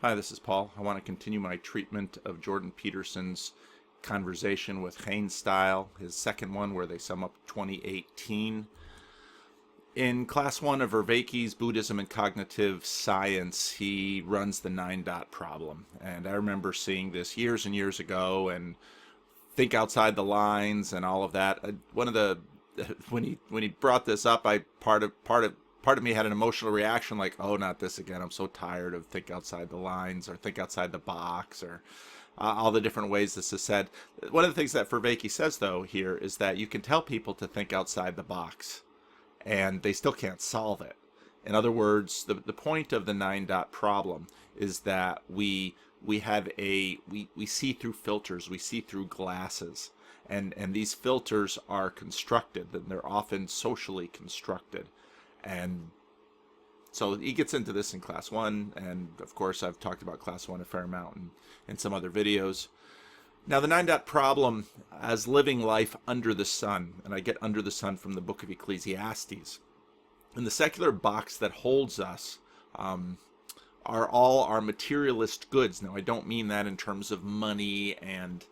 Hi, this is Paul. I want to continue my treatment of Jordan Peterson's conversation with Geenstijl, his second one where they sum up 2018. In class one of Vervaeke's Buddhism and Cognitive Science, he runs the 9-dot problem. And I remember seeing this years and years ago and think outside the lines and all of that. One of the when he brought this up, part of me had an emotional reaction like, oh, not this again. I'm so tired of think outside the lines or think outside the box or all the different ways this is said. One of the things that Vervaeke says, though, here is that you can tell people to think outside the box and they still can't solve it. In other words, the point of the 9-dot problem is that we see through filters, we see through glasses. And these filters are constructed, and they're often socially constructed. And so he gets into this in class one, and of course I've talked about class one a fair amount in some other videos. Now the 9-dot problem as living life under the sun, and I get under the sun from the book of Ecclesiastes. And the secular box that holds us are all our materialist goods. Now I don't mean that in terms of money and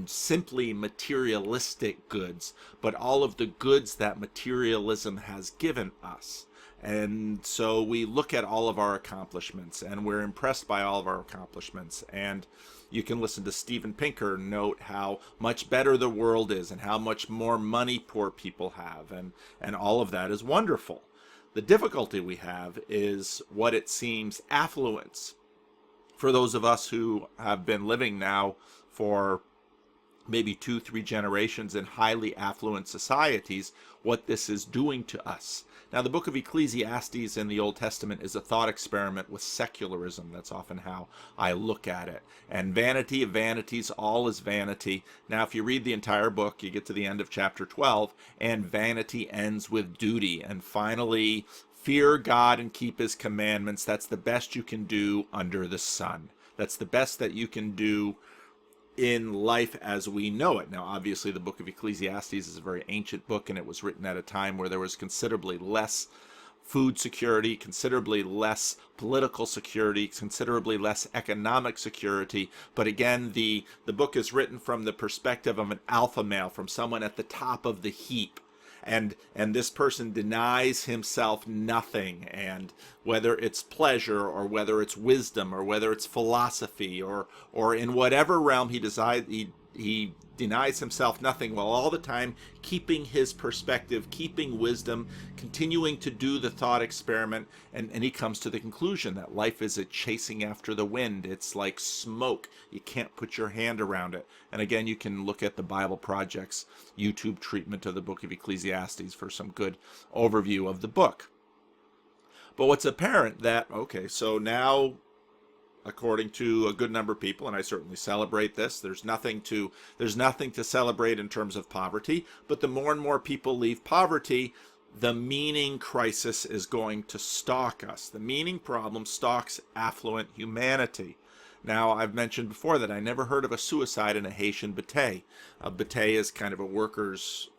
simply materialistic goods, but all of the goods that materialism has given us. And so we look at all of our accomplishments and we're impressed by all of our accomplishments. And you can listen to Steven Pinker note how much better the world is and how much more money poor people have. And all of that is wonderful. The difficulty we have is what it seems affluence. For those of us who have been living now for maybe 2-3 generations in highly affluent societies, what this is doing to us. Now, the book of Ecclesiastes in the Old Testament is a thought experiment with secularism. That's often how I look at it. And vanity of vanities, all is vanity. Now, if you read the entire book, you get to the end of chapter 12, and vanity ends with duty. And finally, fear God and keep his commandments. That's the best you can do under the sun. That's the best that you can do in life as we know it. Now, obviously, the book of Ecclesiastes is a very ancient book, and it was written at a time where there was considerably less food security, considerably less political security, considerably less economic security. But again, the book is written from the perspective of an alpha male, from someone at the top of the heap. And this person denies himself nothing, and whether it's pleasure or whether it's wisdom or whether it's philosophy or in whatever realm he denies himself nothing, while all the time keeping his perspective, keeping wisdom, continuing to do the thought experiment, and he comes to the conclusion that life is a chasing after the wind. It's like smoke. You can't put your hand around it. And again, you can look at the Bible Project's YouTube treatment of the book of Ecclesiastes for some good overview of the book. But what's apparent that, okay, so now, according to a good number of people, and I certainly celebrate this, there's nothing to celebrate in terms of poverty, but the more and more people leave poverty, the meaning crisis is going to stalk us. The meaning problem stalks affluent humanity. Now, I've mentioned before that I never heard of a suicide in a Haitian bate. A bate is kind of a workers'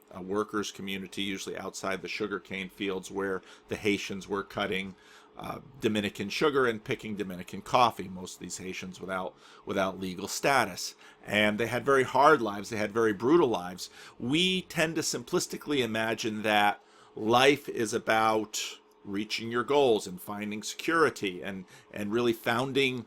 community, usually outside the sugarcane fields where the Haitians were cutting Dominican sugar and picking Dominican coffee, most of these Haitians without legal status. And they had very hard lives, they had very brutal lives. We tend to simplistically imagine that life is about reaching your goals and finding security and really founding,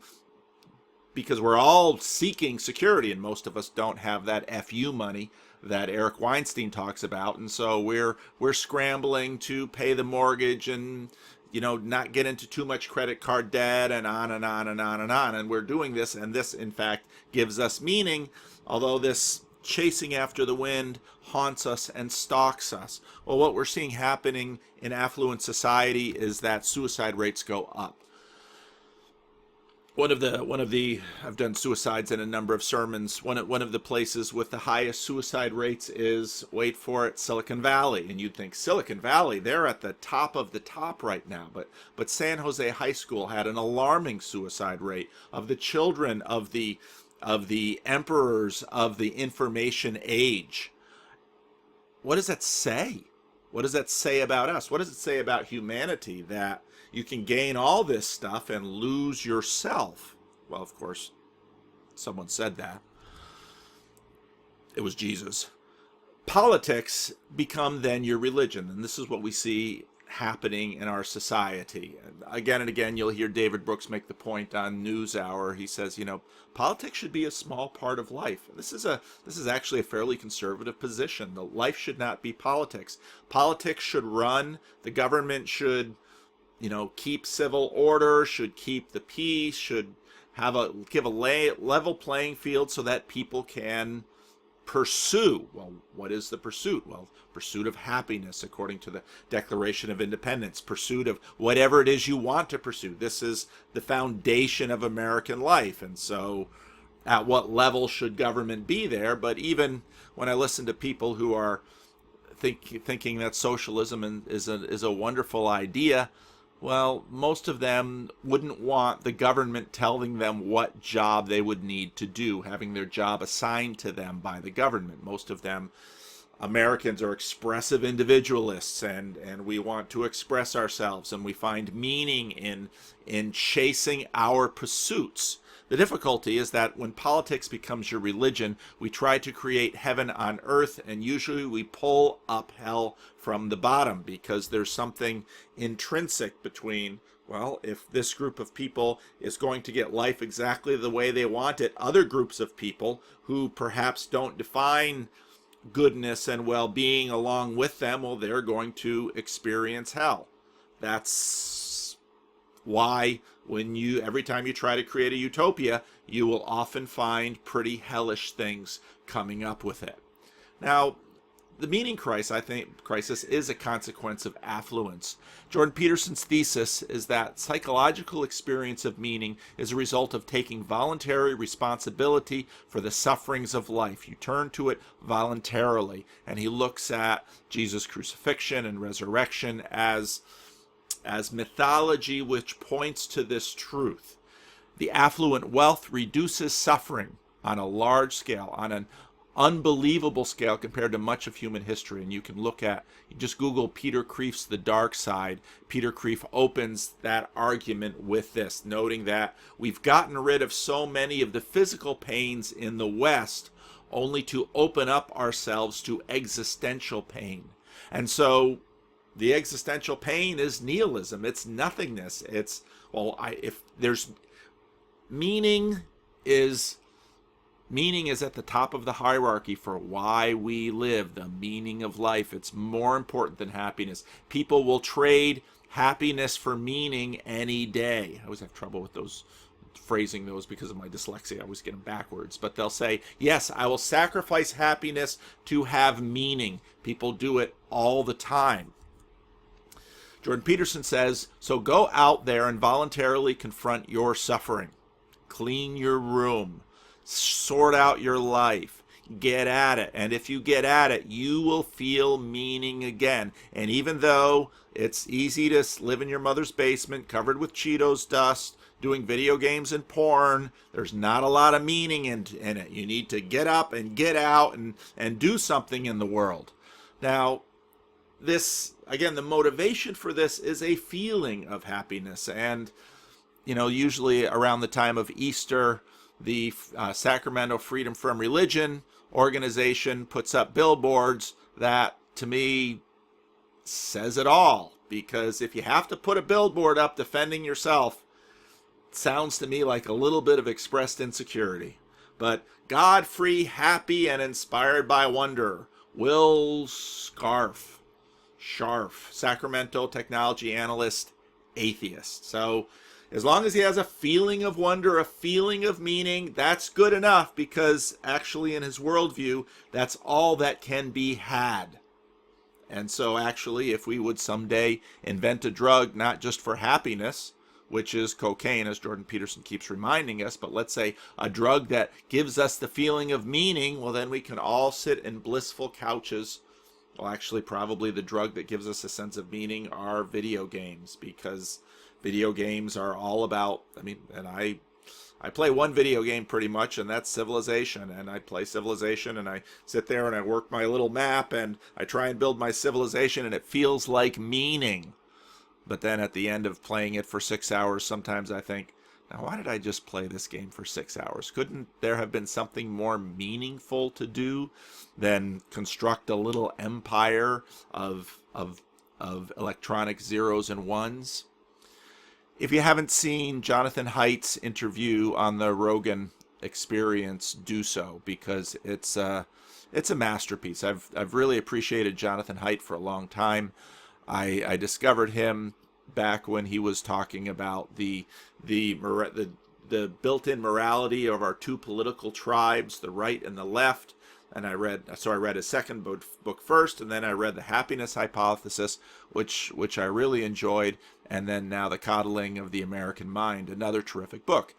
because we're all seeking security, and most of us don't have that FU money that Eric Weinstein talks about, and so we're scrambling to pay the mortgage and not get into too much credit card debt and on and on and on and on. And we're doing this, and this, in fact, gives us meaning, although this chasing after the wind haunts us and stalks us. Well, what we're seeing happening in affluent society is that suicide rates go up. I've done suicides in a number of sermons. One of the places with the highest suicide rates is, wait for it, Silicon Valley. And you'd think Silicon Valley, they're at the top of the top right now. But San Jose High School had an alarming suicide rate of the children of the emperors of the information age. What does that say? What does that say about us? What does it say about humanity that you can gain all this stuff and lose yourself? Well, of course, someone said that. It was Jesus. Politics become then your religion, and this is what we see happening in our society. And again, you'll hear David Brooks make the point on NewsHour. He says, politics should be a small part of life. This is actually a fairly conservative position. The life should not be politics. Politics should run. The government should, keep civil order, should keep the peace, should give a level playing field so that people can pursue. Well, what is the pursuit? Well, pursuit of happiness, according to the Declaration of Independence, pursuit of whatever it is you want to pursue. This is the foundation of American life. And so at what level should government be there? But even when I listen to people who are thinking that socialism is a wonderful idea, well, most of them wouldn't want the government telling them what job they would need to do, having their job assigned to them by the government. Most of them, Americans, are expressive individualists, and we want to express ourselves, and we find meaning in chasing our pursuits. The difficulty is that when politics becomes your religion, we try to create heaven on earth, and usually we pull up hell from the bottom, because there's something intrinsic between, well, if this group of people is going to get life exactly the way they want it, other groups of people who perhaps don't define goodness and well-being along with them, well, they're going to experience hell. That's why every time you try to create a utopia, you will often find pretty hellish things coming up with it. Now, the meaning crisis is a consequence of affluence. Jordan Peterson's thesis is that psychological experience of meaning is a result of taking voluntary responsibility for the sufferings of life. You turn to it voluntarily, and he looks at Jesus' crucifixion and resurrection as mythology which points to this truth. The affluent wealth reduces suffering on a large scale, on an unbelievable scale compared to much of human history. And you just Google Peter Kreeft's The Dark Side. Peter Kreeft opens that argument with this, noting that we've gotten rid of so many of the physical pains in the West only to open up ourselves to existential pain. And so the existential pain is nihilism. It's nothingness. It's, if there's meaning is at the top of the hierarchy for why we live, the meaning of life. It's more important than happiness. People will trade happiness for meaning any day. I always have trouble with phrasing those because of my dyslexia. I always get them backwards. But they'll say, yes, I will sacrifice happiness to have meaning. People do it all the time. Jordan Peterson says, so go out there and voluntarily confront your suffering. Clean your room. Sort out your life. Get at it. And if you get at it, you will feel meaning again. And even though it's easy to live in your mother's basement covered with Cheetos dust, doing video games and porn, there's not a lot of meaning in it. You need to get up and get out and do something in the world. Now, this, again, the motivation for this is a feeling of happiness. And, usually around the time of Easter, the Sacramento Freedom from Religion organization puts up billboards that, to me, says it all. Because if you have to put a billboard up defending yourself, it sounds to me like a little bit of expressed insecurity. But God free, happy, and inspired by wonder. Will Scharf, Sacramento technology analyst, atheist. So as long as he has a feeling of wonder, a feeling of meaning, that's good enough, because actually in his worldview, that's all that can be had. And so actually, if we would someday invent a drug not just for happiness, which is cocaine, as Jordan Peterson keeps reminding us, but let's say a drug that gives us the feeling of meaning, well, then we can all sit in blissful couches. Well, actually, probably the drug that gives us a sense of meaning are video games, because video games are all about, and I play one video game pretty much, and that's Civilization. And I play Civilization, and I sit there and I work my little map, and I try and build my civilization, and it feels like meaning. But then at the end of playing it for 6 hours, sometimes I think, Now, why did I just play this game for 6 hours? Couldn't there have been something more meaningful to do than construct a little empire of electronic zeros and ones? If you haven't seen Jonathan Haidt's interview on the Rogan Experience, do so, because it's a masterpiece. I've really appreciated Jonathan Haidt for a long time. I discovered him back when he was talking about the built-in morality of our two political tribes, the right and the left. And I read his second book first, and then I read The Happiness Hypothesis, which I really enjoyed, and then now The Coddling of the American Mind, another terrific book.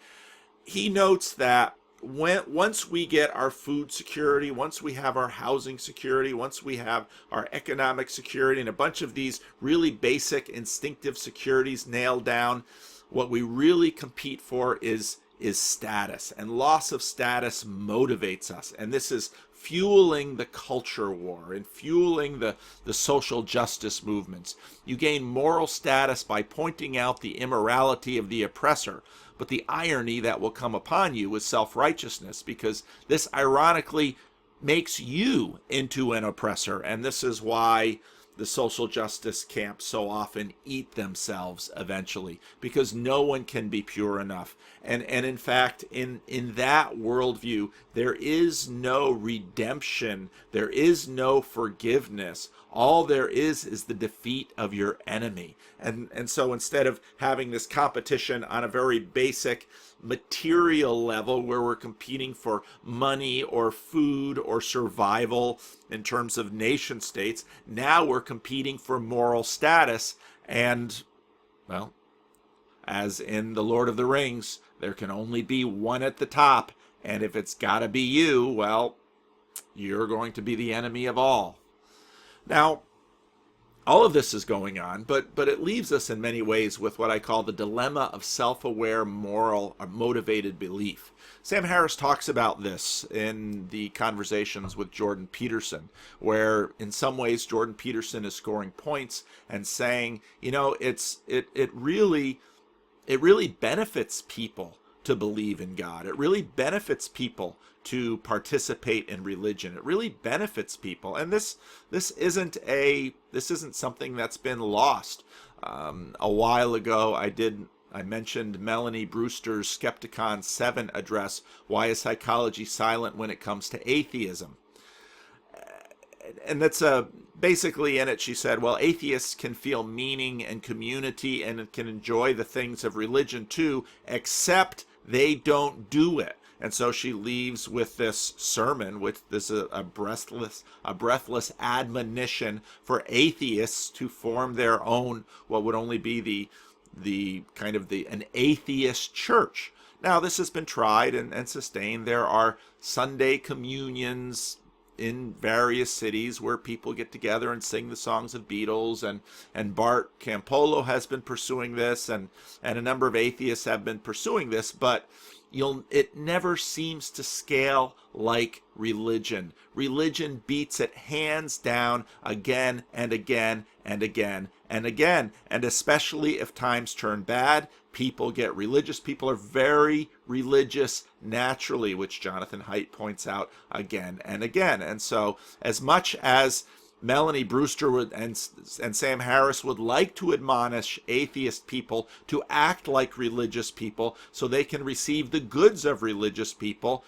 He notes that once we get our food security, once we have our housing security, once we have our economic security, and a bunch of these really basic instinctive securities nailed down, what we really compete for is status, and loss of status motivates us, and this is fueling the culture war and fueling the social justice movements. You gain moral status by pointing out the immorality of the oppressor, but the irony that will come upon you is self-righteousness, because this ironically makes you into an oppressor, and this is why the social justice camps so often eat themselves eventually, because no one can be pure enough. And in fact, in that worldview, there is no redemption, there is no forgiveness. All there is the defeat of your enemy. And so instead of having this competition on a very basic material level where we're competing for money or food or survival in terms of nation states, now we're competing for moral status. And, well, as in The Lord of the Rings, there can only be one at the top. And if it's got to be you, well, you're going to be the enemy of all. Now, all of this is going on, but it leaves us in many ways with what I call the dilemma of self-aware, moral, or motivated belief. Sam Harris talks about this in the conversations with Jordan Peterson, where in some ways Jordan Peterson is scoring points and saying, you know, it really benefits people to believe in God. It really benefits people to participate in religion. It really benefits people, and this isn't something that's been lost. A while ago, I mentioned Melanie Brewster's Skepticon 7 address, Why is Psychology Silent When It Comes to Atheism? And that's basically in it, she said, well, atheists can feel meaning and community and can enjoy the things of religion too, except they don't do it. And so she leaves with this sermon, with this a breathless admonition for atheists to form their own, what would only be an atheist church. Now, this has been tried and sustained. There are Sunday communions in various cities where people get together and sing the songs of Beatles, and Bart Campolo has been pursuing this, and a number of atheists have been pursuing this, but it never seems to scale like religion. Religion beats it hands down again and again and again and again. And especially if times turn bad, people get religious. People are very religious naturally, which Jonathan Haidt points out again and again. And so as much as Melanie Brewster and Sam Harris would like to admonish atheist people to act like religious people so they can receive the goods of religious people,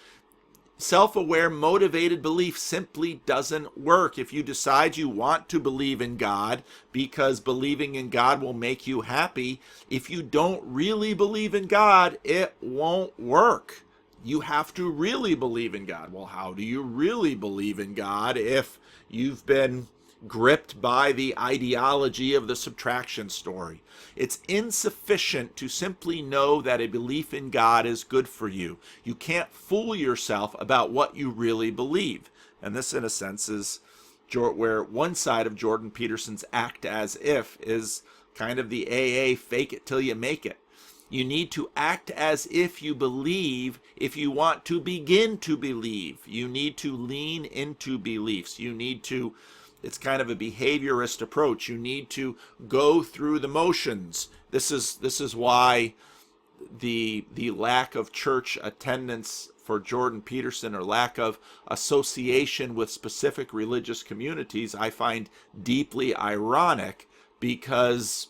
self-aware, motivated belief simply doesn't work. If you decide you want to believe in God because believing in God will make you happy, if you don't really believe in God, it won't work. You have to really believe in God. Well, how do you really believe in God if you've been gripped by the ideology of the subtraction story? It's insufficient to simply know that a belief in God is good for you. You can't fool yourself about what you really believe. And this, in a sense, is where one side of Jordan Peterson's act as if is kind of the AA fake it till you make it. You need to act as if you believe if you want to begin to believe. You need to lean into beliefs. It's kind of a behaviorist approach. You need to go through the motions. This is why the lack of church attendance for Jordan Peterson, or lack of association with specific religious communities, I find deeply ironic, because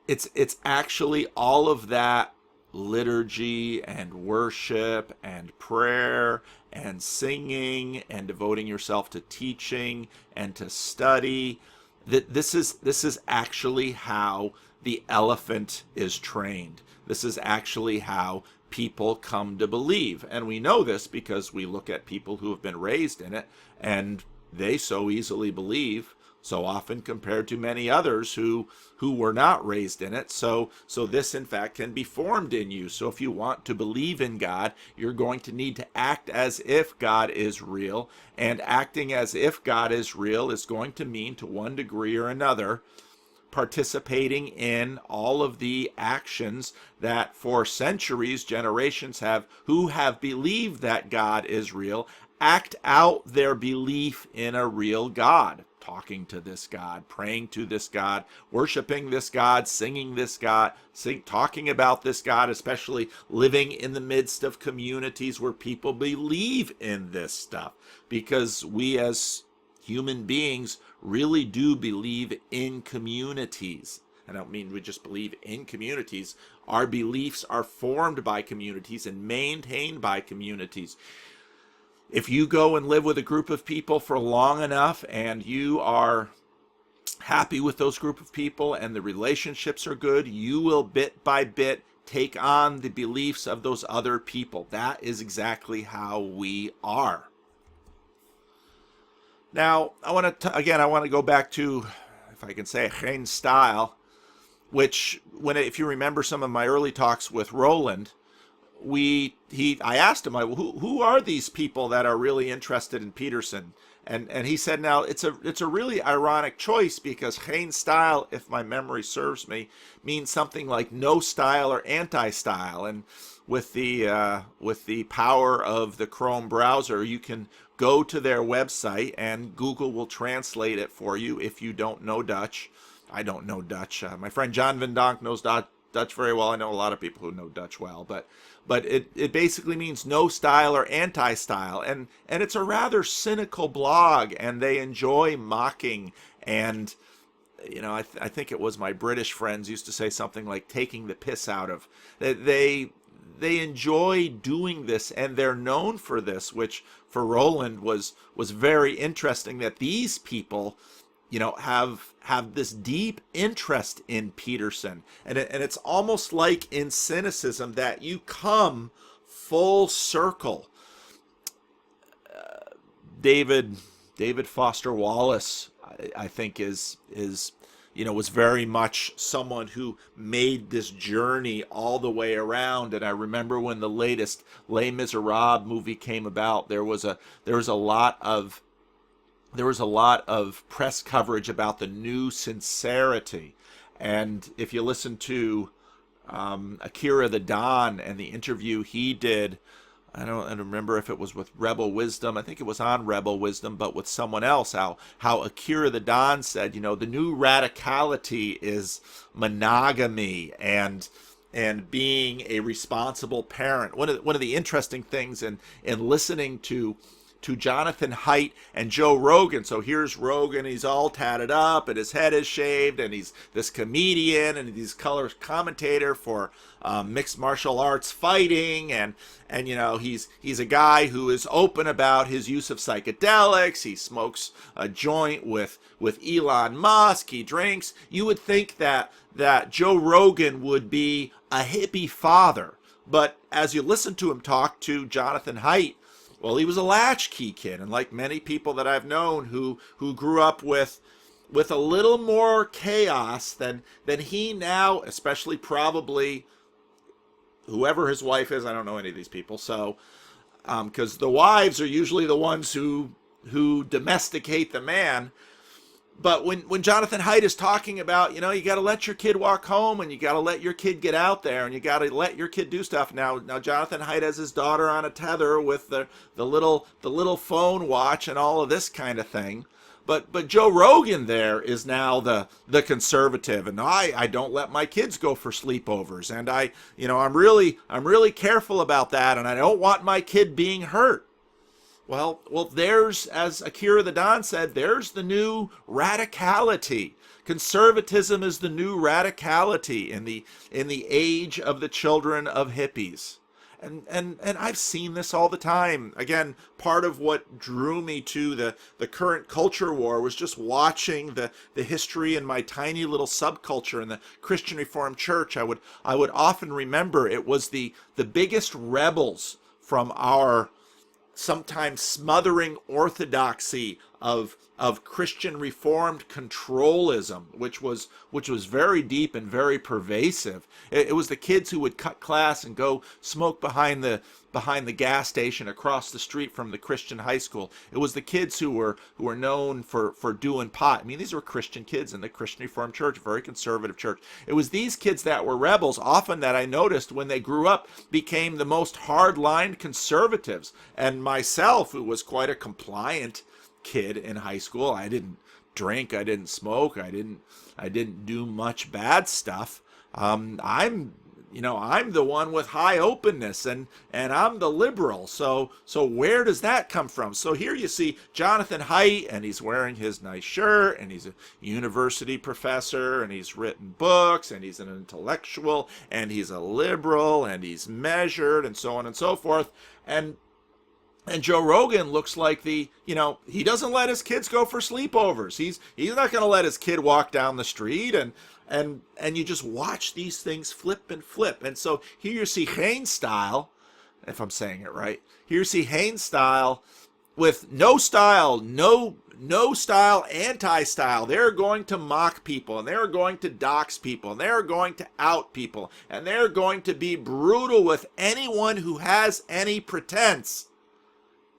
it's actually all of that liturgy and worship and prayer and singing and devoting yourself to teaching and to study, that this is actually how the elephant is trained. This is actually how people come to believe. And we know this because we look at people who have been raised in it, and they so easily believe, so often compared to many others who were not raised in it. So this in fact can be formed in you. So if you want to believe in God, you're going to need to act as if God is real, and acting as if God is real is going to mean, to one degree or another, participating in all of the actions that for centuries, generations who have believed that God is real, act out their belief in a real God. Talking to this God, praying to this God, worshiping this God, singing this God, talking about this God, especially living in the midst of communities where people believe in this stuff. Because we as human beings really do believe in communities. I don't mean we just believe in communities. Our beliefs are formed by communities and maintained by communities. If you go and live with a group of people for long enough, and you are happy with those group of people and the relationships are good, you will bit by bit take on the beliefs of those other people. That is exactly how we are. Now, I want to go back to, if I can say, Geenstijl, which, if you remember some of my early talks with Roland, I asked him, who are these people that are really interested in Peterson? And he said, now it's a really ironic choice, because Geenstijl, if my memory serves me, means something like no style or anti-style. And with the power of the Chrome browser, you can go to their website and Google will translate it for you if you don't know Dutch. I don't know Dutch. My friend John Van Donk knows Dutch very well. I know a lot of people who know Dutch well, but it basically means no style or anti-style, and it's a rather cynical blog, and they enjoy mocking, and I think it was my British friends used to say something like taking the piss out of. They enjoy doing this, and they're known for this, which for Roland was very interesting, that these people have this deep interest in Peterson. And it's almost like in cynicism that you come full circle. David Foster Wallace, I think is was very much someone who made this journey all the way around. And I remember when the latest Les Miserables movie came about, there was a lot of press coverage about the new sincerity. And if you listen to Akira the Don and the interview he did, I don't remember if it was with Rebel Wisdom. I think it was on Rebel Wisdom, but with someone else, how Akira the Don said, the new radicality is monogamy and being a responsible parent. One of the interesting things in listening to Jonathan Haidt and Joe Rogan. So here's Rogan, he's all tatted up and his head is shaved, and he's this comedian and he's color commentator for mixed martial arts fighting, and he's a guy who is open about his use of psychedelics. He smokes a joint with Elon Musk. He drinks. You would think that Joe Rogan would be a hippie father, but as you listen to him talk to Jonathan Haidt, well, he was a latchkey kid, and like many people that I've known who grew up with a little more chaos than he now, especially probably whoever his wife is. I don't know any of these people, so because the wives are usually the ones who domesticate the man. But when Jonathan Haidt is talking about, you got to let your kid walk home, and you got to let your kid get out there, and you got to let your kid do stuff. Now Jonathan Haidt has his daughter on a tether with the little phone watch and all of this kind of thing. But Joe Rogan there is now the conservative, and I don't let my kids go for sleepovers, and I'm really careful about that, and I don't want my kid being hurt. Well, there's, as Akira the Don said, there's the new radicality. Conservatism is the new radicality in the age of the children of hippies. And I've seen this all the time. Again, part of what drew me to the current culture war was just watching the history in my tiny little subculture in the Christian Reformed Church. I would often remember it was the biggest rebels from our sometimes smothering orthodoxy of Christian Reformed controlism, which was very deep and very pervasive. It was the kids who would cut class and go smoke behind the gas station across the street from the Christian high school. It was the kids who were known for doing pot. I mean, these were Christian kids in the Christian Reformed Church, very conservative church. It was these kids that were rebels, often that I noticed when they grew up became the most hard-lined conservatives. And myself, who was quite a compliant kid in high school, I didn't drink, I didn't smoke, I didn't do much bad stuff. I'm the one with high openness, and I'm the liberal. So where does that come from? So here you see Jonathan Haidt, and he's wearing his nice shirt, and he's a university professor, and he's written books, and he's an intellectual, and he's a liberal, and he's measured, and so on and so forth. And Joe Rogan looks like he doesn't let his kids go for sleepovers. He's not going to let his kid walk down the street, and you just watch these things flip and flip. And so here you see Geenstijl, if I'm saying it right. Here you see Geenstijl with no style, anti-style. They're going to mock people, and they're going to dox people, and they're going to out people, and they're going to be brutal with anyone who has any pretense.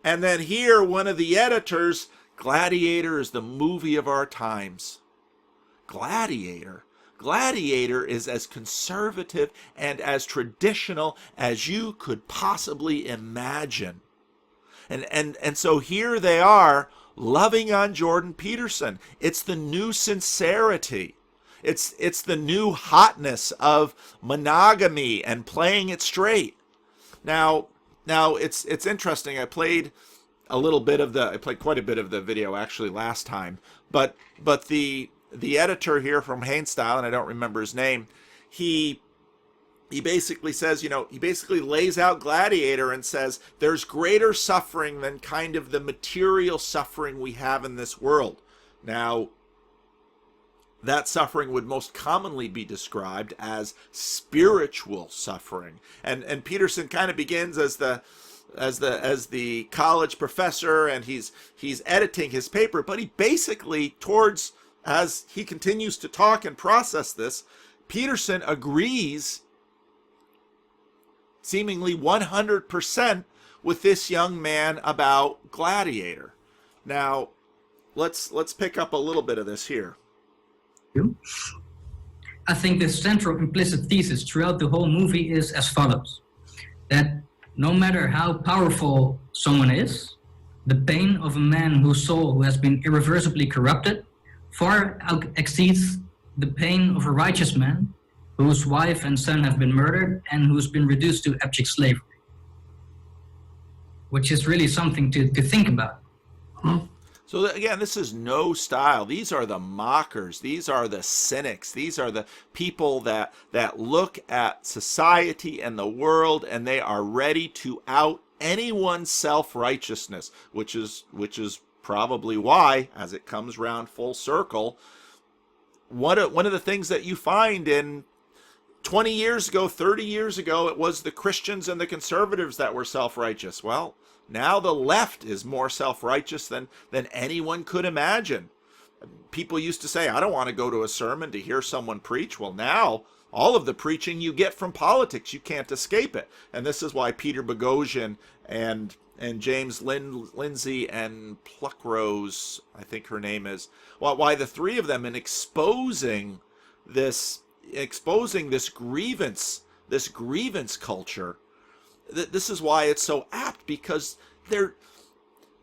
And then here, one of the editors, Gladiator is the movie of our times. Gladiator is as conservative and as traditional as you could possibly imagine. And so here they are loving on Jordan Peterson. It's the new sincerity. It's the new hotness of monogamy and playing it straight. Now it's interesting. I played quite a bit of the video actually last time, but the editor here from Geenstijl, and I don't remember his name, he basically says, he basically lays out Gladiator and says there's greater suffering than kind of the material suffering we have in this world. Now, that suffering would most commonly be described as spiritual suffering. And Peterson kind of begins as the college professor, and he's editing his paper, but he basically, as he continues to talk and process this, Peterson agrees seemingly 100% with this young man about Gladiator. Now, let's pick up a little bit of this here. I think the central implicit thesis throughout the whole movie is as follows: that no matter how powerful someone is, the pain of a man whose soul has been irreversibly corrupted far exceeds the pain of a righteous man whose wife and son have been murdered and who's been reduced to abject slavery. Which is really something to think about. So again, this is no style. These are the mockers. These are the cynics. These are the people that look at society and the world, and they are ready to out anyone's self-righteousness, which is probably why, as it comes round full circle, one of the things that you find in 20 years ago, 30 years ago, it was the Christians and the conservatives that were self-righteous. Well, now the left is more self-righteous than anyone could imagine. People used to say, I don't want to go to a sermon to hear someone preach. Well, now all of the preaching you get from politics, you can't escape it. And this is why Peter Boghossian and James Lindsay and Pluckrose, I think her name is, why the three of them in exposing this grievance culture, this is why it's so apt, because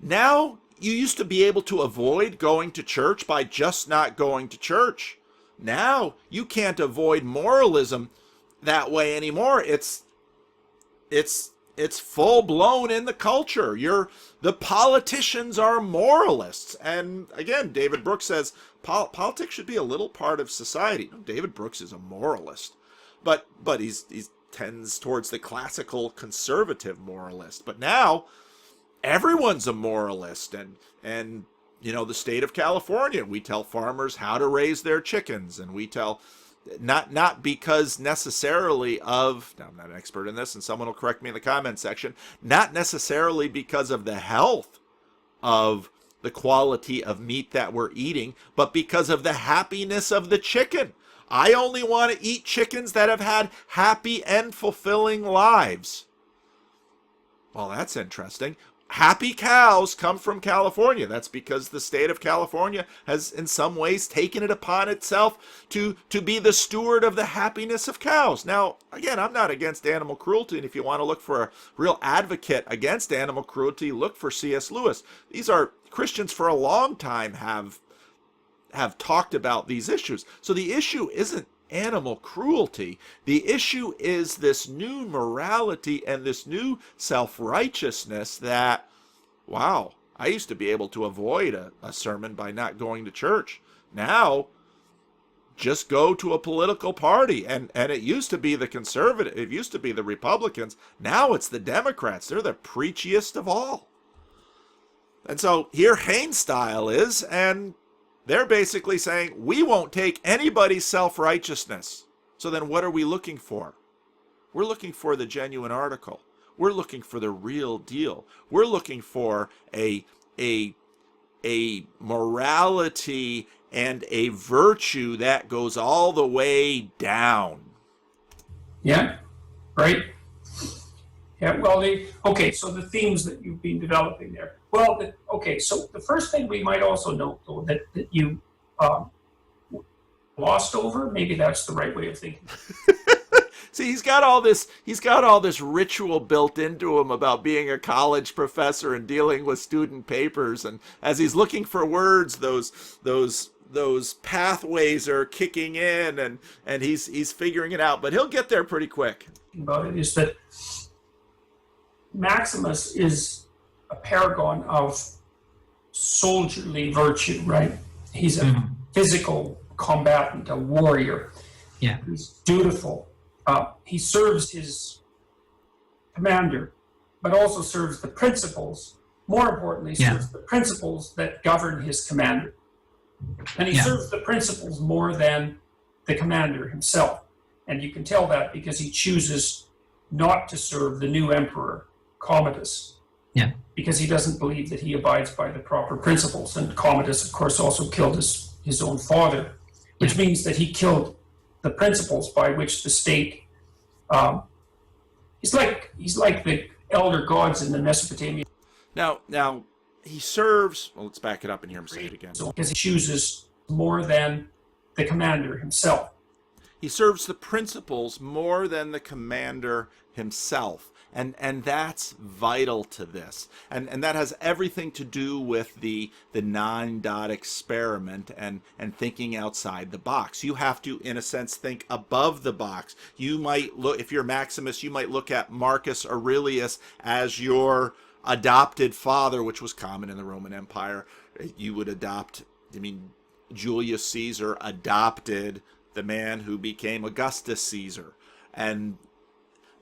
now you used to be able to avoid going to church by just not going to church. Now you can't avoid moralism that way anymore. It's full blown in the culture. The politicians are moralists. And again, David Brooks says politics should be a little part of society. No, David Brooks is a moralist, but he's tends towards the classical conservative moralist. But now everyone's a moralist, and the state of California, we tell farmers how to raise their chickens, and we tell not because necessarily of, now I'm not an expert in this and someone will correct me in the comment section, not necessarily because of the health of the quality of meat that we're eating, but because of the happiness of the chicken. I only want to eat chickens that have had happy and fulfilling lives. Well, that's interesting. Happy cows come from California. That's because the state of California has in some ways taken it upon itself to be the steward of the happiness of cows. Now, again, I'm not against animal cruelty, and if you want to look for a real advocate against animal cruelty, look for C.S. Lewis. These are Christians for a long time have talked about these issues. So the issue isn't animal cruelty. The issue is this new morality and this new self-righteousness that, wow, I used to be able to avoid a sermon by not going to church. Now, just go to a political party. And it used to be the conservative, it used to be the Republicans. Now it's the Democrats. They're the preachiest of all. And so here Geenstijl is, and they're basically saying, we won't take anybody's self-righteousness. So then what are we looking for? We're looking for the genuine article. We're looking for the real deal. We're looking for a morality and a virtue that goes all the way down. Yeah, right. Yeah, well, okay, so the themes that you've been developing there. Well, okay, so the first thing we might also note, though, that you glossed over, maybe that's the right way of thinking. See, he's got all this ritual built into him about being a college professor and dealing with student papers, and as he's looking for words, those pathways are kicking in, and he's figuring it out, but he'll get there pretty quick. About it is that Maximus is a paragon of soldierly virtue, right? He's a physical combatant, a warrior. Yeah. He's dutiful. He serves his commander, but also serves the principles. More importantly, serves the principles that govern his commander. And he serves the principles more than the commander himself. And you can tell that because he chooses not to serve the new emperor, Commodus, because he doesn't believe that he abides by the proper principles. And Commodus, of course, also killed his own father, which means that he killed the principles by which the state, he's like the elder gods in the Mesopotamia. Now he serves, well, let's back it up and hear him say it again. Because he chooses more than the commander himself. He serves the principles more than the commander himself. And that's vital to this. And that has everything to do with the 9-dot experiment and thinking outside the box. You have to, in a sense, think above the box. You might look, if you're Maximus, you might look at Marcus Aurelius as your adopted father, which was common in the Roman Empire. You would adopt, Julius Caesar adopted the man who became Augustus Caesar. And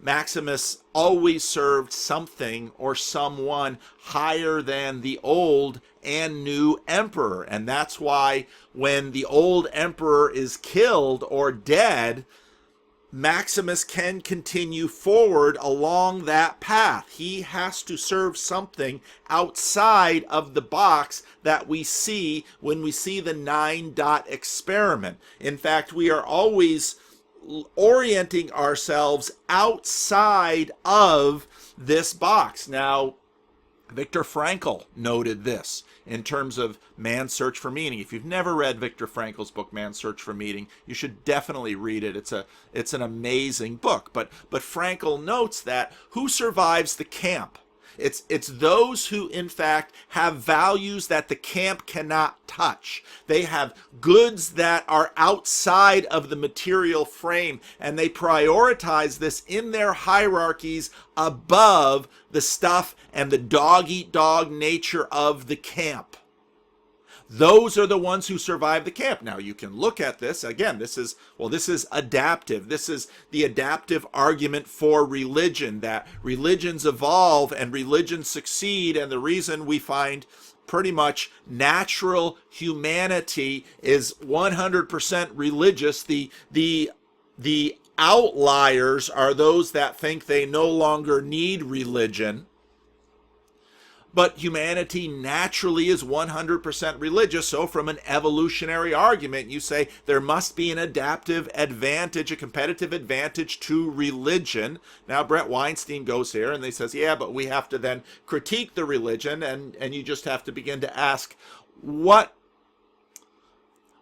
Maximus always served something or someone higher than the old and new emperor. And that's why when the old emperor is killed or dead, Maximus can continue forward along that path. He has to serve something outside of the box that we see when we see the 9-dot experiment. In fact, we are always orienting ourselves outside of this box. Now, Viktor Frankl noted this in terms of Man's Search for Meaning. If you've never read Viktor Frankl's book, Man's Search for Meaning, you should definitely read it. It's an amazing book. But Frankl notes that who survives the camp? It's those who, in fact, have values that the camp cannot touch. They have goods that are outside of the material frame, and they prioritize this in their hierarchies above the stuff and the dog-eat-dog nature of the camp. Those are the ones who survive the camp. Now, you can look at this. Again, this is adaptive. This is the adaptive argument for religion, that religions evolve and religions succeed. And the reason we find pretty much natural humanity is 100% religious. The outliers are those that think they no longer need religion. But humanity naturally is 100% religious. So from an evolutionary argument, you say there must be an adaptive advantage, a competitive advantage to religion. Now, Brett Weinstein goes here and they says, yeah, but we have to then critique the religion. And you just have to begin to ask,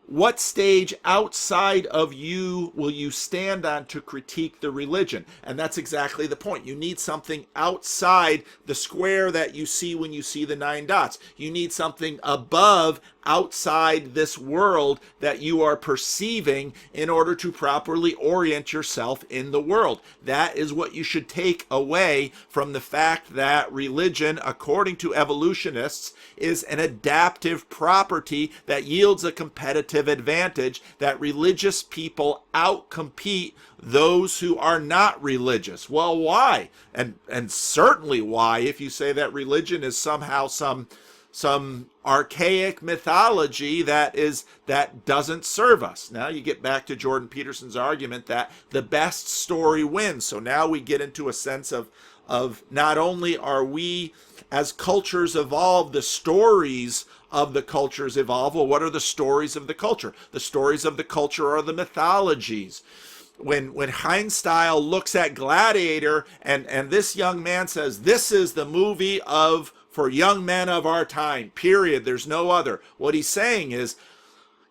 what stage outside of you will you stand on to critique the religion? And that's exactly the point. You need something outside the square that you see when you see the 9 dots. You need something above, outside this world that you are perceiving in order to properly orient yourself in the world. That is what you should take away from the fact that religion, according to evolutionists, is an adaptive property that yields a competitive advantage, that religious people outcompete those who are not religious. Well, why? And certainly why, if you say that religion is somehow some archaic mythology that doesn't serve us. Now you get back to Jordan Peterson's argument that the best story wins. So now we get into a sense of not only are we, as cultures evolve, the stories of the cultures evolve. Well, what are the stories of the culture? The stories of the culture are the mythologies. When Geenstijl looks at Gladiator and this young man says, this is the movie for young men of our time, period. There's no other. What he's saying is,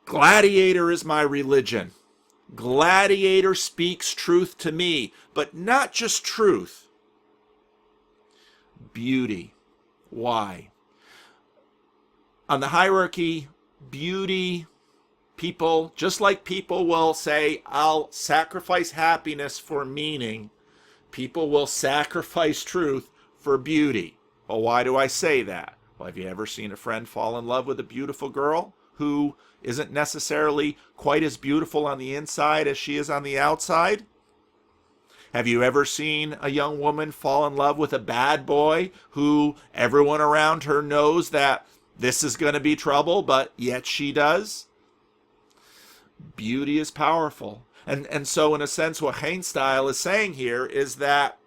Gladiator is my religion. Gladiator speaks truth to me, but not just truth. Beauty. Why? On the hierarchy, beauty, people, just like people will say, I'll sacrifice happiness for meaning, people will sacrifice truth for beauty. Well, why do I say that? Well, have you ever seen a friend fall in love with a beautiful girl who isn't necessarily quite as beautiful on the inside as she is on the outside? Have you ever seen a young woman fall in love with a bad boy who everyone around her knows that this is going to be trouble, but yet she does? Beauty is powerful. And so in a sense, what Geenstijl is saying here is that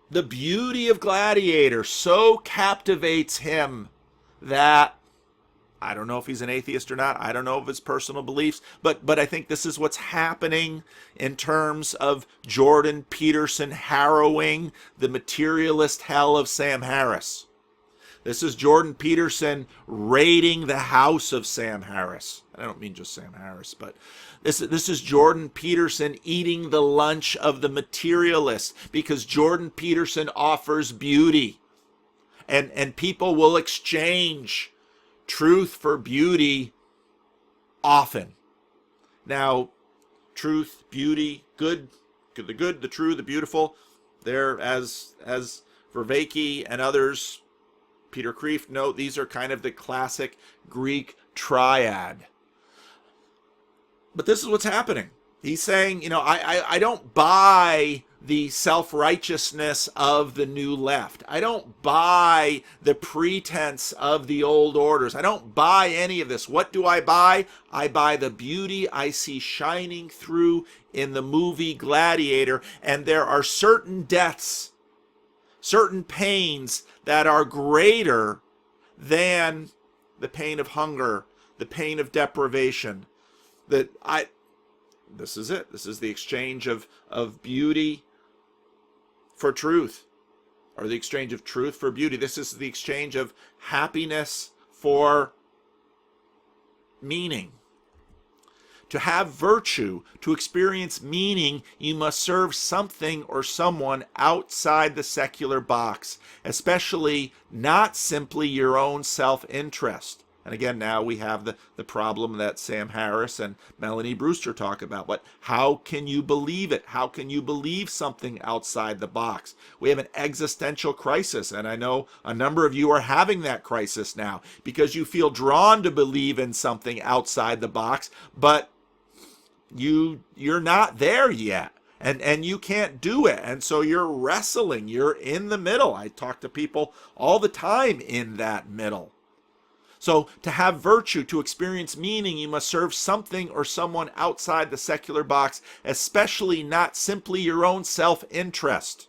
the beauty of Gladiator so captivates him that, I don't know if he's an atheist or not, I don't know of his personal beliefs, but I think this is what's happening in terms of Jordan Peterson harrowing the materialist hell of Sam Harris. This is Jordan Peterson raiding the house of Sam Harris. I don't mean just Sam Harris, but this is Jordan Peterson eating the lunch of the materialist, because Jordan Peterson offers beauty. And people will exchange truth for beauty often. Now, truth, beauty, good, the true, the beautiful, they're, as Vervaeke and others, Peter Kreeft note, these are kind of the classic Greek triad. But this is what's happening. He's saying, I don't buy the self-righteousness of the new left. I don't buy the pretense of the old orders. I don't buy any of this. What do I buy? I buy the beauty I see shining through in the movie Gladiator. And there are certain deaths, certain pains that are greater than the pain of hunger, the pain of deprivation. This is it. This is the exchange of beauty for truth, or the exchange of truth for beauty. This is the exchange of happiness for meaning. To have virtue, to experience meaning, you must serve something or someone outside the secular box, especially not simply your own self-interest. And again, now we have the problem that Sam Harris and Melanie Brewster talk about. But how can you believe it? How can you believe something outside the box? We have an existential crisis, and I know a number of you are having that crisis now because you feel drawn to believe in something outside the box, but you're not there yet. And you can't do it. And so you're wrestling. You're in the middle. I talk to people all the time in that middle. So to have virtue, to experience meaning, you must serve something or someone outside the secular box, especially not simply your own self-interest.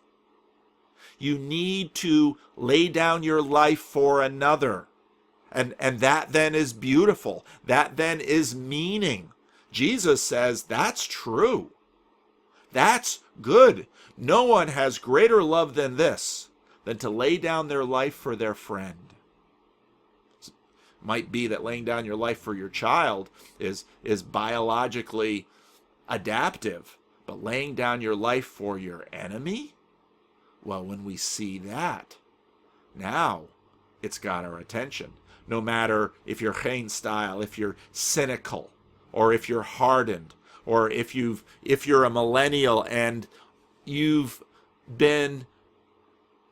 You need to lay down your life for another. And that then is beautiful. That then is meaning. Jesus says that's true. That's good. No one has greater love than this, than to lay down their life for their friend. Might be that laying down your life for your child is biologically adaptive, but laying down your life for your enemy? Well, when we see that, now it's got our attention. No matter if you're Geenstijl, if you're cynical, or if you're hardened, or if you're a millennial and you've been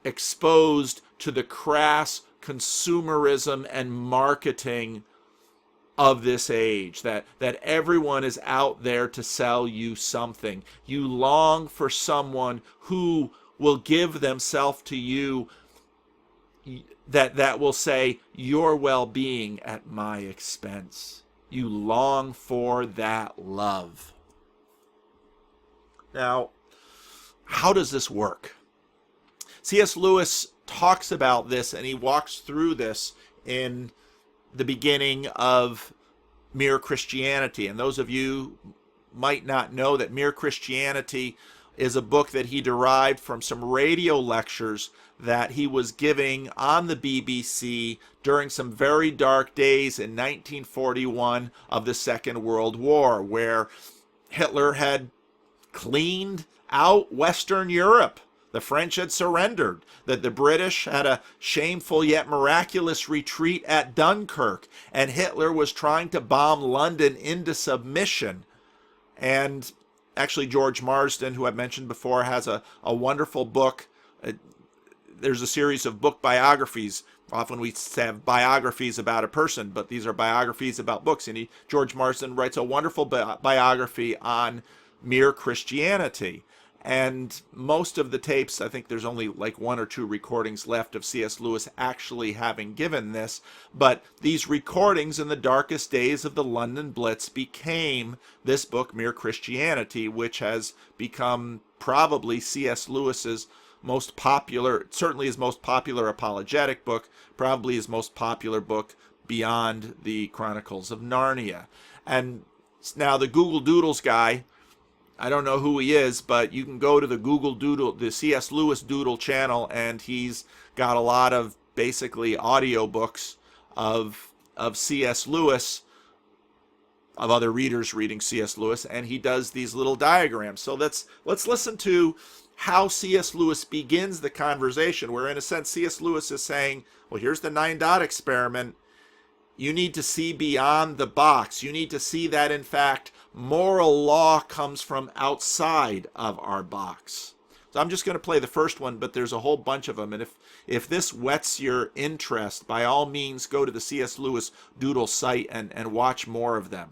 exposed to the crass consumerism and marketing of this age, that everyone is out there to sell you something. You long for someone who will give themselves to you, that will say your well-being at my expense. You long for that love. Now, how does this work? C.S. Lewis talks about this, and he walks through this in the beginning of Mere Christianity. And those of you might not know that Mere Christianity is a book that he derived from some radio lectures that he was giving on the BBC during some very dark days in 1941 of the Second World War, where Hitler had cleaned out Western Europe. The French had surrendered, that the British had a shameful yet miraculous retreat at Dunkirk, and Hitler was trying to bomb London into submission. And actually, George Marsden, who I've mentioned before, has a wonderful book. There's a series of book biographies. Often we have biographies about a person, but these are biographies about books. And George Marsden writes a wonderful biography on Mere Christianity. And most of the tapes, I think there's only like 1 or 2 recordings left of C.S. Lewis actually having given this. But these recordings in the darkest days of the London Blitz became this book, Mere Christianity, which has become probably C.S. Lewis's most popular, certainly his most popular apologetic book, probably his most popular book beyond the Chronicles of Narnia. And now the Google Doodles guy, I don't know who he is, but you can go to the Google Doodle, the C.S. Lewis Doodle channel, and he's got a lot of basically audio books of C.S. Lewis, of other readers reading C.S. Lewis, and he does these little diagrams. So let's listen to how C.S. Lewis begins the conversation, where in a sense C.S. Lewis is saying, well, here's the 9-dot experiment. You need to see beyond the box. You need to see that, in fact, moral law comes from outside of our box. So I'm just going to play the first one, but there's a whole bunch of them. And if this whets your interest, by all means, go to the C.S. Lewis Doodle site and watch more of them.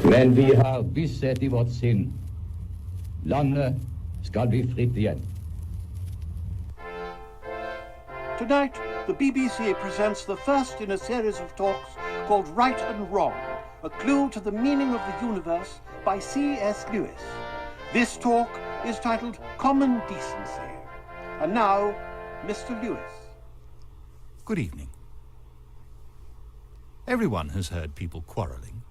Men vi har visshet i vårt sinn. Landet skal bli fritt igjen. Tonight, the BBC presents the first in a series of talks called Right and Wrong, A Clue to the Meaning of the Universe by C.S. Lewis. This talk is titled Common Decency. And now, Mr. Lewis. Good evening. Everyone has heard people quarrelling.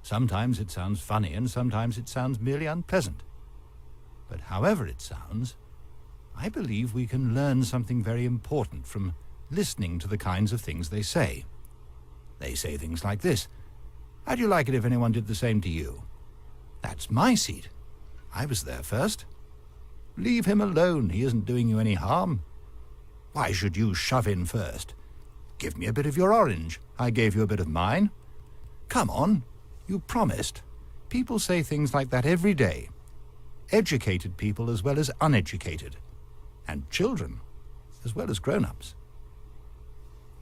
Sometimes it sounds funny and sometimes it sounds merely unpleasant. But however it sounds, I believe we can learn something very important from listening to the kinds of things they say. They say things like this: "How'd you like it if anyone did the same to you?" "That's my seat. I was there first." "Leave him alone. He isn't doing you any harm." "Why should you shove in first?" "Give me a bit of your orange. I gave you a bit of mine." "Come on. You promised." People say things like that every day. Educated people as well as uneducated. And children as well as grown-ups.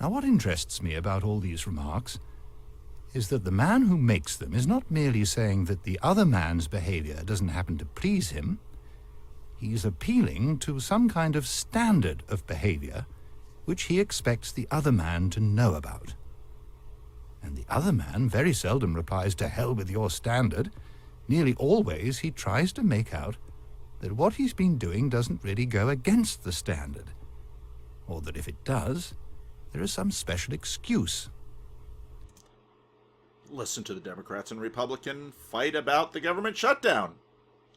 Now, what interests me about all these remarks is that the man who makes them is not merely saying that the other man's behavior doesn't happen to please him. He's appealing to some kind of standard of behavior which he expects the other man to know about. And the other man very seldom replies, "To hell with your standard." Nearly always he tries to make out that what he's been doing doesn't really go against the standard, or that if it does, there is some special excuse. Listen to the Democrats and Republican fight about the government shutdown.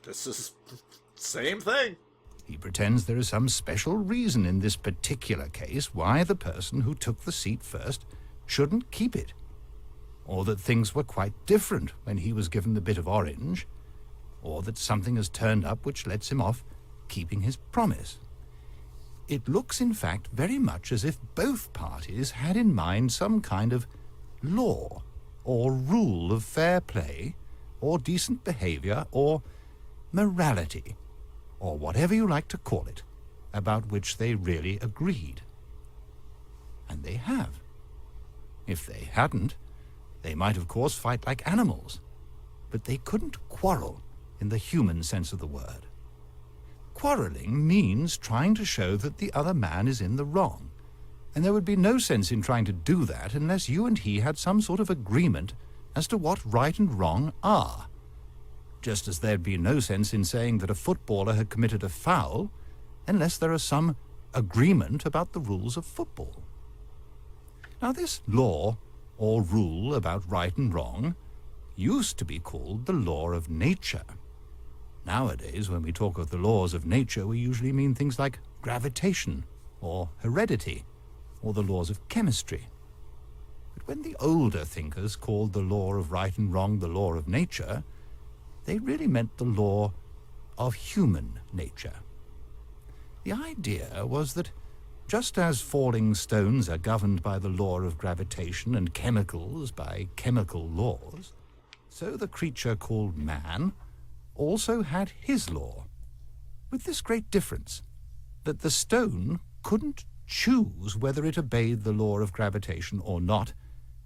This is the same thing. He pretends there is some special reason in this particular case why the person who took the seat first shouldn't keep it, or that things were quite different when he was given the bit of orange, or that something has turned up which lets him off keeping his promise. It looks, in fact, very much as if both parties had in mind some kind of law or rule of fair play or decent behavior or morality, or whatever you like to call it, about which they really agreed. And they have. If they hadn't, they might, of course, fight like animals, but they couldn't quarrel in the human sense of the word. Quarreling means trying to show that the other man is in the wrong, and there would be no sense in trying to do that unless you and he had some sort of agreement as to what right and wrong are. Just as there'd be no sense in saying that a footballer had committed a foul unless there is some agreement about the rules of football. Now, this law or rule about right and wrong used to be called the law of nature. Nowadays, when we talk of the laws of nature, we usually mean things like gravitation or heredity or the laws of chemistry. But when the older thinkers called the law of right and wrong the law of nature, they really meant the law of human nature. The idea was that just as falling stones are governed by the law of gravitation and chemicals by chemical laws, so the creature called man also had his law, with this great difference, that the stone couldn't choose whether it obeyed the law of gravitation or not,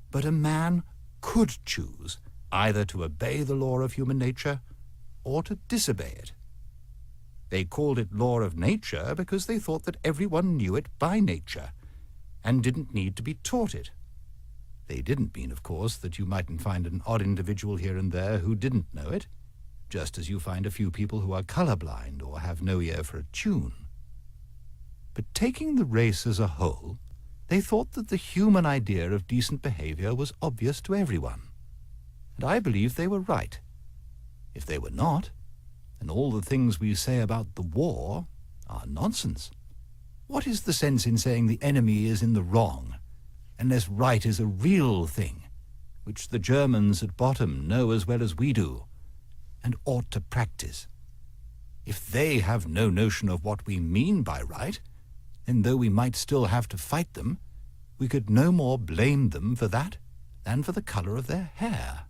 but a man could choose either to obey the law of human nature or to disobey it. They called it law of nature because they thought that everyone knew it by nature and didn't need to be taught it. They didn't mean, of course, that you mightn't find an odd individual here and there who didn't know it, just as you find a few people who are colorblind or have no ear for a tune. But taking the race as a whole, they thought that the human idea of decent behavior was obvious to everyone. And I believe they were right. If they were not, then all the things we say about the war are nonsense. What is the sense in saying the enemy is in the wrong, unless right is a real thing, which the Germans at bottom know as well as we do, and ought to practice? If they have no notion of what we mean by right, then though we might still have to fight them, we could no more blame them for that than for the color of their hair.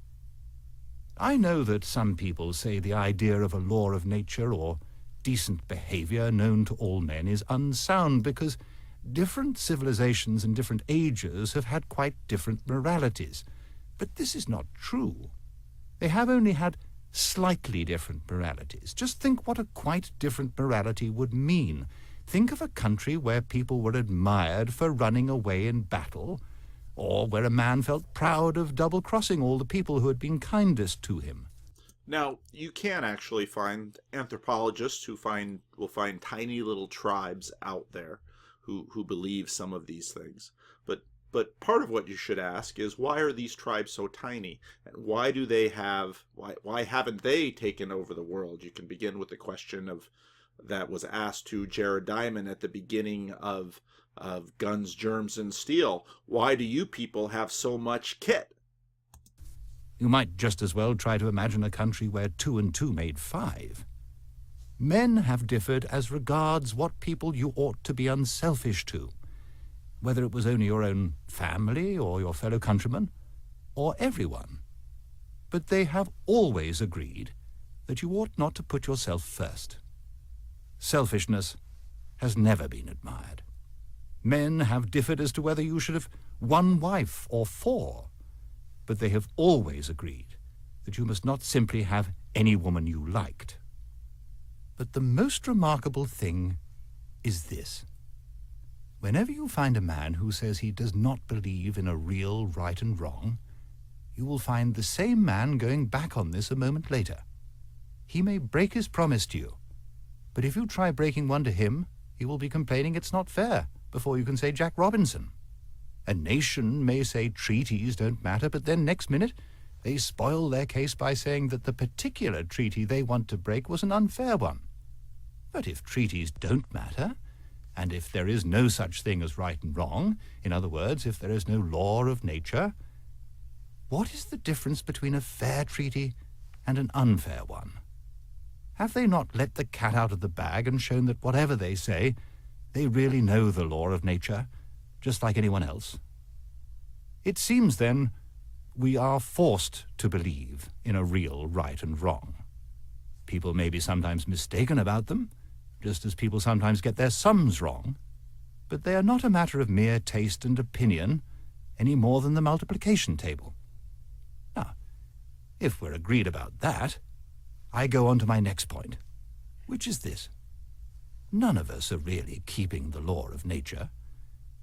I know that some people say the idea of a law of nature or decent behavior known to all men is unsound because different civilizations in different ages have had quite different moralities. But this is not true. They have only had slightly different moralities. Just think what a quite different morality would mean. Think of a country where people were admired for running away in battle, or where a man felt proud of double-crossing all the people who had been kindest to him. Now, you can actually find anthropologists who will find tiny little tribes out there who believe some of these things. But part of what you should ask is, why are these tribes so tiny? And why haven't they taken over the world? You can begin with the question that was asked to Jared Diamond at the beginning of Guns, Germs, and Steel. Why do you people have so much kit? You might just as well try to imagine a country where 2 and 2 made 5. Men have differed as regards what people you ought to be unselfish to, whether it was only your own family or your fellow countrymen, or everyone. But they have always agreed that you ought not to put yourself first. Selfishness has never been admired. Men have differed as to whether you should have 1 wife or 4, but they have always agreed that you must not simply have any woman you liked. But the most remarkable thing is this. Whenever you find a man who says he does not believe in a real right and wrong, you will find the same man going back on this a moment later. He may break his promise to you, but if you try breaking one to him, he will be complaining it's not fair before you can say Jack Robinson. A nation may say treaties don't matter, but then next minute they spoil their case by saying that the particular treaty they want to break was an unfair one. But if treaties don't matter, and if there is no such thing as right and wrong, in other words, if there is no law of nature, what is the difference between a fair treaty and an unfair one? Have they not let the cat out of the bag and shown that whatever they say, they really know the law of nature, just like anyone else? It seems, then, we are forced to believe in a real right and wrong. People may be sometimes mistaken about them, just as people sometimes get their sums wrong, but they are not a matter of mere taste and opinion any more than the multiplication table. Now, if we're agreed about that, I go on to my next point, which is this. None of us are really keeping the law of nature.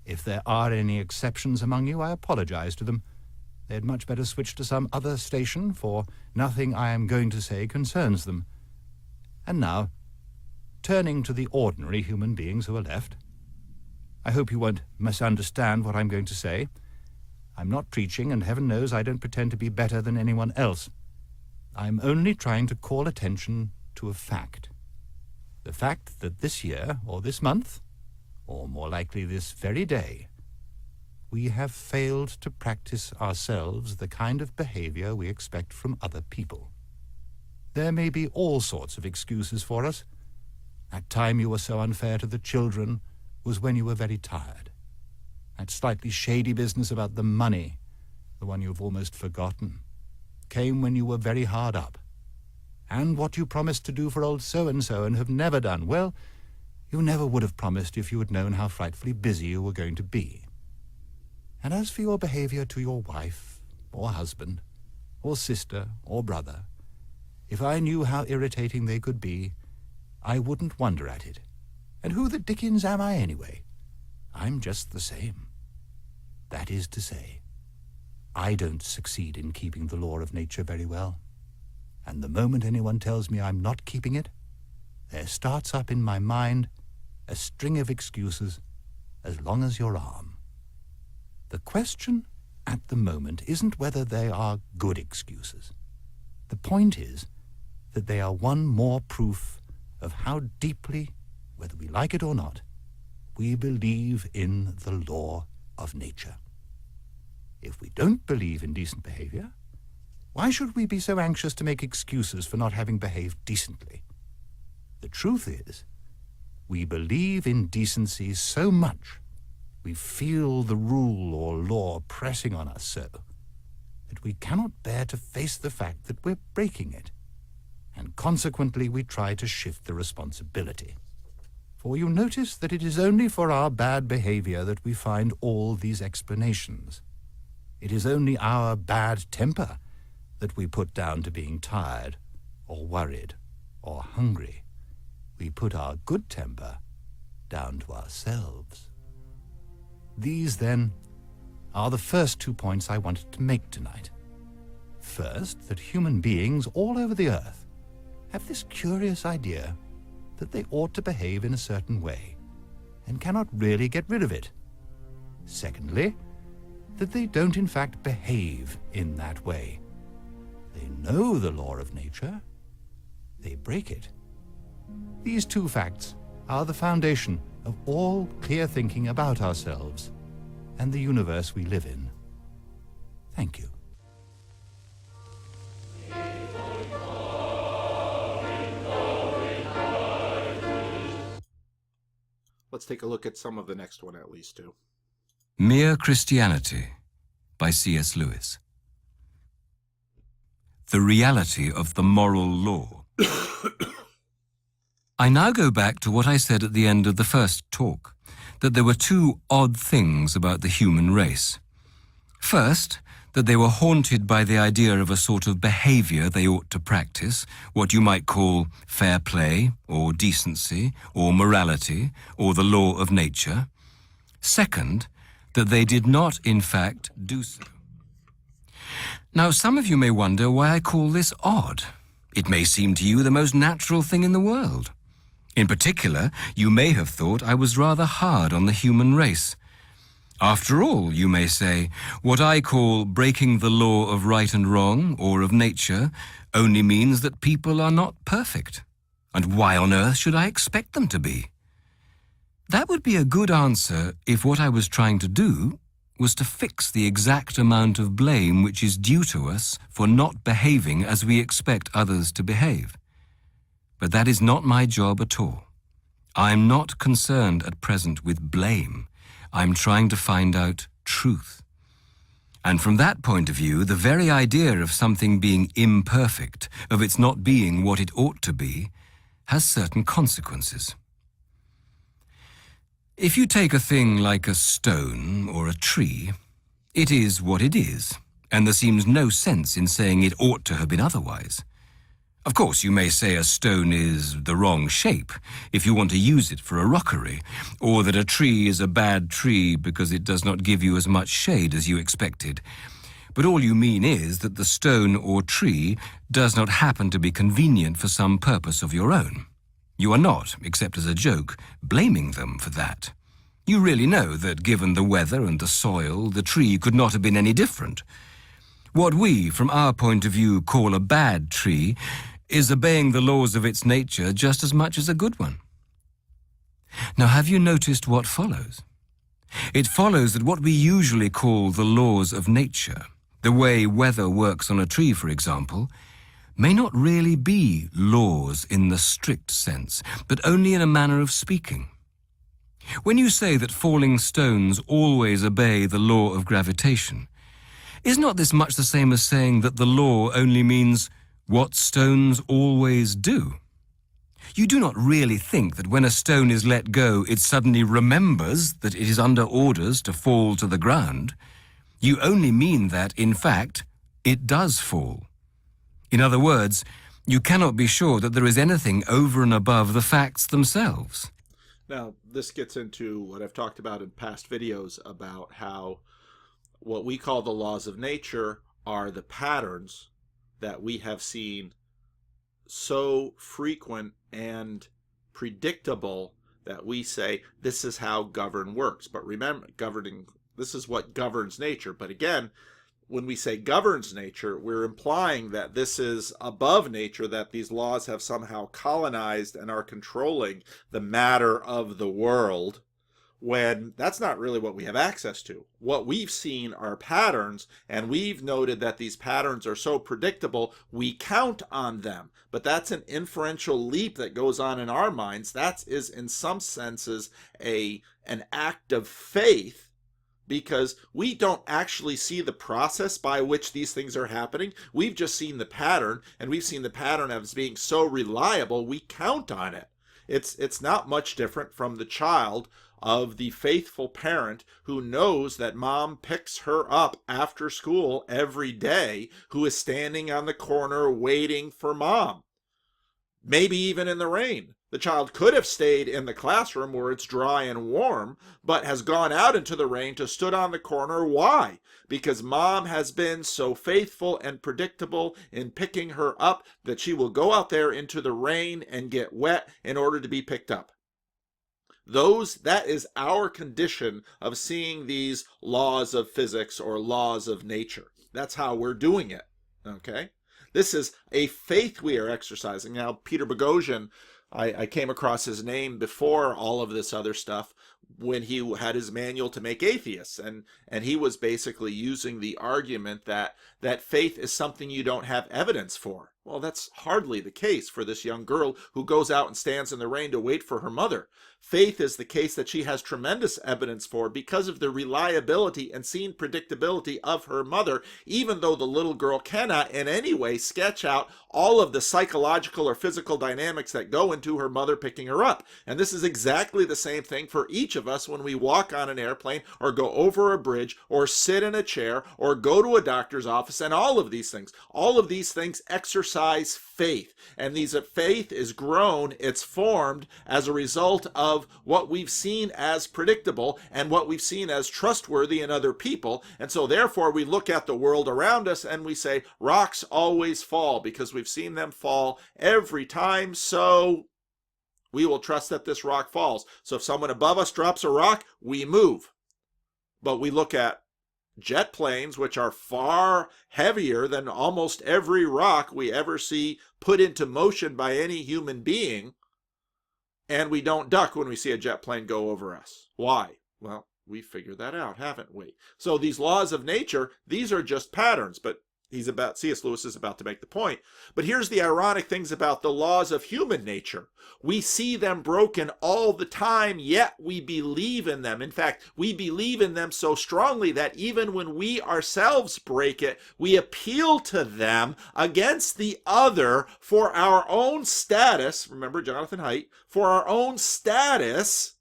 If there are any exceptions among you, I apologize to them. They'd much better switch to some other station, for nothing I am going to say concerns them. And now, turning to the ordinary human beings who are left, I hope you won't misunderstand what I'm going to say. I'm not preaching, and heaven knows I don't pretend to be better than anyone else. I'm only trying to call attention to a fact. The fact that this year, or this month, or more likely this very day, we have failed to practice ourselves the kind of behavior we expect from other people. There may be all sorts of excuses for us. That time you were so unfair to the children was when you were very tired. That slightly shady business about the money, the one you've almost forgotten, came when you were very hard up. And what you promised to do for old so-and-so and have never done, well, you never would have promised if you had known how frightfully busy you were going to be. And as for your behavior to your wife, or husband, or sister, or brother, if I knew how irritating they could be, I wouldn't wonder at it. And who the dickens am I anyway? I'm just the same. That is to say, I don't succeed in keeping the law of nature very well. And the moment anyone tells me I'm not keeping it, there starts up in my mind a string of excuses as long as your arm. The question at the moment isn't whether they are good excuses. The point is that they are one more proof of how deeply, whether we like it or not, we believe in the law of nature. If we don't believe in decent behavior, why should we be so anxious to make excuses for not having behaved decently? The truth is, we believe in decency so much, we feel the rule or law pressing on us so, that we cannot bear to face the fact that we're breaking it, and consequently we try to shift the responsibility. For you notice that it is only for our bad behavior that we find all these explanations. It is only our bad temper that we put down to being tired, or worried, or hungry. We put our good temper down to ourselves. These, then, are the first 2 points I wanted to make tonight. First, that human beings all over the earth have this curious idea that they ought to behave in a certain way, and cannot really get rid of it. Secondly, that they don't in fact behave in that way. They know the law of nature, they break it. These 2 facts are the foundation of all clear thinking about ourselves and the universe we live in. Thank you. Let's take a look at some of the next one at least, too. Mere Christianity by C.S. Lewis. The reality of the moral law. I now go back to what I said at the end of the first talk, that there were 2 odd things about the human race. First, that they were haunted by the idea of a sort of behavior they ought to practice, what you might call fair play, or decency, or morality, or the law of nature. Second, that they did not, in fact, do so. Now, some of you may wonder why I call this odd. It may seem to you the most natural thing in the world. In particular, you may have thought I was rather hard on the human race. After all, you may say, what I call breaking the law of right and wrong, or of nature, only means that people are not perfect. And why on earth should I expect them to be? That would be a good answer if what I was trying to do was to fix the exact amount of blame which is due to us for not behaving as we expect others to behave. But that is not my job at all. I'm not concerned at present with blame. I'm trying to find out truth. And from that point of view, the very idea of something being imperfect, of its not being what it ought to be, has certain consequences. If you take a thing like a stone or a tree, it is what it is, and there seems no sense in saying it ought to have been otherwise. Of course, you may say a stone is the wrong shape if you want to use it for a rockery, or that a tree is a bad tree because it does not give you as much shade as you expected. But all you mean is that the stone or tree does not happen to be convenient for some purpose of your own. You are not, except as a joke, blaming them for that. You really know that given the weather and the soil, the tree could not have been any different. What we, from our point of view, call a bad tree is obeying the laws of its nature just as much as a good one. Now, have you noticed what follows? It follows that what we usually call the laws of nature, the way weather works on a tree, for example, may not really be laws in the strict sense, but only in a manner of speaking. When you say that falling stones always obey the law of gravitation, is not this much the same as saying that the law only means what stones always do? You do not really think that when a stone is let go, it suddenly remembers that it is under orders to fall to the ground. You only mean that, in fact, it does fall. In other words, you cannot be sure that there is anything over and above the facts themselves. Now, this gets into what I've talked about in past videos about how what we call the laws of nature are the patterns that we have seen so frequent and predictable that we say this is how govern works. But remember, this is what governs nature. But again, when we say governs nature, we're implying that this is above nature, that these laws have somehow colonized and are controlling the matter of the world, when that's not really what we have access to. What we've seen are patterns, and we've noted that these patterns are so predictable, we count on them. But that's an inferential leap that goes on in our minds. That is, in some senses, an act of faith, because we don't actually see the process by which these things are happening. We've just seen the pattern, and we've seen the pattern as being so reliable, we count on it. It's not much different from the child of the faithful parent who knows that mom picks her up after school every day, who is standing on the corner waiting for mom, maybe even in the rain, The child could have stayed in the classroom where it's dry and warm, but has gone out into the rain to stood on the corner. Why? Because mom has been so faithful and predictable in picking her up that she will go out there into the rain and get wet in order to be picked up. That is our condition of seeing these laws of physics or laws of nature. That's how we're doing it, okay? This is a faith we are exercising. Now, Peter Boghossian, I came across his name before all of this other stuff when he had his manual to make atheists, and he was basically using the argument that faith is something you don't have evidence for. Well, that's hardly the case for this young girl who goes out and stands in the rain to wait for her mother. Faith is the case that she has tremendous evidence for because of the reliability and seen predictability of her mother, even though the little girl cannot in any way sketch out all of the psychological or physical dynamics that go into her mother picking her up. And this is exactly the same thing for each of us when we walk on an airplane or go over a bridge or sit in a chair or go to a doctor's office, and all of these things. All of these things exercise faith, and faith is grown, it's formed as a result of what we've seen as predictable and what we've seen as trustworthy in other people. And so therefore we look at the world around us and we say rocks always fall because we've seen them fall every time, so we will trust that this rock falls. So if someone above us drops a rock, we move. But we look at jet planes, which are far heavier than almost every rock we ever see put into motion by any human being, and we don't duck when we see a jet plane go over us. Why? Well, we figured that out, haven't we? So these laws of nature, these are just patterns, but C.S. Lewis is about to make the point. But here's the ironic things about the laws of human nature. We see them broken all the time, yet we believe in them. In fact, we believe in them so strongly that even when we ourselves break it, we appeal to them against the other for our own status. Remember Jonathan Haidt, for our own status.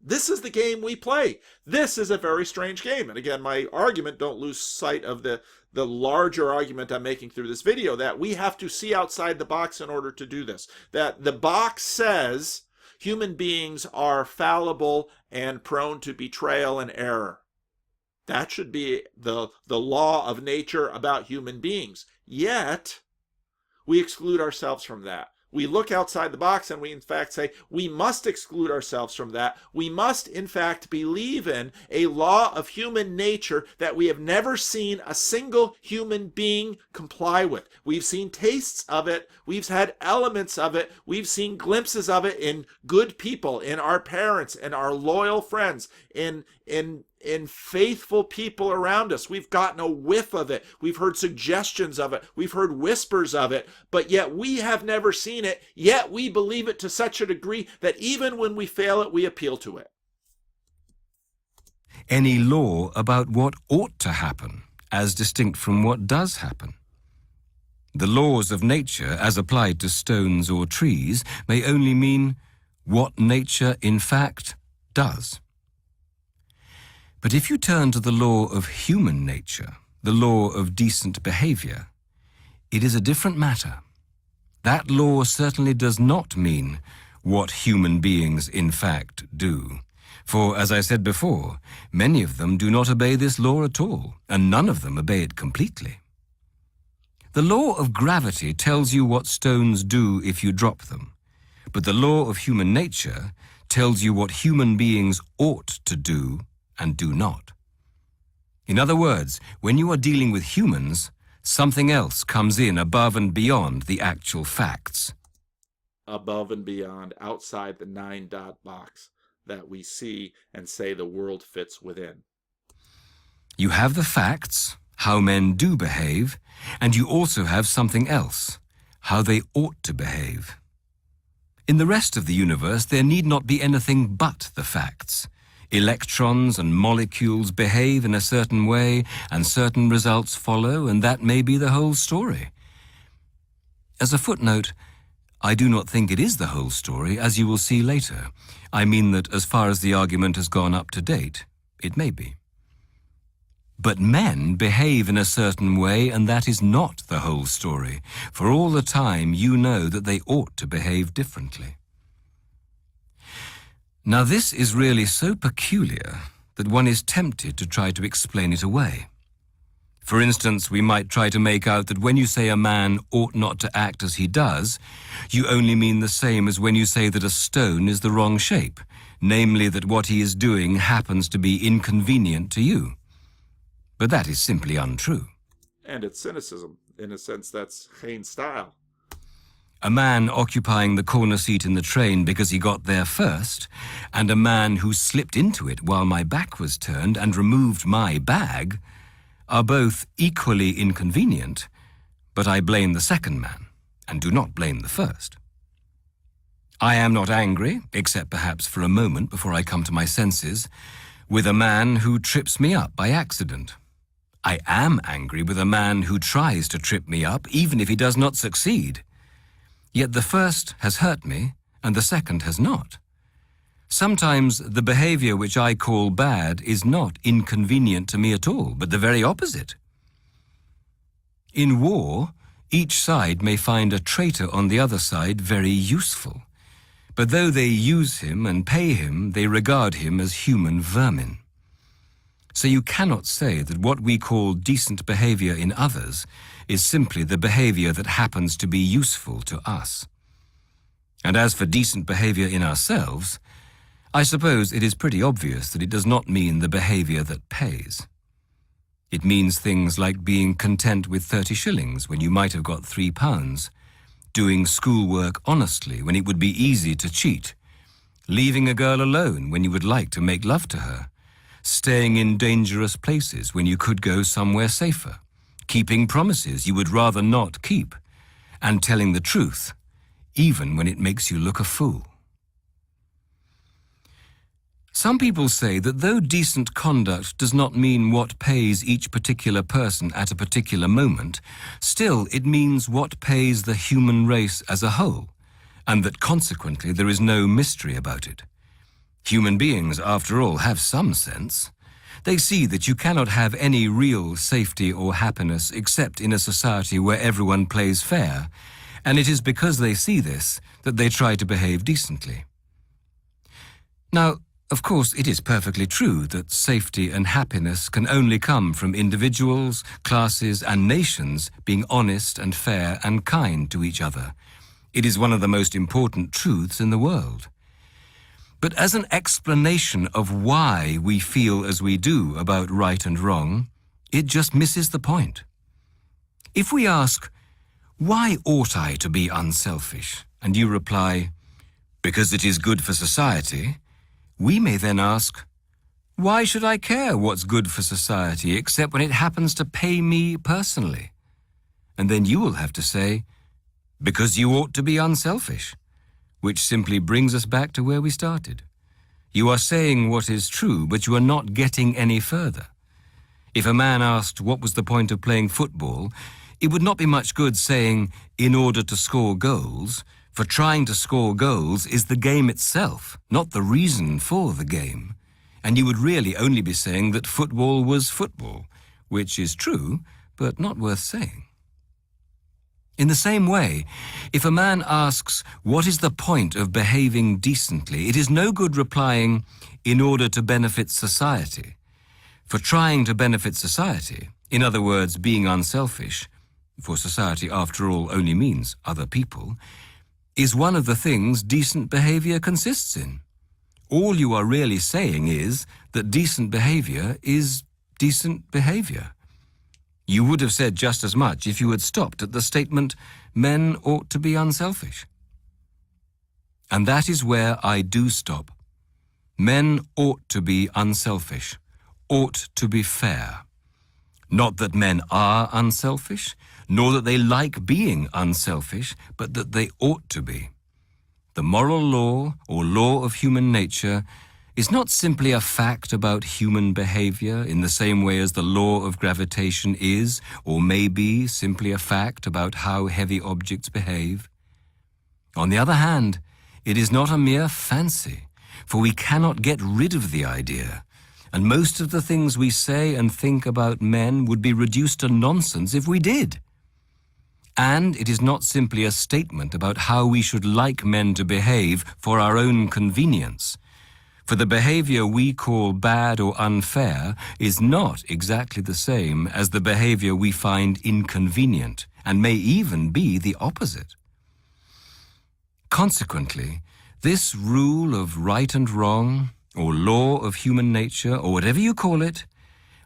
This is the game we play. This is a very strange game. And again, my argument, don't lose sight of the larger argument I'm making through this video, that we have to see outside the box in order to do this. That the box says human beings are fallible and prone to betrayal and error. That should be the law of nature about human beings. Yet, we exclude ourselves from that. We look outside the box and we in fact say we must exclude ourselves from that. We must in fact believe in a law of human nature that we have never seen a single human being comply with. We've seen tastes of it. We've had elements of it. We've seen glimpses of it in good people, in our parents, in our loyal friends, in faithful people around us. We've gotten a whiff of it. We've heard suggestions of it. We've heard whispers of it, but yet we have never seen it. Yet we believe it to such a degree that even when we fail it, we appeal to it. Any law about what ought to happen, as distinct from what does happen. The laws of nature, as applied to stones or trees, may only mean what nature in fact does. But if you turn to the law of human nature, the law of decent behavior, it is a different matter. That law certainly does not mean what human beings in fact do. For, as I said before, many of them do not obey this law at all, and none of them obey it completely. The law of gravity tells you what stones do if you drop them, but the law of human nature tells you what human beings ought to do and do not. In other words, when you are dealing with humans, something else comes in above and beyond the actual facts. Above and beyond, outside the 9-dot box that we see and say the world fits within. You have the facts, how men do behave, and you also have something else, how they ought to behave. In the rest of the universe, there need not be anything but the facts. Electrons and molecules behave in a certain way, and certain results follow, and that may be the whole story. As a footnote, I do not think it is the whole story, as you will see later. I mean that as far as the argument has gone up to date, it may be. But men behave in a certain way, and that is not the whole story, for all the time you know that they ought to behave differently. Now this is really so peculiar that one is tempted to try to explain it away. For instance, we might try to make out that when you say a man ought not to act as he does, you only mean the same as when you say that a stone is the wrong shape, namely that what he is doing happens to be inconvenient to you. But that is simply untrue. And it's cynicism. In a sense, that's Geenstijl. A man occupying the corner seat in the train because he got there first, and a man who slipped into it while my back was turned and removed my bag, are both equally inconvenient, but I blame the second man and do not blame the first. I am not angry, except perhaps for a moment before I come to my senses, with a man who trips me up by accident. I am angry with a man who tries to trip me up, even if he does not succeed. Yet the first has hurt me, and the second has not. Sometimes the behavior which I call bad is not inconvenient to me at all, but the very opposite. In war, each side may find a traitor on the other side very useful. But though they use him and pay him, they regard him as human vermin. So you cannot say that what we call decent behavior in others is simply the behavior that happens to be useful to us. And as for decent behavior in ourselves, I suppose it is pretty obvious that it does not mean the behavior that pays. It means things like being content with 30 shillings when you might have got £3, doing schoolwork honestly when it would be easy to cheat, leaving a girl alone when you would like to make love to her, staying in dangerous places when you could go somewhere safer, keeping promises you would rather not keep, and telling the truth, even when it makes you look a fool. Some people say that though decent conduct does not mean what pays each particular person at a particular moment, still it means what pays the human race as a whole, and that consequently there is no mystery about it. Human beings, after all, have some sense. They see that you cannot have any real safety or happiness except in a society where everyone plays fair, and it is because they see this that they try to behave decently. Now, of course, it is perfectly true that safety and happiness can only come from individuals, classes, and nations being honest and fair and kind to each other. It is one of the most important truths in the world. But as an explanation of why we feel as we do about right and wrong, it just misses the point. If we ask, why ought I to be unselfish? And you reply, because it is good for society, we may then ask, why should I care what's good for society except when it happens to pay me personally? And then you will have to say, because you ought to be unselfish, which simply brings us back to where we started. You are saying what is true, but you are not getting any further. If a man asked what was the point of playing football, it would not be much good saying, in order to score goals, for trying to score goals is the game itself, not the reason for the game. And you would really only be saying that football was football, which is true, but not worth saying. In the same way, if a man asks, what is the point of behaving decently, it is no good replying, in order to benefit society. For trying to benefit society, in other words, being unselfish, for society after all only means other people, is one of the things decent behavior consists in. All you are really saying is that decent behavior is decent behavior. You would have said just as much if you had stopped at the statement, men ought to be unselfish. And that is where I do stop. Men ought to be unselfish, ought to be fair. Not that men are unselfish, nor that they like being unselfish, but that they ought to be. The moral law, or law of human nature, is not simply a fact about human behavior in the same way as the law of gravitation is, or may be, simply a fact about how heavy objects behave. On the other hand, it is not a mere fancy, for we cannot get rid of the idea, and most of the things we say and think about men would be reduced to nonsense if we did. And it is not simply a statement about how we should like men to behave for our own convenience. For the behavior we call bad or unfair is not exactly the same as the behavior we find inconvenient, and may even be the opposite. Consequently, this rule of right and wrong, or law of human nature, or whatever you call it,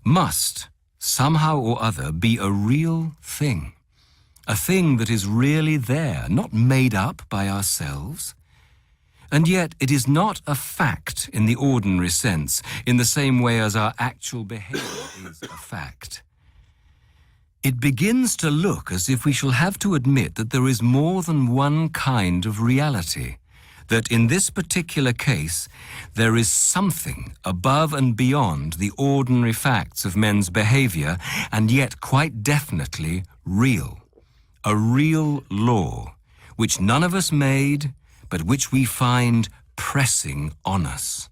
must, somehow or other, be a real thing. A thing that is really there, not made up by ourselves. And yet it is not a fact in the ordinary sense, in the same way as our actual behavior is a fact. It begins to look as if we shall have to admit that there is more than one kind of reality, that in this particular case there is something above and beyond the ordinary facts of men's behavior, and yet quite definitely real. A real law, which none of us made, but which we find pressing on us.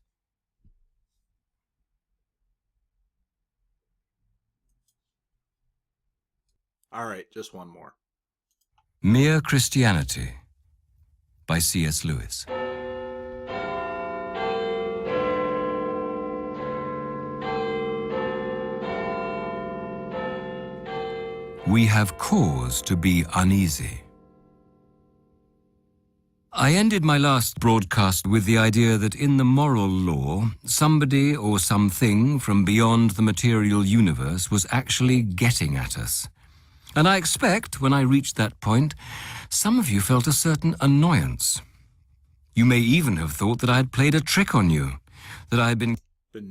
All right, just one more. Mere Christianity by C.S. Lewis. We have cause to be uneasy. I ended my last broadcast with the idea that in the moral law, somebody or something from beyond the material universe was actually getting at us. And I expect, when I reached that point, some of you felt a certain annoyance. You may even have thought that I had played a trick on you, that I had been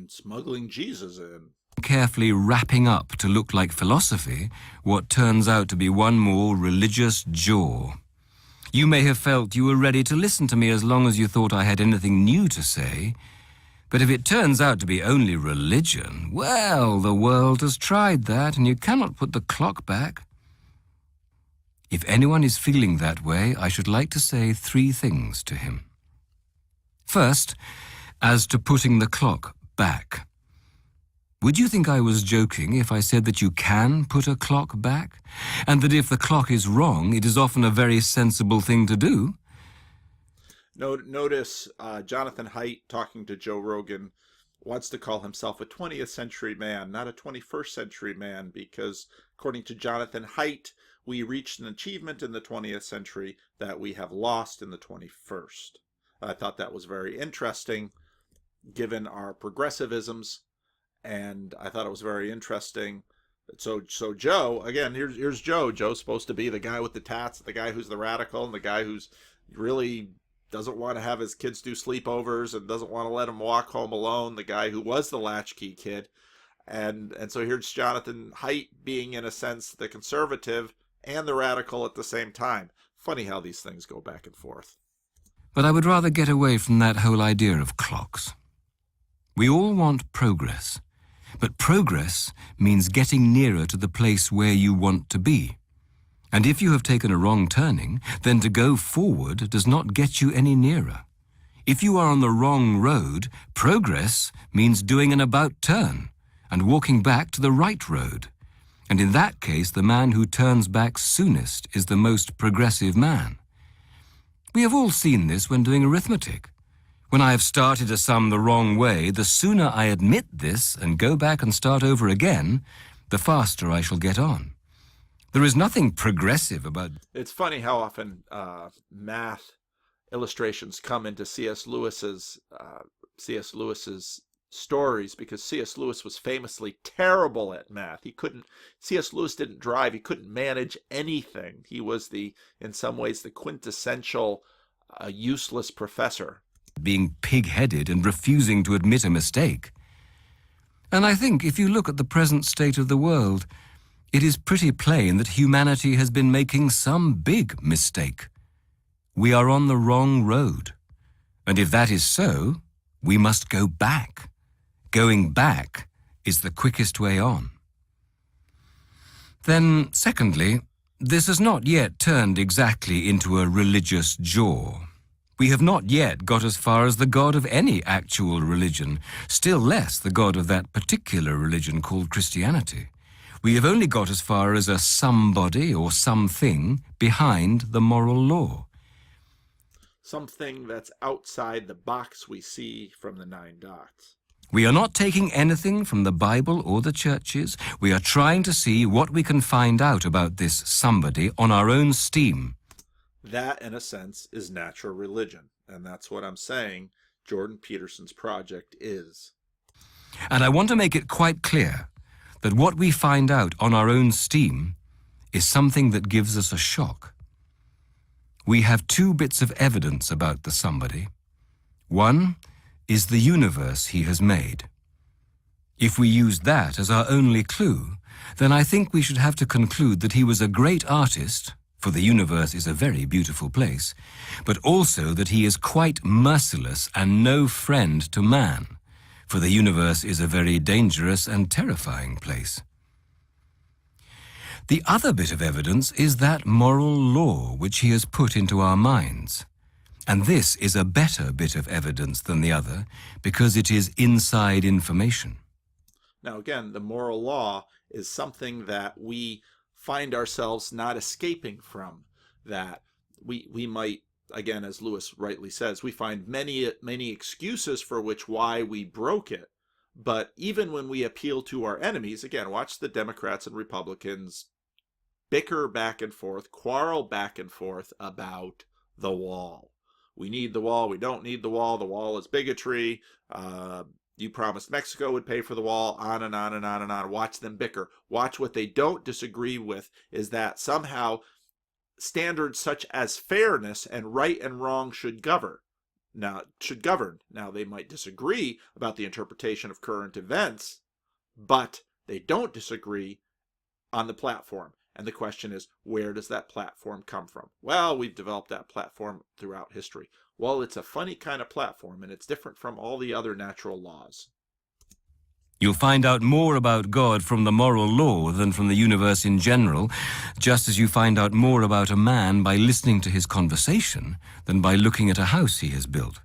smuggling Jesus in. Carefully wrapping up to look like philosophy what turns out to be one more religious jaw. You may have felt you were ready to listen to me as long as you thought I had anything new to say, but if it turns out to be only religion, well, the world has tried that and you cannot put the clock back. If anyone is feeling that way, I should like to say 3 things to him. First, as to putting the clock back. Would you think I was joking if I said that you can put a clock back, and that if the clock is wrong, it is often a very sensible thing to do? Notice Jonathan Haidt, talking to Joe Rogan, wants to call himself a 20th century man, not a 21st century man, because according to Jonathan Haidt, we reached an achievement in the 20th century that we have lost in the 21st. I thought that was very interesting, given our progressivisms. And I thought it was very interesting. So Joe, again, here's Joe. Joe's supposed to be the guy with the tats, the guy who's the radical, and the guy who's really doesn't want to have his kids do sleepovers and doesn't want to let them walk home alone, the guy who was the latchkey kid. And so here's Jonathan Haidt being, in a sense, the conservative and the radical at the same time. Funny how these things go back and forth. But I would rather get away from that whole idea of clocks. We all want progress. But progress means getting nearer to the place where you want to be. And if you have taken a wrong turning, then to go forward does not get you any nearer. If you are on the wrong road, progress means doing an about turn and walking back to the right road. And in that case, the man who turns back soonest is the most progressive man. We have all seen this when doing arithmetic. When I have started a sum the wrong way, the sooner I admit this and go back and start over again, the faster I shall get on. There is nothing progressive about... It's funny how often math illustrations come into C.S. Lewis's stories, because C.S. Lewis was famously terrible at math. C.S. Lewis didn't drive. He couldn't manage anything. He was in some ways, the quintessential useless professor. Being pig-headed and refusing to admit a mistake. And I think if you look at the present state of the world, it is pretty plain that humanity has been making some big mistake. We are on the wrong road. And if that is so, we must go back. Going back is the quickest way on. Then, secondly, this has not yet turned exactly into a religious jaw. We have not yet got as far as the God of any actual religion, still less the God of that particular religion called Christianity. We have only got as far as a somebody or something behind the moral law. Something that's outside the box we see from the 9 dots. We are not taking anything from the Bible or the churches. We are trying to see what we can find out about this somebody on our own steam. That, in a sense, is natural religion. And that's what I'm saying Jordan Peterson's project is. And I want to make it quite clear that what we find out on our own steam is something that gives us a shock. We have 2 bits of evidence about the somebody. One is the universe he has made. If we used that as our only clue, then I think we should have to conclude that he was a great artist, for the universe is a very beautiful place, but also that he is quite merciless and no friend to man, for the universe is a very dangerous and terrifying place. The other bit of evidence is that moral law which he has put into our minds. And this is a better bit of evidence than the other because it is inside information. Now, again, the moral law is something that we find ourselves not escaping from, that we might, again, as Lewis rightly says, we find many excuses for why we broke it. But even when we appeal to our enemies, again, watch the Democrats and Republicans bicker back and forth, quarrel back and forth about the wall. We need the wall. We don't need the wall is bigotry. You promised Mexico would pay for the wall, on and on and on and on. Watch them bicker. Watch what they don't disagree with is that somehow standards such as fairness and right and wrong should govern. Now, they might disagree about the interpretation of current events, but they don't disagree on the platform. And the question is, where does that platform come from? Well, we've developed that platform throughout history. Well, it's a funny kind of platform, and it's different from all the other natural laws. You'll find out more about God from the moral law than from the universe in general, just as you find out more about a man by listening to his conversation than by looking at a house he has built.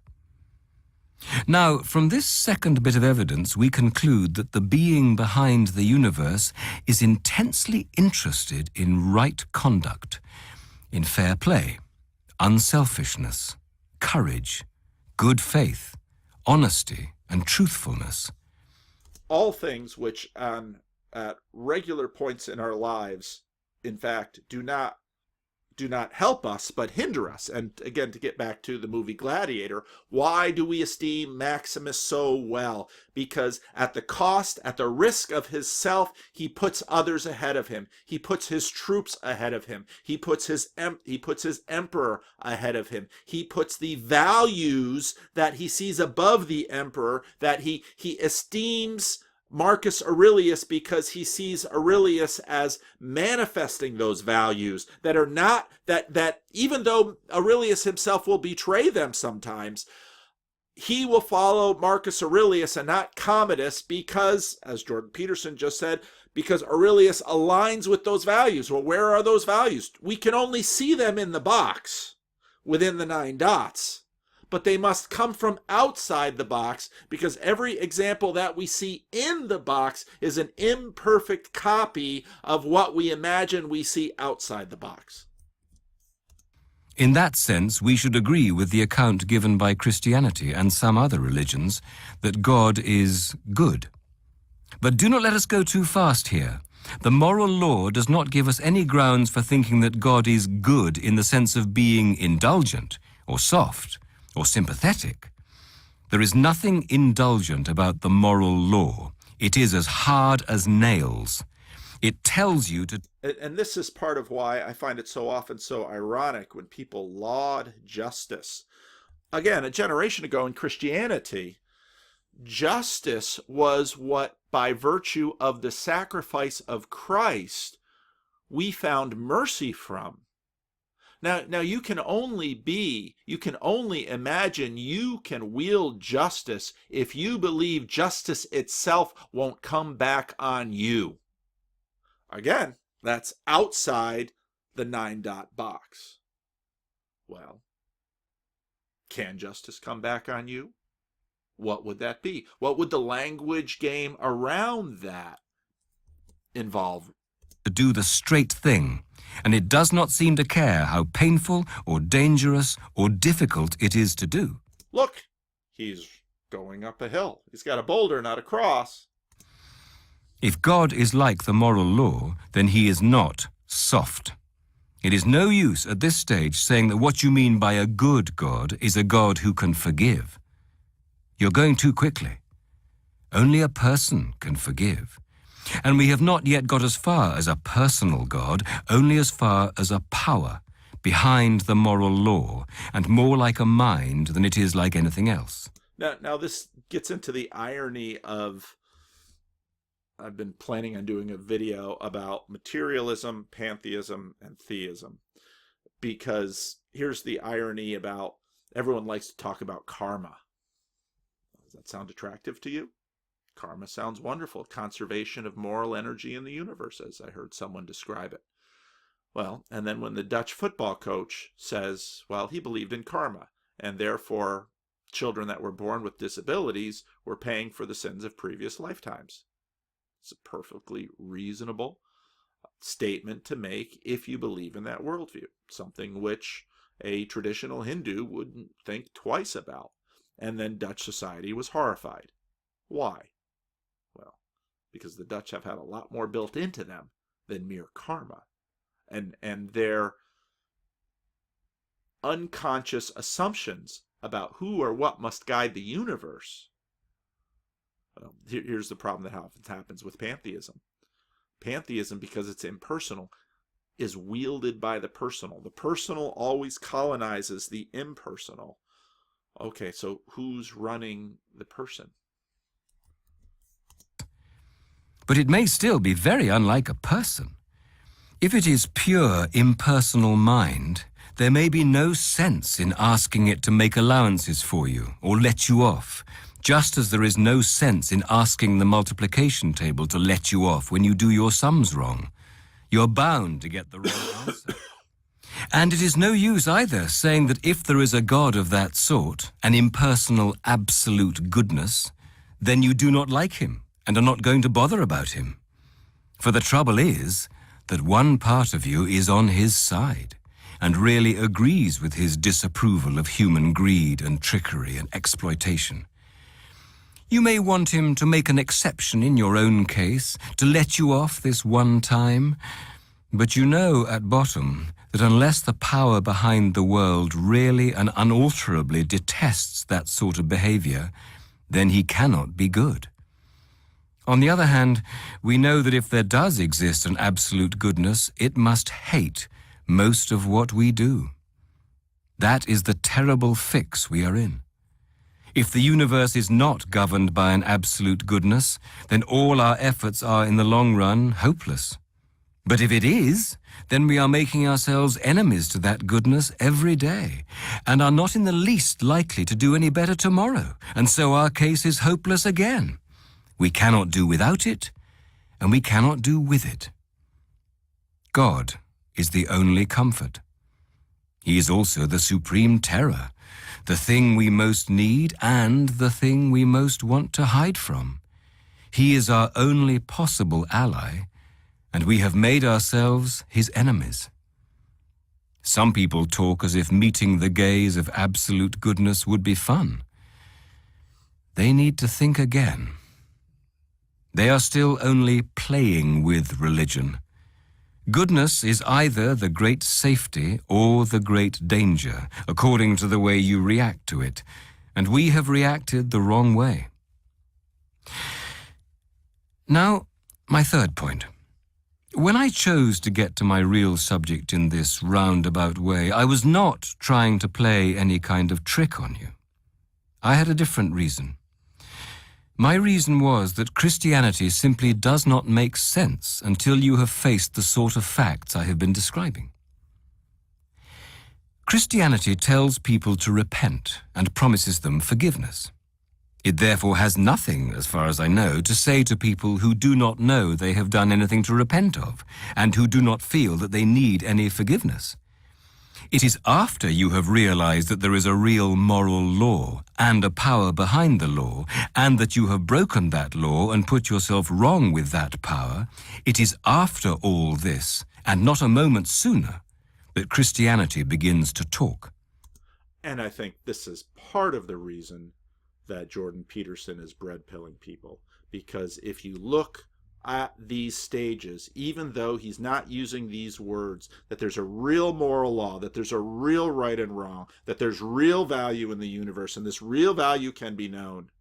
Now, from this second bit of evidence, we conclude that the being behind the universe is intensely interested in right conduct, in fair play, unselfishness, courage, good faith, honesty, and truthfulness. All things which at regular points in our lives, in fact, do not help us but hinder us. And again, to get back to the movie Gladiator, why do we esteem Maximus so well? Because at the risk of his self, he puts others ahead of him. He puts his troops ahead of him. He puts his emperor ahead of him. He puts the values that he sees above the emperor, that he esteems Marcus Aurelius because he sees Aurelius as manifesting those values that are not, that even though Aurelius himself will betray them sometimes, he will follow Marcus Aurelius and not Commodus because, as Jordan Peterson just said, because Aurelius aligns with those values. Well, where are those values? We can only see them in the box within the 9 dots. But they must come from outside the box because every example that we see in the box is an imperfect copy of what we imagine we see outside the box. In that sense, we should agree with the account given by Christianity and some other religions that God is good. But do not let us go too fast here. The moral law does not give us any grounds for thinking that God is good in the sense of being indulgent or soft or sympathetic. There is nothing indulgent about the moral law. It is as hard as nails. It tells you to... And this is part of why I find it so often so ironic when people laud justice. Again, a generation ago in Christianity, justice was what, by virtue of the sacrifice of Christ, we found mercy from. Now you can only imagine you can wield justice if you believe justice itself won't come back on you. Again, that's outside the 9-dot box. Well, Can justice come back on you? What would that be? What would the language game around that involve? To do the straight thing, and it does not seem to care how painful or dangerous or difficult it is to do. Look, he's going up a hill. He's got a boulder, not a cross. If God is like the moral law, then he is not soft. It is no use at this stage saying that what you mean by a good God is a God who can forgive. You're going too quickly. Only a person can forgive. And we have not yet got as far as a personal God, only as far as a power behind the moral law, and more like a mind than it is like anything else. Now this gets into the irony of, I've been planning on doing a video about materialism, pantheism, and theism. Because here's the irony about, everyone likes to talk about karma. Does that sound attractive to you? Karma sounds wonderful. Conservation of moral energy in the universe, as I heard someone describe it. Well, and then when the Dutch football coach says, well, he believed in karma, and therefore children that were born with disabilities were paying for the sins of previous lifetimes. It's a perfectly reasonable statement to make if you believe in that worldview, something which a traditional Hindu wouldn't think twice about. And then Dutch society was horrified. Why? Well, because the Dutch have had a lot more built into them than mere karma. And their unconscious assumptions about who or what must guide the universe. Well, here's the problem that often happens with pantheism. Pantheism, because it's impersonal, is wielded by the personal. The personal always colonizes the impersonal. Okay, so who's running the person? But it may still be very unlike a person. If it is pure impersonal mind, there may be no sense in asking it to make allowances for you or let you off, just as there is no sense in asking the multiplication table to let you off when you do your sums wrong. You're bound to get the wrong answer. And it is no use either saying that if there is a God of that sort, an impersonal absolute goodness, then you do not like him and are not going to bother about him. For the trouble is that one part of you is on his side and really agrees with his disapproval of human greed and trickery and exploitation. You may want him to make an exception in your own case, to let you off this one time, but you know at bottom that unless the power behind the world really and unalterably detests that sort of behavior, then he cannot be good. On the other hand, we know that if there does exist an absolute goodness, it must hate most of what we do. That is the terrible fix we are in. If the universe is not governed by an absolute goodness, then all our efforts are in the long run hopeless. But if it is, then we are making ourselves enemies to that goodness every day, and are not in the least likely to do any better tomorrow, and so our case is hopeless again. We cannot do without it, and we cannot do with it. God is the only comfort. He is also the supreme terror, the thing we most need and the thing we most want to hide from. He is our only possible ally, and we have made ourselves his enemies. Some people talk as if meeting the gaze of absolute goodness would be fun. They need to think again. They are still only playing with religion. Goodness is either the great safety or the great danger, according to the way you react to it, and we have reacted the wrong way. Now, my third point. When I chose to get to my real subject in this roundabout way, I was not trying to play any kind of trick on you. I had a different reason. My reason was that Christianity simply does not make sense until you have faced the sort of facts I have been describing. Christianity tells people to repent and promises them forgiveness. It therefore has nothing, as far as I know, to say to people who do not know they have done anything to repent of, and who do not feel that they need any forgiveness. It is after you have realized that there is a real moral law and a power behind the law, and that you have broken that law and put yourself wrong with that power, it is after all this, and not a moment sooner, that Christianity begins to talk. And I think this is part of the reason that Jordan Peterson is bread-pilling people. Because if you look at these stages, even though he's not using these words, that there's a real moral law, that there's a real right and wrong, that there's real value in the universe, and this real value can be known,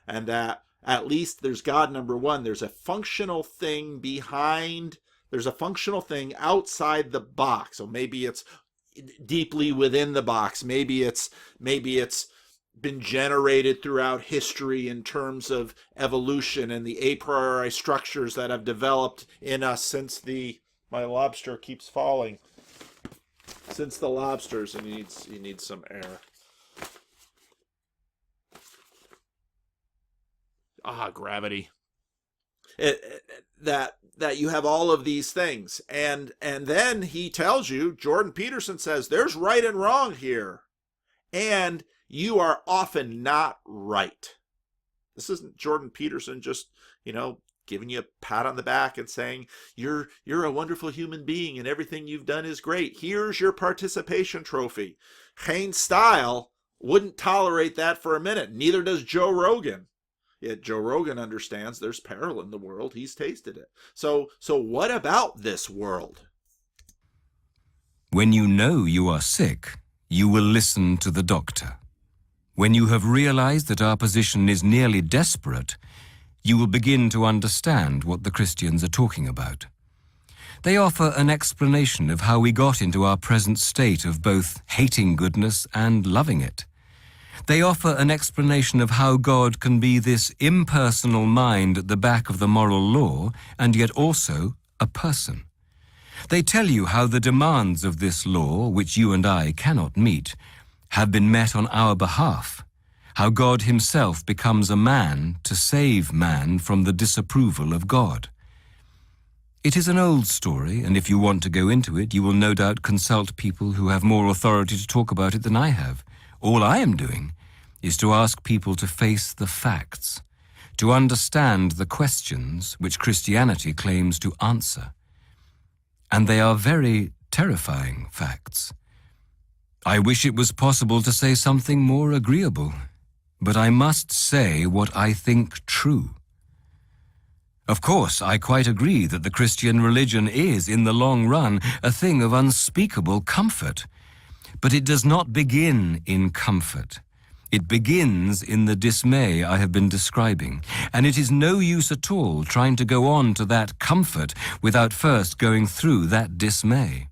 and that at least there's God, number one, there's a functional thing behind, there's a functional thing outside the box. So maybe it's deeply within the box, maybe it's been generated throughout history in terms of evolution and the a priori structures that have developed in us since my lobster keeps falling, since the lobsters, and he needs some air. Gravity. That you have all of these things, and then he tells you, Jordan Peterson says, there's right and wrong here, and you are often not right. This isn't Jordan Peterson just, giving you a pat on the back and saying, you're a wonderful human being and everything you've done is great. Here's your participation trophy. Geenstijl wouldn't tolerate that for a minute. Neither does Joe Rogan. Yet Joe Rogan understands there's peril in the world. He's tasted it. So what about this world? When you know you are sick, you will listen to the doctor. When you have realized that our position is nearly desperate, you will begin to understand what the Christians are talking about. They offer an explanation of how we got into our present state of both hating goodness and loving it. They offer an explanation of how God can be this impersonal mind at the back of the moral law and yet also a person. They tell you how the demands of this law, which you and I cannot meet, have been met on our behalf, how God himself becomes a man to save man from the disapproval of God. It is an old story, and if you want to go into it, you will no doubt consult people who have more authority to talk about it than I have. All I am doing is to ask people to face the facts, to understand the questions which Christianity claims to answer. And they are very terrifying facts. I wish it was possible to say something more agreeable, but I must say what I think true. Of course, I quite agree that the Christian religion is, in the long run, a thing of unspeakable comfort. But it does not begin in comfort. It begins in the dismay I have been describing, and it is no use at all trying to go on to that comfort without first going through that dismay.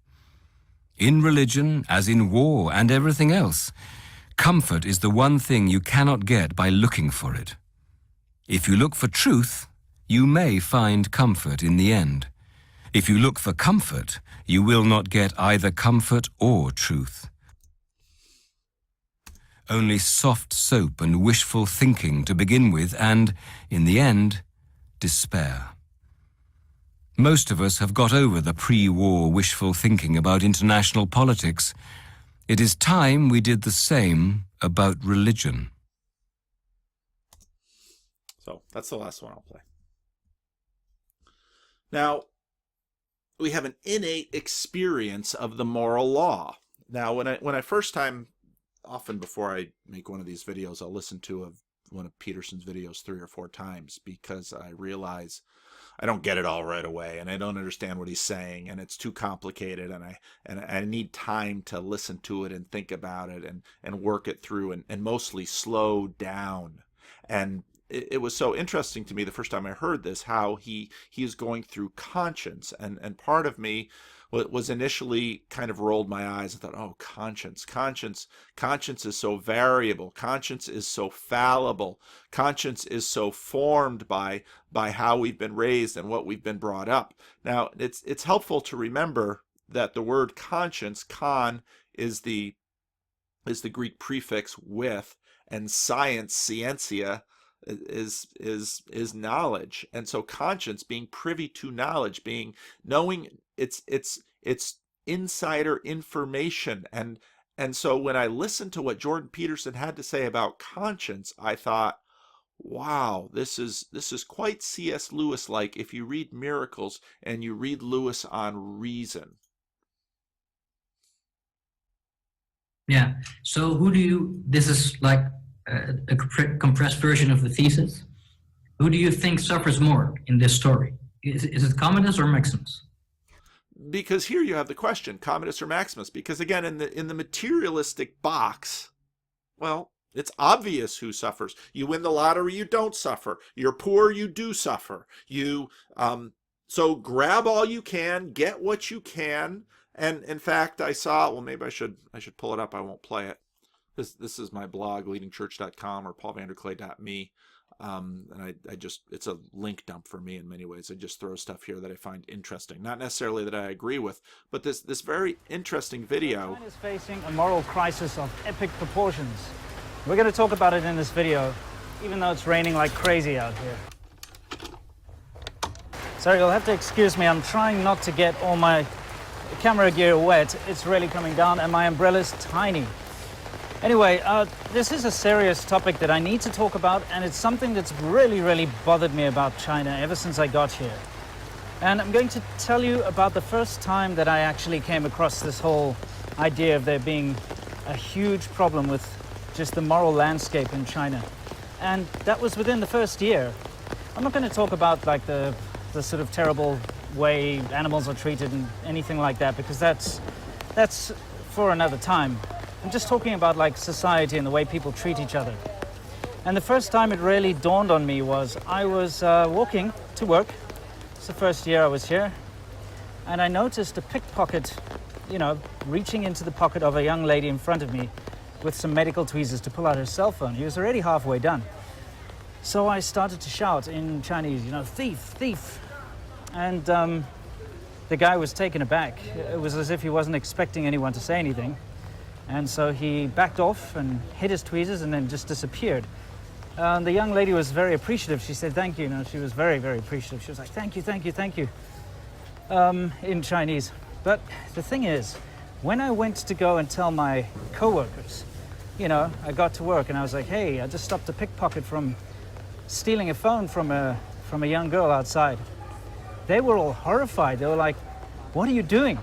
In religion, as in war and everything else, comfort is the one thing you cannot get by looking for it. If you look for truth, you may find comfort in the end. If you look for comfort, you will not get either comfort or truth. Only soft soap and wishful thinking to begin with, and, in the end, despair. Most of us have got over the pre-war wishful thinking about international politics. It is time we did the same about religion. So that's the last one I'll play. Now, we have an innate experience of the moral law. Now, when I first time, often before I make one of these videos, I'll listen to one of Peterson's videos 3 or 4 times, because I realize I don't get it all right away, and I don't understand what he's saying, and it's too complicated, and I need time to listen to it and think about it and work it through and mostly slow down. And it was so interesting to me the first time I heard this, how he is going through conscience, and part of me was initially kind of rolled my eyes and thought, oh, conscience is so variable, conscience is so fallible, conscience is so formed by how we've been raised and what we've been brought up. Now, it's helpful to remember that the word conscience, con, is the Greek prefix with, and science, scientia, is knowledge. And so conscience, being privy to knowledge, being knowing, it's insider information. And so when I listened to what Jordan Peterson had to say about conscience, I thought, wow, this is quite C.S. Lewis-like if you read Miracles and you read Lewis on reason. Yeah. So this is like a compressed version of the thesis. Who do you think suffers more in this story? Is it Commodus or Maximus? Because here you have the question, Commodus or Maximus? Because again, in the materialistic box, well, it's obvious who suffers. You win the lottery, you don't suffer. You're poor, you do suffer. So grab all you can, get what you can. And in fact, I saw, well, maybe I should pull it up. I won't play it. This is my blog, leadingchurch.com or paulvanderklay.me. And it's a link dump for me in many ways. I just throw stuff here that I find interesting. Not necessarily that I agree with, but this very interesting video. China is facing a moral crisis of epic proportions. We're going to talk about it in this video, even though it's raining like crazy out here. Sorry, you'll have to excuse me. I'm trying not to get all my camera gear wet. It's really coming down and my umbrella's tiny. Anyway, this is a serious topic that I need to talk about, and it's something that's really bothered me about China ever since I got here. And I'm going to tell you about the first time that I actually came across this whole idea of there being a huge problem with just the moral landscape in China. And that was within the first year. I'm not going to talk about like the sort of terrible way animals are treated and anything like that, because that's for another time. I'm just talking about like society and the way people treat each other. And the first time it really dawned on me was I was walking to work. It's the first year I was here. And I noticed a pickpocket, reaching into the pocket of a young lady in front of me with some medical tweezers to pull out her cell phone. He was already halfway done. So I started to shout in Chinese, thief, thief. And the guy was taken aback. It was as if he wasn't expecting anyone to say anything. And so he backed off and hit his tweezers and then just disappeared. The young lady was very appreciative. She said, thank you. She was very appreciative. She was like, thank you, thank you, thank you, in Chinese. But the thing is, when I went to go and tell my co-workers, I got to work and I was like, hey, I just stopped a pickpocket from stealing a phone from a young girl outside. They were all horrified. They were like, what are you doing?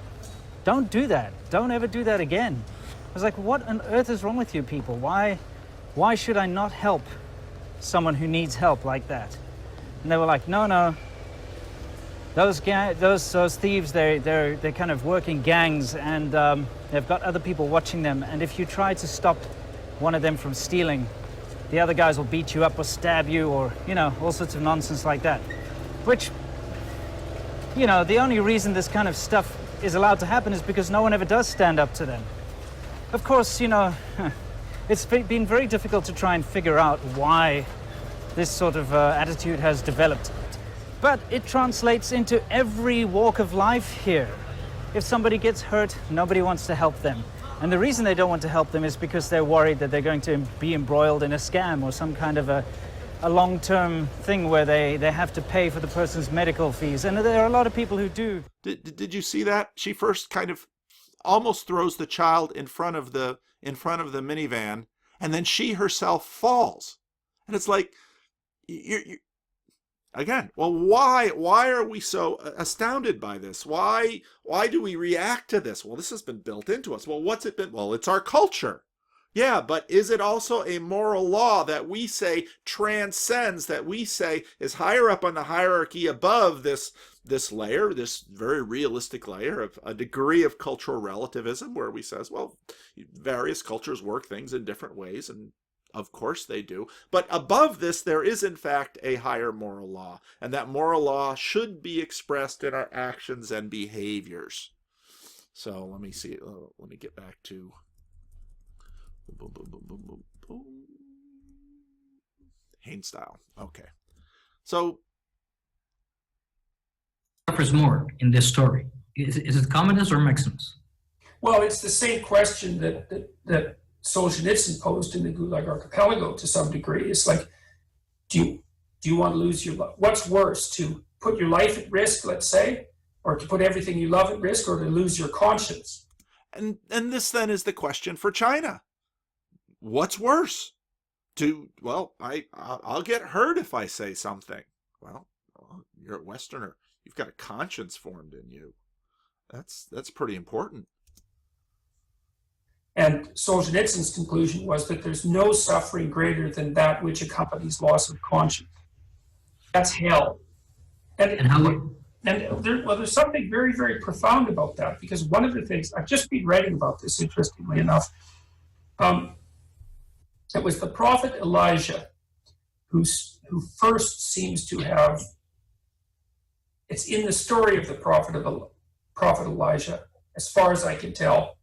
Don't do that. Don't ever do that again. I was like, what on earth is wrong with you people? Why should I not help someone who needs help like that? And they were like, no. Those thieves, they're kind of working gangs, and they've got other people watching them. And if you try to stop one of them from stealing, the other guys will beat you up or stab you or, all sorts of nonsense like that. Which, the only reason this kind of stuff is allowed to happen is because no one ever does stand up to them. Of course, it's been very difficult to try and figure out why this sort of attitude has developed. But it translates into every walk of life here. If somebody gets hurt, nobody wants to help them. And the reason they don't want to help them is because they're worried that they're going to be embroiled in a scam or some kind of a long-term thing where they have to pay for the person's medical fees. And there are a lot of people who do. Did you see that? She first kind of almost throws the child in front of the minivan, and then she herself falls. And it's like, you again, well, why are we so astounded by this? Why do we react to this? Well, this has been built into us. Well, what's it been? Well, it's our culture. Yeah, but is it also a moral law that we say transcends, that we say is higher up on the hierarchy above this layer, this very realistic layer of a degree of cultural relativism where we says, well, various cultures work things in different ways, and of course they do. But above this, there is in fact a higher moral law, and that moral law should be expressed in our actions and behaviors. So let me see. Let me get back to Geenstijl. Okay. So suffers more in this story? Is it Commodus or Maximus? Well, it's the same question that Solzhenitsyn posed in the Gulag Archipelago to some degree. It's like, do you want to lose your life? What's worse, to put your life at risk, let's say, or to put everything you love at risk, or to lose your conscience. And this then is the question for China. What's worse? I'll get hurt if I say something. Well, you're a Westerner. You've got a conscience formed in you. That's pretty important. And Solzhenitsyn's conclusion was that there's no suffering greater than that which accompanies loss of conscience. That's hell. There's something very, very profound about that, because one of the things, I've just been writing about this, interestingly enough. It was the prophet Elijah who first seems to have, it's in the story of the prophet Elijah, as far as I can tell,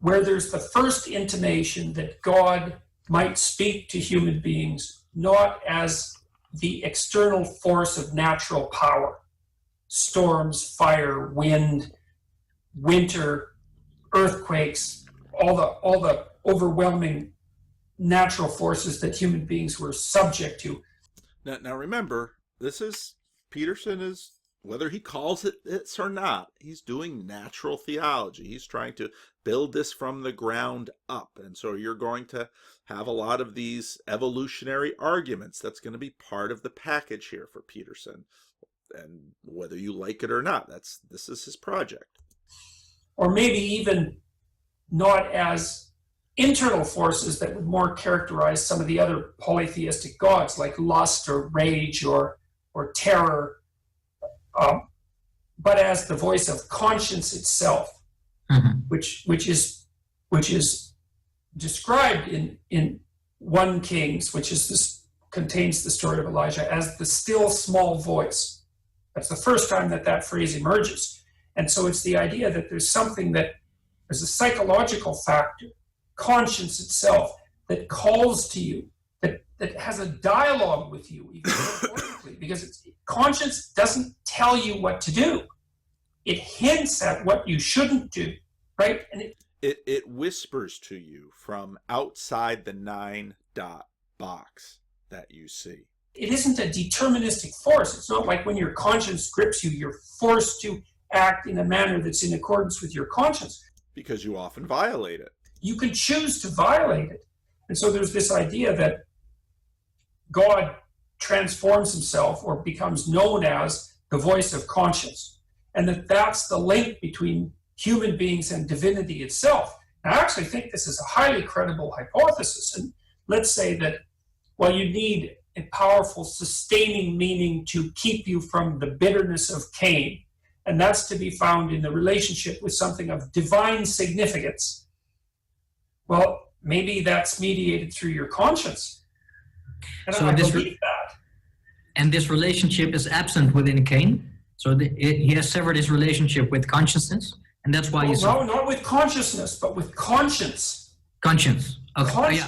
where there's the first intimation that God might speak to human beings, not as the external force of natural power, storms, fire, wind, winter, earthquakes, all the overwhelming natural forces that human beings were subject to. Now remember, Peterson is, whether he calls it this or not, he's doing natural theology. He's trying to build this from the ground up. And so you're going to have a lot of these evolutionary arguments. That's going to be part of the package here for Peterson. And whether you like it or not, this is his project. Or maybe even not as internal forces that would more characterize some of the other polytheistic gods, like lust or rage or terror, but as the voice of conscience itself, which is described in 1 Kings, contains the story of Elijah, as the still small voice. That's the first time that phrase emerges. And so it's the idea that there's a psychological factor, conscience itself, that calls to you, that has a dialogue with you, even more importantly, because conscience doesn't tell you what to do. It hints at what you shouldn't do, right? And it whispers to you from outside the 9-dot box that you see. It isn't a deterministic force. It's not like when your conscience grips you, you're forced to act in a manner that's in accordance with your conscience. Because you often violate it. You can choose to violate it. And so there's this idea that God transforms himself or becomes known as the voice of conscience, and that's the link between human beings and divinity itself. And I actually think this is a highly credible hypothesis. And let's say that, you need a powerful sustaining meaning to keep you from the bitterness of Cain, and that's to be found in the relationship with something of divine significance. Well, maybe that's mediated through your conscience. And so I believe that. And this relationship is absent within Cain. So he has severed his relationship with consciousness, and that's why he's... No, not with consciousness, but with conscience. Conscience. Okay.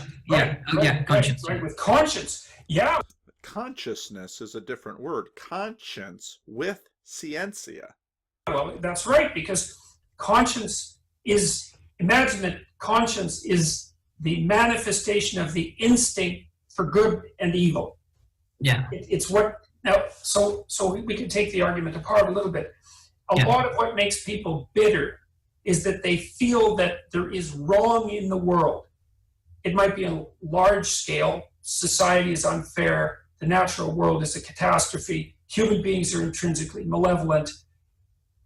Conscience. Right, with conscience. Yeah. Consciousness is a different word. Conscience with scientia. Well, that's right, because conscience is, imagine that conscience is the manifestation of the instinct for good and evil. Yeah. It's what, now, so we can take the argument apart a little bit. A lot of what makes people bitter is that they feel that there is wrong in the world. It might be a large scale. Society is unfair. The natural world is a catastrophe. Human beings are intrinsically malevolent.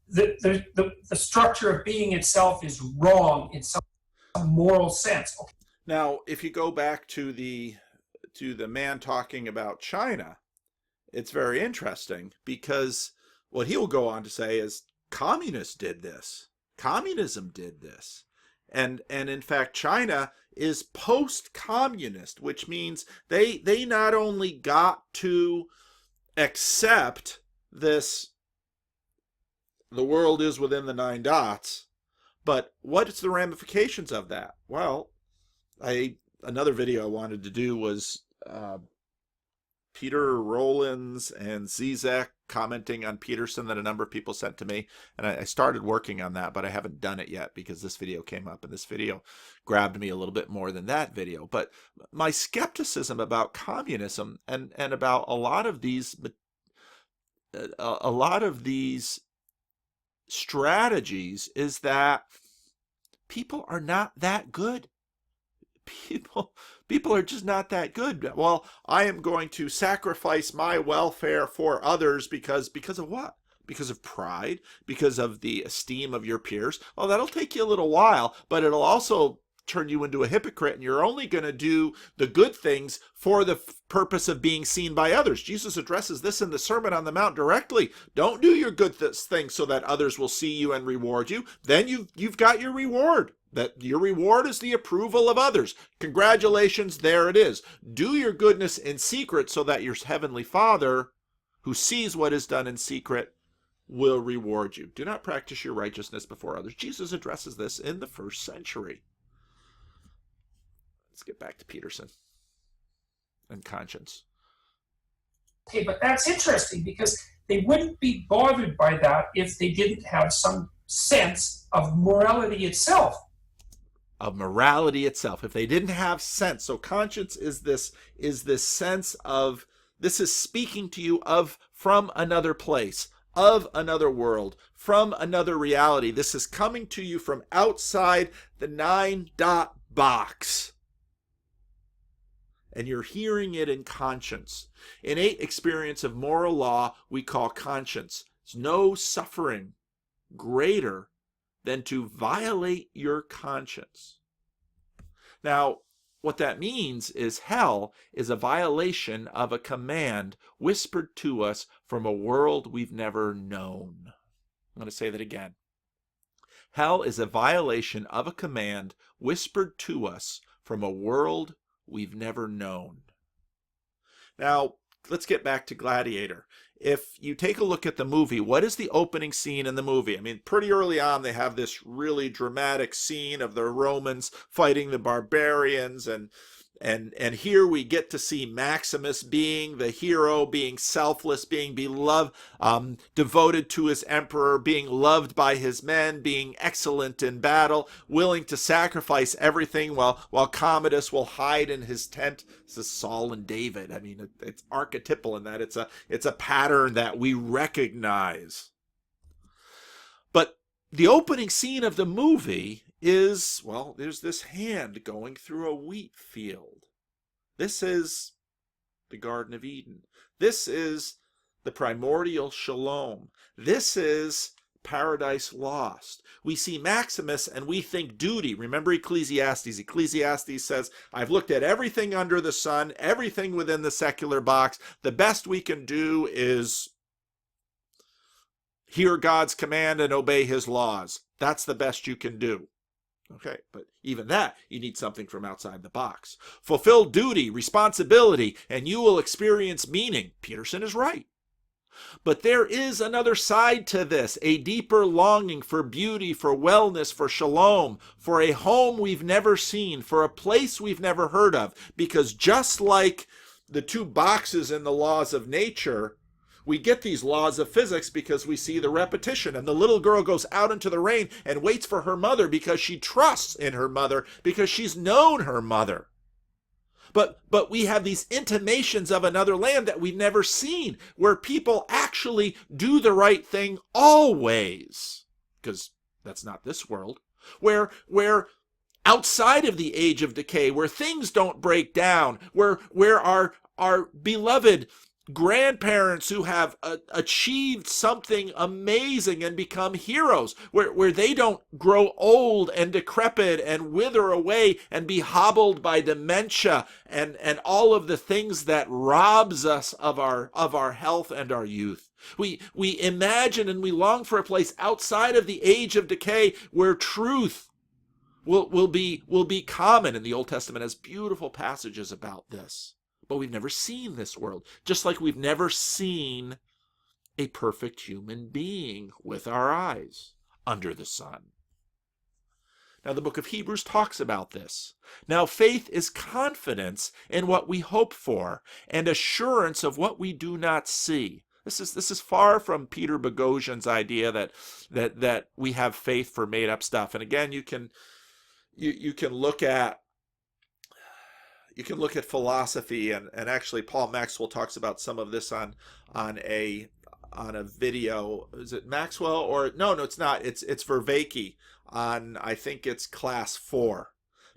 The structure of being itself is wrong in some moral sense. Okay. Now, if you go back to the man talking about China, it's very interesting, because what he will go on to say is communists did this. Communism did this. And in fact, China is post-communist, which means they not only got to accept this, the world is within the 9 dots, but what's the ramifications of that? Well, another video I wanted to do was Peter Rollins and Zizek commenting on Peterson that a number of people sent to me. And I started working on that, but I haven't done it yet because this video came up, and this video grabbed me a little bit more than that video. But my skepticism about communism and about a lot of these strategies is that people are not that good. People are just not that good. Well, I am going to sacrifice my welfare for others because of what? Because of pride, because of the esteem of your peers. Well, that'll take you a little while, but it'll also turn you into a hypocrite, and you're only going to do the good things for the purpose of being seen by others. Jesus addresses this in the Sermon on the Mount directly. Don't do your good things so that others will see you and reward you. Then you've got your reward. That your reward is the approval of others. Congratulations, there it is. Do your goodness in secret so that your heavenly Father, who sees what is done in secret, will reward you. Do not practice your righteousness before others. Jesus addresses this in the 1st century. Let's get back to Peterson and conscience. Okay, but that's interesting because they wouldn't be bothered by that if they didn't have some sense of morality itself. Of morality itself. If they didn't have sense. So conscience is this sense of, this is speaking to you of from another place, of another world, from another reality. This is coming to you from outside the 9-dot box. And you're hearing it in conscience. Innate experience of moral law we call conscience. There's no suffering greater than to violate your conscience. Now, what that means is hell is a violation of a command whispered to us from a world we've never known. I'm going to say that again. Hell is a violation of a command whispered to us from a world we've never known. Now, let's get back to Gladiator. If you take a look at the movie, what is the opening scene in the movie? I mean, pretty early on, they have this really dramatic scene of the Romans fighting the barbarians, and here we get to see Maximus being the hero, being selfless, being beloved, devoted to his emperor, being loved by his men, being excellent in battle, willing to sacrifice everything while Commodus will hide in his tent. This is Saul and David. I mean, it's archetypal in that it's a pattern that we recognize. But the opening scene of the movie is, well, there's this hand going through a wheat field. This is the Garden of Eden. This is the primordial shalom. This is paradise lost. We see Maximus and we think duty. Remember Ecclesiastes. Ecclesiastes says, I've looked at everything under the sun, everything within the secular box. The best we can do is hear God's command and obey his laws. That's the best you can do. Okay, but even that, you need something from outside the box. Fulfill duty, responsibility, and you will experience meaning. Peterson is right. But there is another side to this, a deeper longing for beauty, for wellness, for shalom, for a home we've never seen, for a place we've never heard of. Because just like the two boxes in the laws of nature, we get these laws of physics because we see the repetition. And the little girl goes out into the rain and waits for her mother because she trusts in her mother, because she's known her mother. But we have these intimations of another land that we've never seen, where people actually do the right thing always, because that's not this world, where outside of the age of decay, where things don't break down, where our beloved grandparents who have achieved something amazing and become heroes, where they don't grow old and decrepit and wither away and be hobbled by dementia and all of the things that robs us of our health and our youth. We imagine and we long for a place outside of the age of decay where truth will be common. And the Old Testament has beautiful passages about this. But we've never seen this world, just like we've never seen a perfect human being with our eyes under the sun. Now, the book of Hebrews talks about this. Now, faith is confidence in what we hope for and assurance of what we do not see. This is far from Peter Boghossian's idea that we have faith for made up stuff. And again, you can look at philosophy, and actually Paul Maxwell talks about some of this on a a video. Is it Maxwell or no? It's not. It's Vervaeke on, I think it's class 4.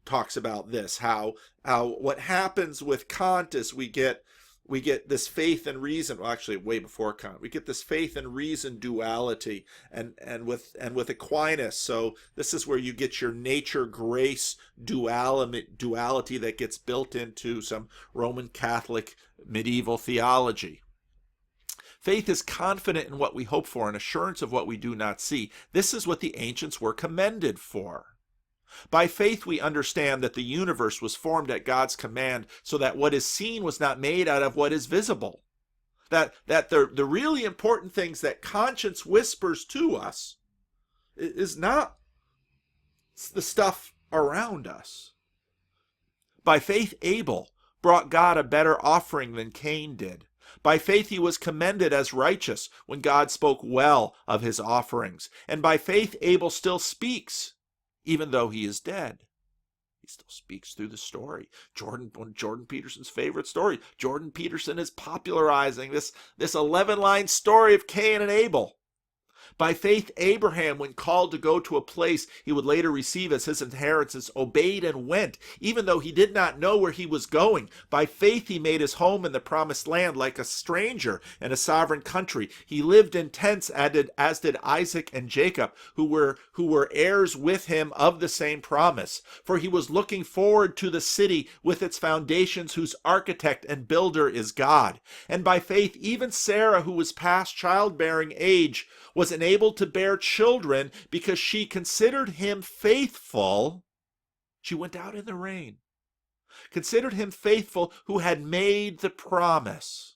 Talks about this, how what happens with Kant is we get this faith and reason. Well, actually, way before Kant, we get this faith and reason duality, and with Aquinas. So this is where you get your nature grace duality that gets built into some Roman Catholic medieval theology. Faith is confident in what we hope for, and assurance of what we do not see. This is what the ancients were commended for. By faith we understand that the universe was formed at God's command, so that what is seen was not made out of what is visible. That the really important things that conscience whispers to us is not the stuff around us. By faith Abel brought God a better offering than Cain did. By faith he was commended as righteous when God spoke well of his offerings. And by faith Abel still speaks, even though he is dead. He still speaks through the story. One of Jordan Peterson's favorite story. Jordan Peterson is popularizing this 11-line story of Cain and Abel. By faith, Abraham, when called to go to a place he would later receive as his inheritance, obeyed and went, even though he did not know where he was going. By faith, he made his home in the promised land like a stranger in a sovereign country. He lived in tents, as did Isaac and Jacob, who were heirs with him of the same promise. For he was looking forward to the city with its foundations, whose architect and builder is God. And by faith, even Sarah, who was past childbearing age, was enabled to bear children because she considered him faithful. She went out in the rain. Considered him faithful who had made the promise.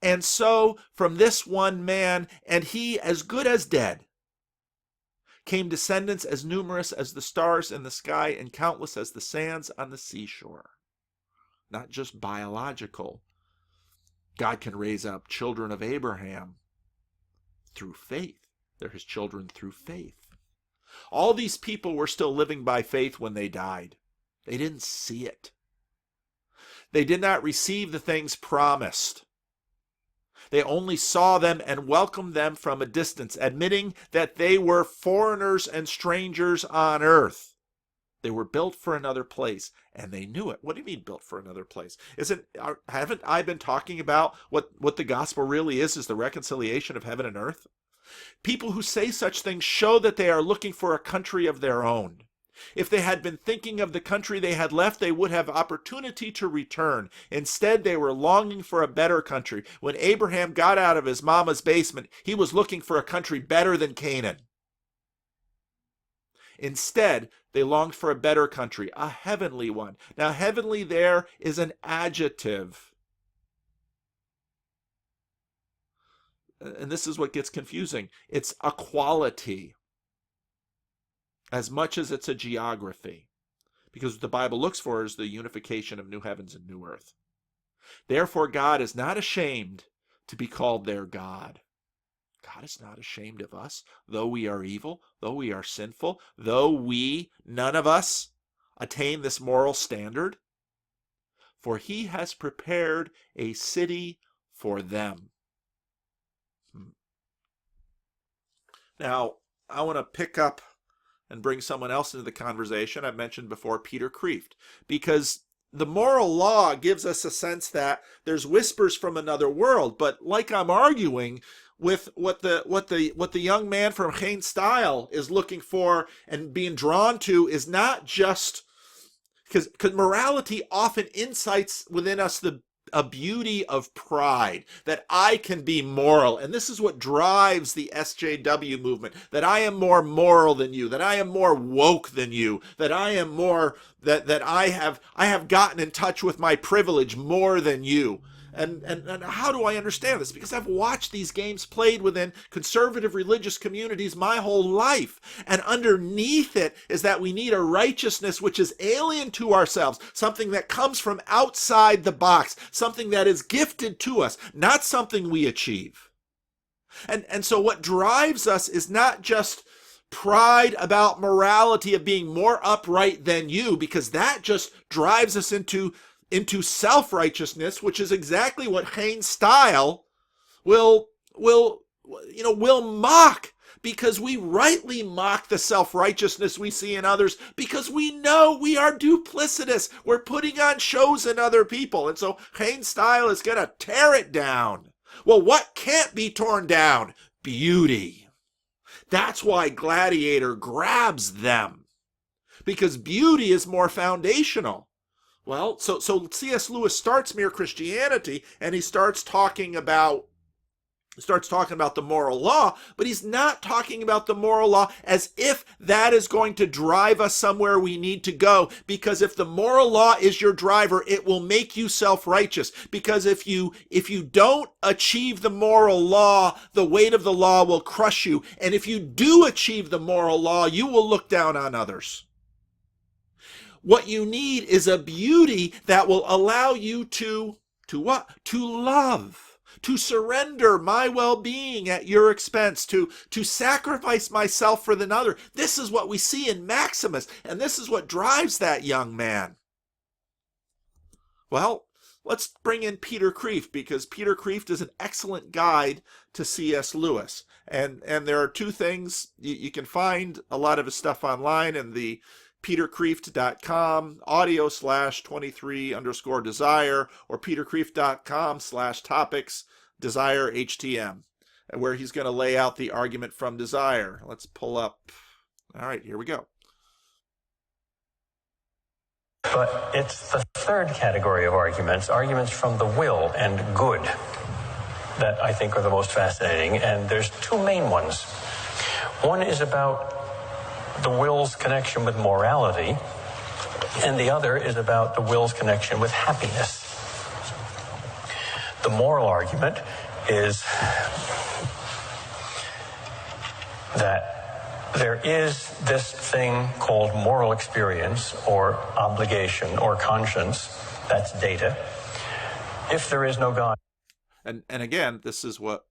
And so from this one man, and he as good as dead, came descendants as numerous as the stars in the sky and countless as the sands on the seashore. Not just biological. God can raise up children of Abraham through faith. They're his children through faith. All these people were still living by faith when they died. They didn't see it. They did not receive the things promised. They only saw them and welcomed them from a distance, admitting that they were foreigners and strangers on earth. They were built for another place, and they knew it. What do you mean built for another place? Haven't I been talking about what the gospel really is the reconciliation of heaven and earth? People who say such things show that they are looking for a country of their own. If they had been thinking of the country they had left, they would have opportunity to return. Instead, they were longing for a better country. When Abraham got out of his mama's basement, he was looking for a country better than Canaan. Instead, they longed for a better country, a heavenly one. Now, heavenly there is an adjective. And this is what gets confusing. It's a quality as much as it's a geography. Because what the Bible looks for is the unification of new heavens and new earth. Therefore, God is not ashamed to be called their God. God is not ashamed of us, though we are evil, though we are sinful, though none of us, attain this moral standard. For he has prepared a city for them. Now, I want to pick up and bring someone else into the conversation. I've mentioned before Peter Kreeft, because the moral law gives us a sense that there's whispers from another world, but like I'm arguing with what the young man from Geenstijl is looking for and being drawn to is not just because morality often incites within us a beauty of pride, that I can be moral. And this is what drives the SJW movement, that I am more moral than you, that I am more woke than you, that I am more, that I have gotten in touch with my privilege more than you. And how do I understand this? Because I've watched these games played within conservative religious communities my whole life. And underneath it is that we need a righteousness which is alien to ourselves, something that comes from outside the box, something that is gifted to us, not something we achieve. And so what drives us is not just pride about morality of being more upright than you, because that just drives us into self-righteousness, which is exactly what Geenstijl will will mock, because we rightly mock the self-righteousness we see in others, because we know we are duplicitous. We're putting on shows in other people. And so Geenstijl is going to tear it down. Well, what can't be torn down? Beauty. That's why Gladiator grabs them, because beauty is more foundational. Well, so C.S. Lewis starts Mere Christianity, and he starts talking about the moral law, but he's not talking about the moral law as if that is going to drive us somewhere we need to go. Because if the moral law is your driver, it will make you self-righteous. Because if you don't achieve the moral law, the weight of the law will crush you. And if you do achieve the moral law, you will look down on others. What you need is a beauty that will allow you to what? To love. To surrender my well-being at your expense, to sacrifice myself for another. This is what we see in Maximus, and this is what drives that young man. Well, let's bring in Peter Kreeft, because Peter Kreeft is an excellent guide to C.S. Lewis. And there are two things. You can find a lot of his stuff online in the peterkreeft.com audio/23_desire or peterkreeft.com/topics desire HTM, where he's going to lay out the argument from desire. Let's pull up. All right, here we go. But it's the third category of arguments from the will and good, that I think are the most fascinating. And there's two main ones. One is about the will's connection with morality, and the other is about the will's connection with happiness. The moral argument is that there is this thing called moral experience or obligation or conscience. That's data. If there is no God. And again, this is what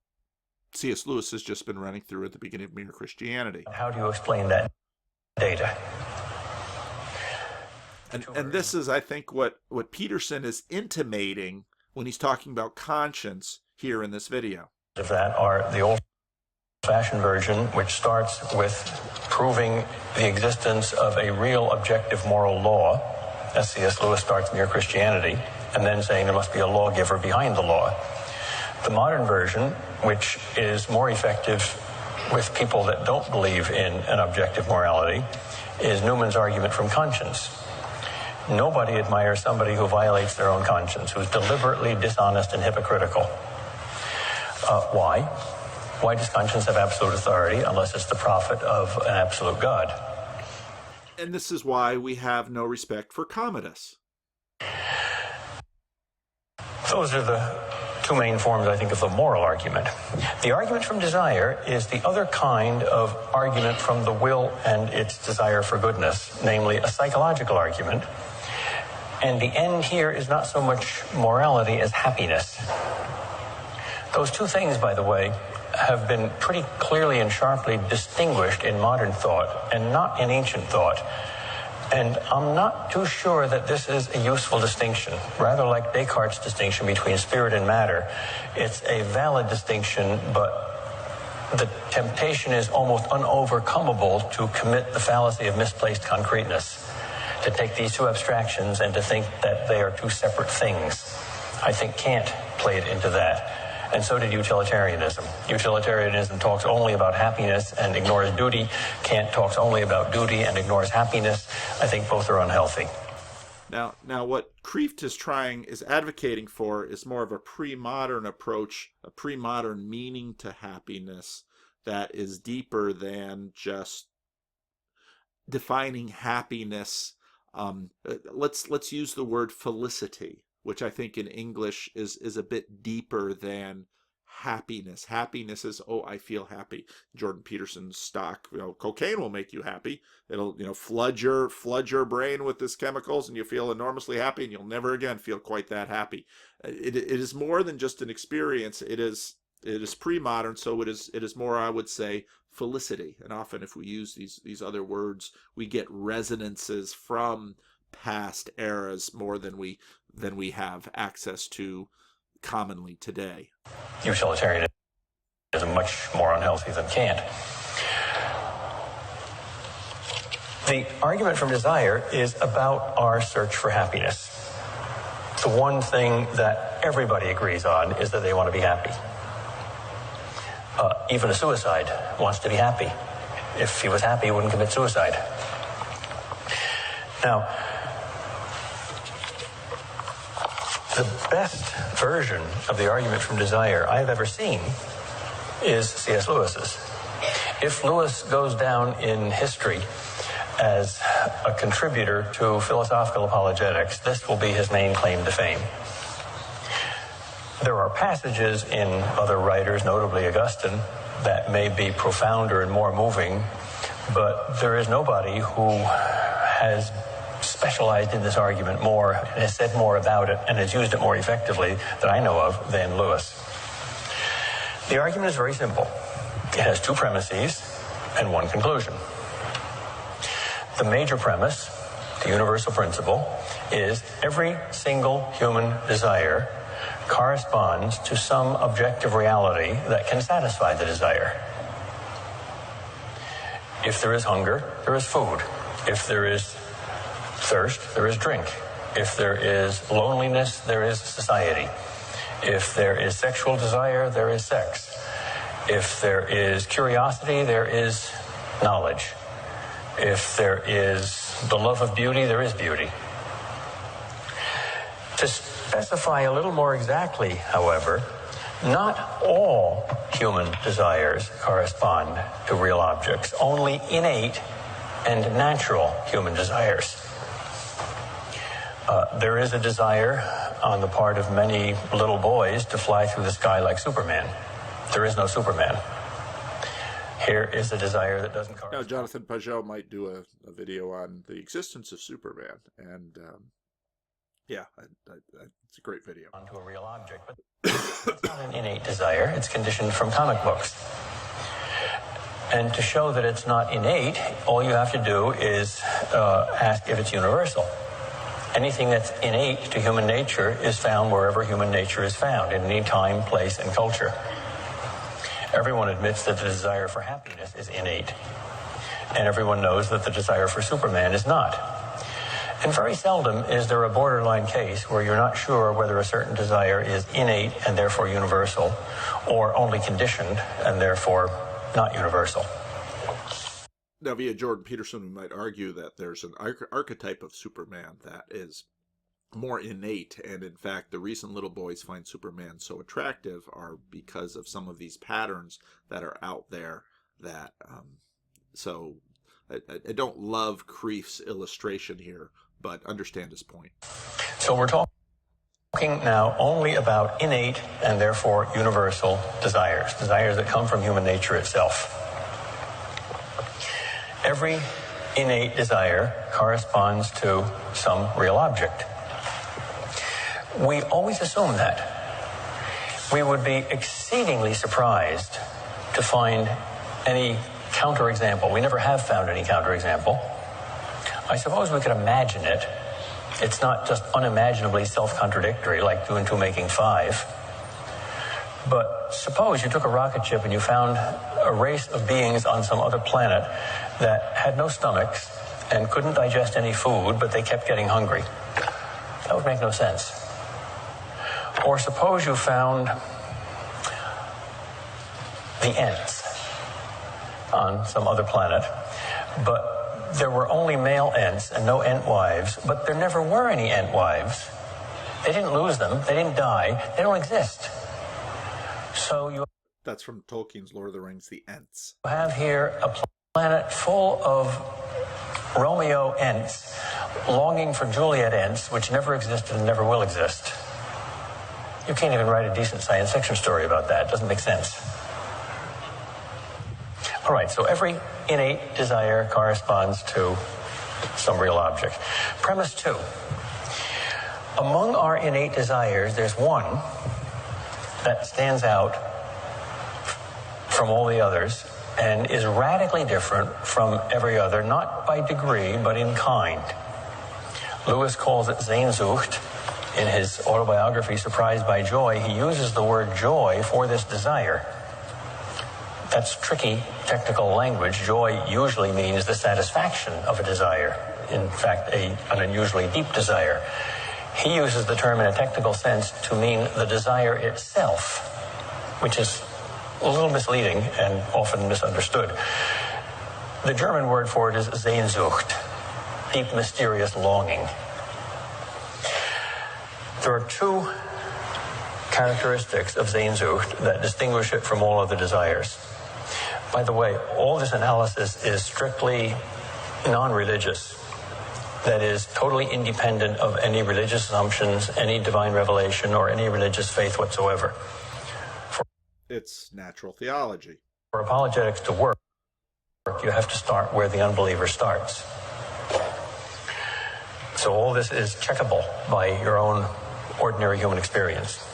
C.S. Lewis has just been running through at the beginning of Mere Christianity. How do you explain that data? And this is, I think, what Peterson is intimating when he's talking about conscience here in this video. Of that are the old-fashioned version, which starts with proving the existence of a real objective moral law, as C.S. Lewis starts Mere Christianity, and then saying there must be a lawgiver behind the law. The modern version, which is more effective with people that don't believe in an objective morality, is Newman's argument from conscience. Nobody admires somebody who violates their own conscience, who's deliberately dishonest and hypocritical. Why? Why does conscience have absolute authority unless it's the prophet of an absolute God? And this is why we have no respect for Commodus. Those are the two main forms, I think, of the moral argument. The argument from desire is the other kind of argument from the will and its desire for goodness, namely a psychological argument. And the end here is not so much morality as happiness. Those two things, by the way, have been pretty clearly and sharply distinguished in modern thought and not in ancient thought. And I'm not too sure that this is a useful distinction. Rather like Descartes' distinction between spirit and matter, it's a valid distinction, but the temptation is almost unovercomable to commit the fallacy of misplaced concreteness, to take these two abstractions and to think that they are two separate things. I think Kant played into that. And so did utilitarianism. Utilitarianism talks only about happiness and ignores duty. Kant talks only about duty and ignores happiness. I think both are unhealthy. Now what Kreeft is advocating for is more of a pre-modern approach, a pre-modern meaning to happiness that is deeper than just defining happiness. Let's use the word felicity, which I think in English is a bit deeper than happiness. Happiness is, oh, I feel happy. Jordan Peterson's stock, cocaine will make you happy. It'll, flood your brain with these chemicals, and you feel enormously happy, and you'll never again feel quite that happy. It is more than just an experience. It is pre-modern, so it is more, I would say, felicity. And often, if we use these other words, we get resonances from past eras more than we have access to commonly today. Utilitarianism is much more unhealthy than Kant. The argument from desire is about our search for happiness. The one thing that everybody agrees on is that they want to be happy. Even a suicide wants to be happy. If he was happy, he wouldn't commit suicide. Now, the best version of the argument from desire I've ever seen is C.S. Lewis's. If Lewis goes down in history as a contributor to philosophical apologetics, this will be his main claim to fame. There are passages in other writers, notably Augustine, that may be profounder and more moving, but there is nobody who has specialized in this argument more, and has said more about it, and has used it more effectively that I know of than Lewis. The argument is very simple. It has two premises and one conclusion. The major premise, the universal principle, is every single human desire corresponds to some objective reality that can satisfy the desire. If there is hunger, there is food. If there is thirst, there is drink. If there is loneliness, there is society. If there is sexual desire, there is sex. If there is curiosity, there is knowledge. If there is the love of beauty, there is beauty. To specify a little more exactly, however, not all human desires correspond to real objects, only innate and natural human desires. There is a desire on the part of many little boys to fly through the sky like Superman. There is no Superman. Here is a desire that doesn't correspond. Now, Jonathan Pageau might do a video on the existence of Superman, and yeah, it's a great video. Onto a real object, but it's not an innate desire. It's conditioned from comic books. And to show that it's not innate, all you have to do is ask if it's universal. Anything that's innate to human nature is found wherever human nature is found, in any time, place, and culture. Everyone admits that the desire for happiness is innate, and everyone knows that the desire for Superman is not. And very seldom is there a borderline case where you're not sure whether a certain desire is innate and therefore universal, or only conditioned and therefore not universal. Now, via Jordan Peterson, we might argue that there's an archetype of Superman that is more innate, and in fact, the reason little boys find Superman so attractive are because of some of these patterns that are out there that, so I don't love Kreeft's illustration here, but understand his point. So we're talking now only about innate and therefore universal desires, desires that come from human nature itself. Every innate desire corresponds to some real object. We always assume that. We would be exceedingly surprised to find any counterexample. We never have found any counterexample. I suppose we could imagine it. It's not just unimaginably self-contradictory, like 2 and 2 making 5. But suppose you took a rocket ship and you found a race of beings on some other planet that had no stomachs and couldn't digest any food, but they kept getting hungry. That would make no sense. Or suppose you found the Ents on some other planet, but there were only male Ents and no Ent wives, but there never were any Ent wives. They didn't lose them, they didn't die, they don't exist. So you... That's from Tolkien's Lord of the Rings, the Ents. You have here a planet full of Romeo Ents longing for Juliet Ents, which never existed and never will exist. You can't even write a decent science fiction story about that. It doesn't make sense. All right, so every innate desire corresponds to some real object. Premise 2. Among our innate desires, there's one that stands out from all the others and is radically different from every other, not by degree, but in kind. Lewis calls it Sehnsucht. In his autobiography, Surprised by Joy, he uses the word joy for this desire. That's tricky technical language. Joy usually means the satisfaction of a desire. In fact, an unusually deep desire. He uses the term in a technical sense to mean the desire itself, which is a little misleading and often misunderstood. The German word for it is Sehnsucht, deep, mysterious longing. There are two characteristics of Sehnsucht that distinguish it from all other desires. By the way, all this analysis is strictly non-religious. That is totally independent of any religious assumptions, any divine revelation, or any religious faith whatsoever. It's natural theology. For apologetics to work, you have to start where the unbeliever starts. So all this is checkable by your own ordinary human experience.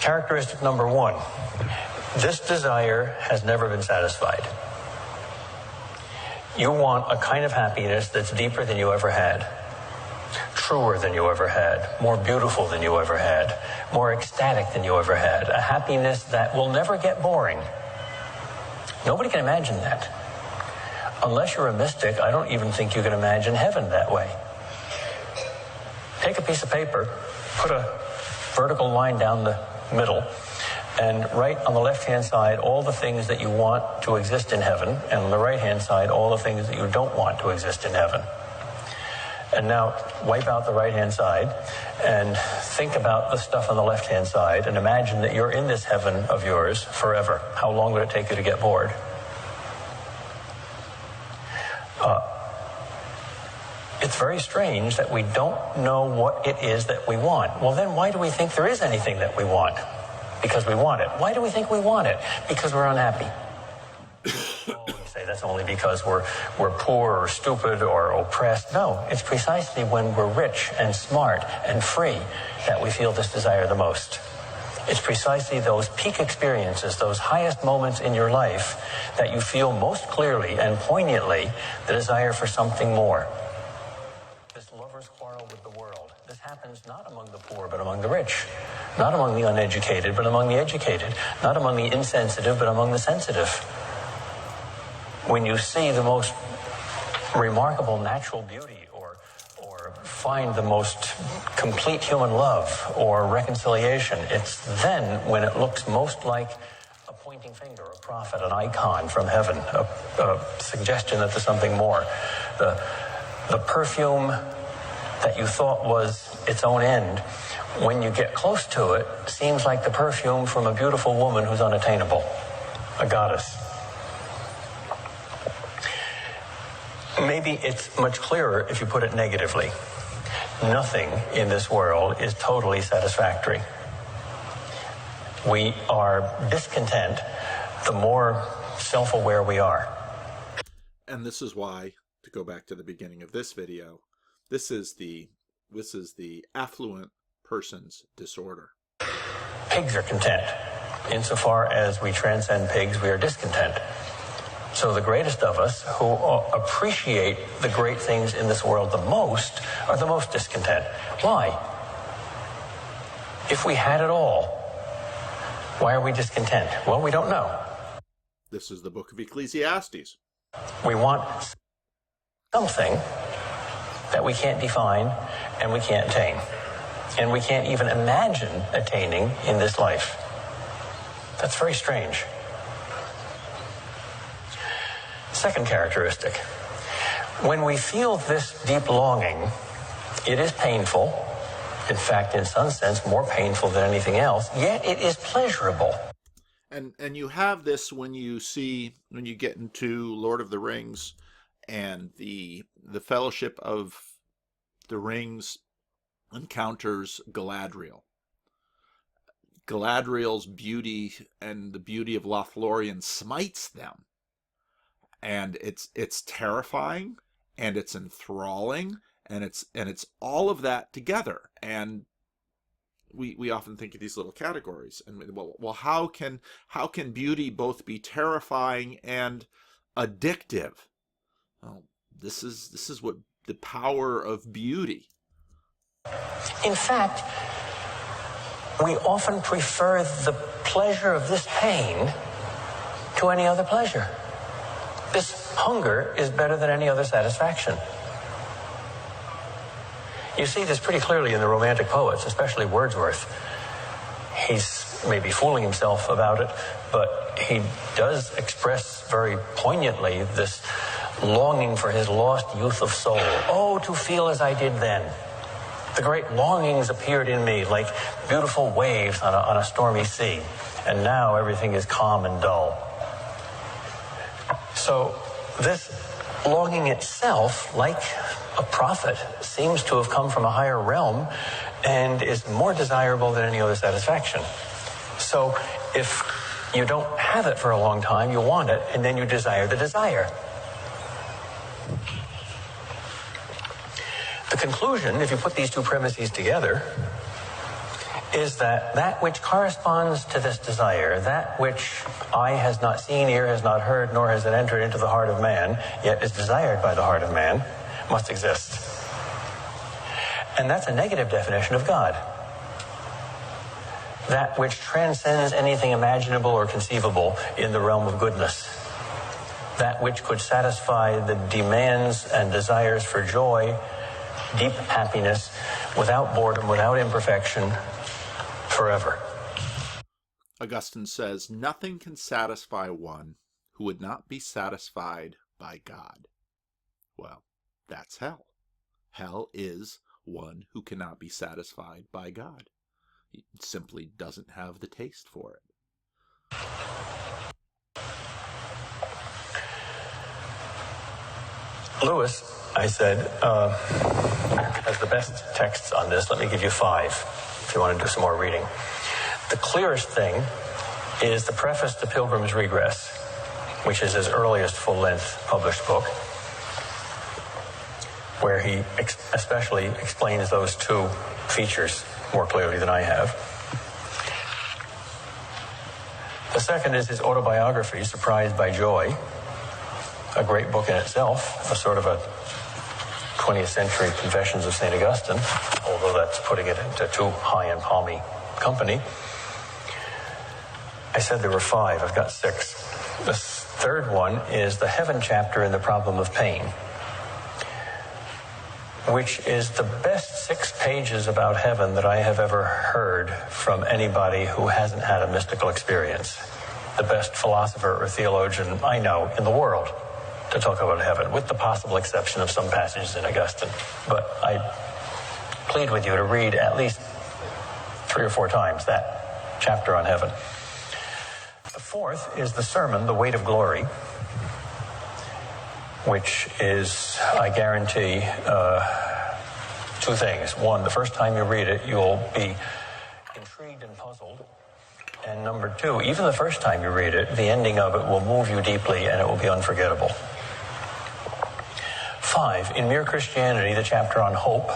Characteristic number one, this desire has never been satisfied. You want a kind of happiness that's deeper than you ever had, truer than you ever had, more beautiful than you ever had, more ecstatic than you ever had, a happiness that will never get boring. Nobody can imagine that. Unless you're a mystic, I don't even think you can imagine heaven that way. Take a piece of paper, put a vertical line down the middle, and write on the left-hand side all the things that you want to exist in heaven, and on the right-hand side all the things that you don't want to exist in heaven. And now wipe out the right-hand side and think about the stuff on the left-hand side and imagine that you're in this heaven of yours forever. How long would it take you to get bored? It's very strange that we don't know what it is that we want. Well, then why do we think there is anything that we want? Because we want it. Why do we think we want it? Because we're unhappy. Oh, you say that's only because we're poor or stupid or oppressed. No, it's precisely when we're rich and smart and free that we feel this desire the most. It's precisely those peak experiences, those highest moments in your life, that you feel most clearly and poignantly the desire for something more. This lover's quarrel with the world. This happens not among the poor, but among the rich. Not among the uneducated, but among the educated. Not among the insensitive, but among the sensitive. When you see the most remarkable natural beauty, or find the most complete human love or reconciliation, it's then when it looks most like a pointing finger, a prophet, an icon from heaven, a suggestion that there's something more. The perfume that you thought was its own end, when you get close to it, seems like the perfume from a beautiful woman who's unattainable, a goddess. Maybe it's much clearer if you put it negatively. Nothing in this world is totally satisfactory. We are discontent the more self-aware we are. And this is why, to go back to the beginning of this video, this is the affluent person's disorder. Pigs are content. Insofar as we transcend pigs, we are discontent. So the greatest of us, who appreciate the great things in this world the most, are the most discontent. Why? If we had it all, why are we discontent? Well, we don't know. This is the book of Ecclesiastes. We want something that we can't define and we can't attain. And we can't even imagine attaining in this life. That's very strange. Second characteristic. When we feel this deep longing, it is painful. In fact, in some sense, more painful than anything else, yet it is pleasurable. And you have this when you get into Lord of the Rings and the Fellowship of the Rings encounters Galadriel. Galadriel's beauty and the beauty of Lothlorien smites them. And it's terrifying, and it's enthralling, and it's all of that together. And we often think of these little categories. And well, how can beauty both be terrifying and addictive? Well, this is what the power of beauty. In fact, we often prefer the pleasure of this pain to any other pleasure. This hunger is better than any other satisfaction. You see this pretty clearly in the Romantic poets, especially Wordsworth. He's maybe fooling himself about it, but he does express very poignantly this longing for his lost youth of soul. Oh, to feel as I did then. The great longings appeared in me like beautiful waves on a stormy sea, and now everything is calm and dull. So this longing itself, like a prophet, seems to have come from a higher realm and is more desirable than any other satisfaction. So if you don't have it for a long time, you want it, and then you desire the desire. The conclusion, if you put these two premises together, is that that which corresponds to this desire, that which eye has not seen, ear has not heard, nor has it entered into the heart of man, yet is desired by the heart of man, must exist. And that's a negative definition of God. That which transcends anything imaginable or conceivable in the realm of goodness. That which could satisfy the demands and desires for joy, deep happiness, without boredom, without imperfection, forever. Augustine says, nothing can satisfy one who would not be satisfied by God. Well, that's hell. Hell is one who cannot be satisfied by God. He simply doesn't have the taste for it. Lewis, I said, has the best texts on this. Let me give you 5, if you want to do some more reading. The clearest thing is the preface to Pilgrim's Regress, which is his earliest full-length published book, where he especially explains those 2 features more clearly than I have. The second is his autobiography, Surprised by Joy, a great book in itself, a sort of a 20th century Confessions of St. Augustine, although that's putting it into too high and palmy company. I said there were 5, I've got 6. The third one is the heaven chapter in the problem of pain, which is the best 6 pages about heaven that I have ever heard from anybody who hasn't had a mystical experience. The best philosopher or theologian I know in the world to talk about heaven, with the possible exception of some passages in Augustine. But I plead with you to read at least 3 or 4 times that chapter on heaven. The fourth is the sermon, The Weight of Glory, which is, I guarantee, 2 things. One, the first time you read it, you'll be intrigued and puzzled. And number 2, even the first time you read it, the ending of it will move you deeply and it will be unforgettable. 5, in Mere Christianity, the chapter on hope.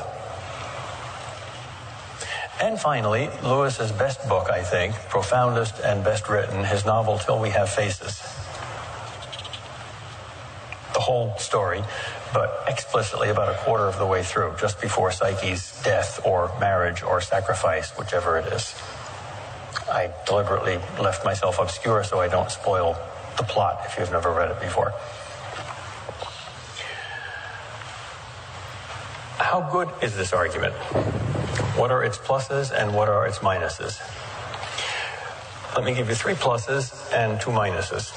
And finally, Lewis's best book, I think, profoundest and best written, his novel, Till We Have Faces. The whole story, but explicitly about a quarter of the way through, just before Psyche's death or marriage or sacrifice, whichever it is. I deliberately left myself obscure so I don't spoil the plot if you've never read it before. How good is this argument? What are its pluses and what are its minuses? Let me give you 3 pluses and 2 minuses.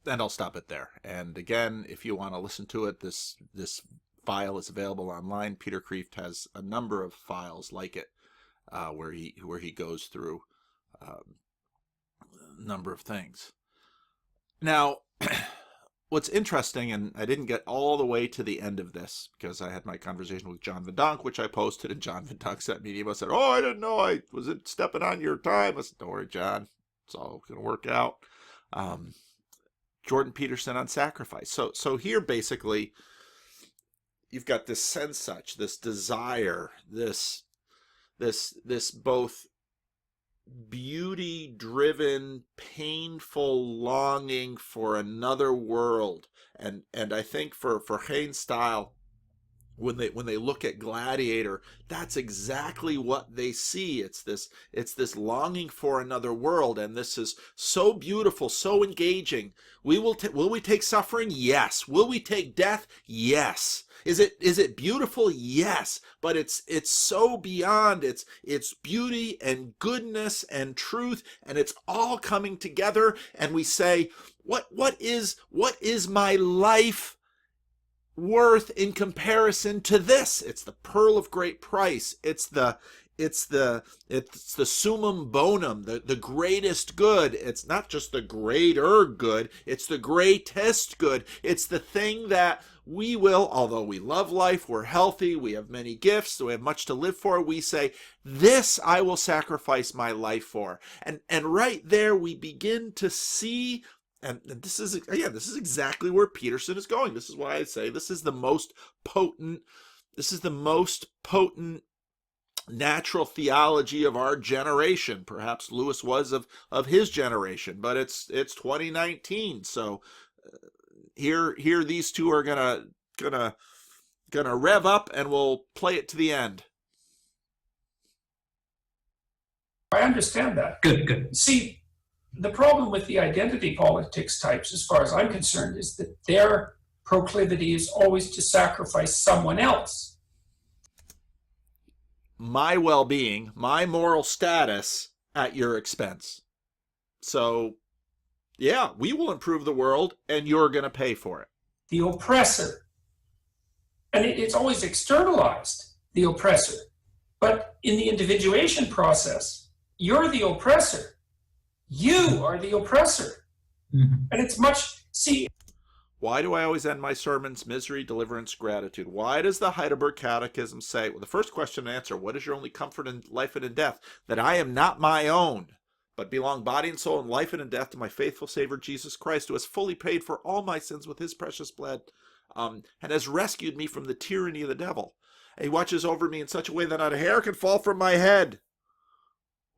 And I'll stop it there. And again, if you want to listen to it, this file is available online. Peter Kreeft has a number of files like it, where he goes through a number of things. Now, what's interesting, and I didn't get all the way to the end of this because I had my conversation with John Vidonk, which I posted, and John Vidonk sent me an email and said, "Oh, I didn't know I was stepping on your time." I said, "Don't worry, John. It's all going to work out." Jordan Peterson on sacrifice. So here basically you've got this sense such, this desire, this both beauty-driven, painful longing for another world. And I think for Geenstijl, when they look at Gladiator, that's exactly what they see. It's this longing for another world, and this is so beautiful, so engaging. Will we take suffering? Yes. Will we take death? Yes. Is it beautiful? Yes. But it's so beyond. It's beauty and goodness and truth, and it's all coming together. And we say, what is my life worth in comparison to this? It's the pearl of great price. It's the summum bonum, the greatest good. It's not just the greater good, it's the greatest good. It's the thing that we will, although we love life, we're healthy, we have many gifts, we have much to live for, we say, this I will sacrifice my life for. And right there we begin to see. And this is exactly where Peterson is going. This is why I say this is the most potent natural theology of our generation. Perhaps Lewis was of his generation, but it's 2019. So here these two are gonna rev up, and we'll play it to the end. I understand that. Good. See, the problem with the identity politics types, as far as I'm concerned, is that their proclivity is always to sacrifice someone else. My well-being, my moral status at your expense. So, yeah, we will improve the world, and you're going to pay for it. The oppressor. And it's always externalized, the oppressor. But in the individuation process, you're the oppressor. You are the oppressor. Mm-hmm. And it's much, see. Why do I always end my sermons, misery, deliverance, gratitude? Why does the Heidelberg Catechism say, well, the first question and answer, what is your only comfort in life and in death? That I am not my own, but belong body and soul in life and in death to my faithful Savior Jesus Christ, who has fully paid for all my sins with his precious blood, and has rescued me from the tyranny of the devil. And he watches over me in such a way that not a hair can fall from my head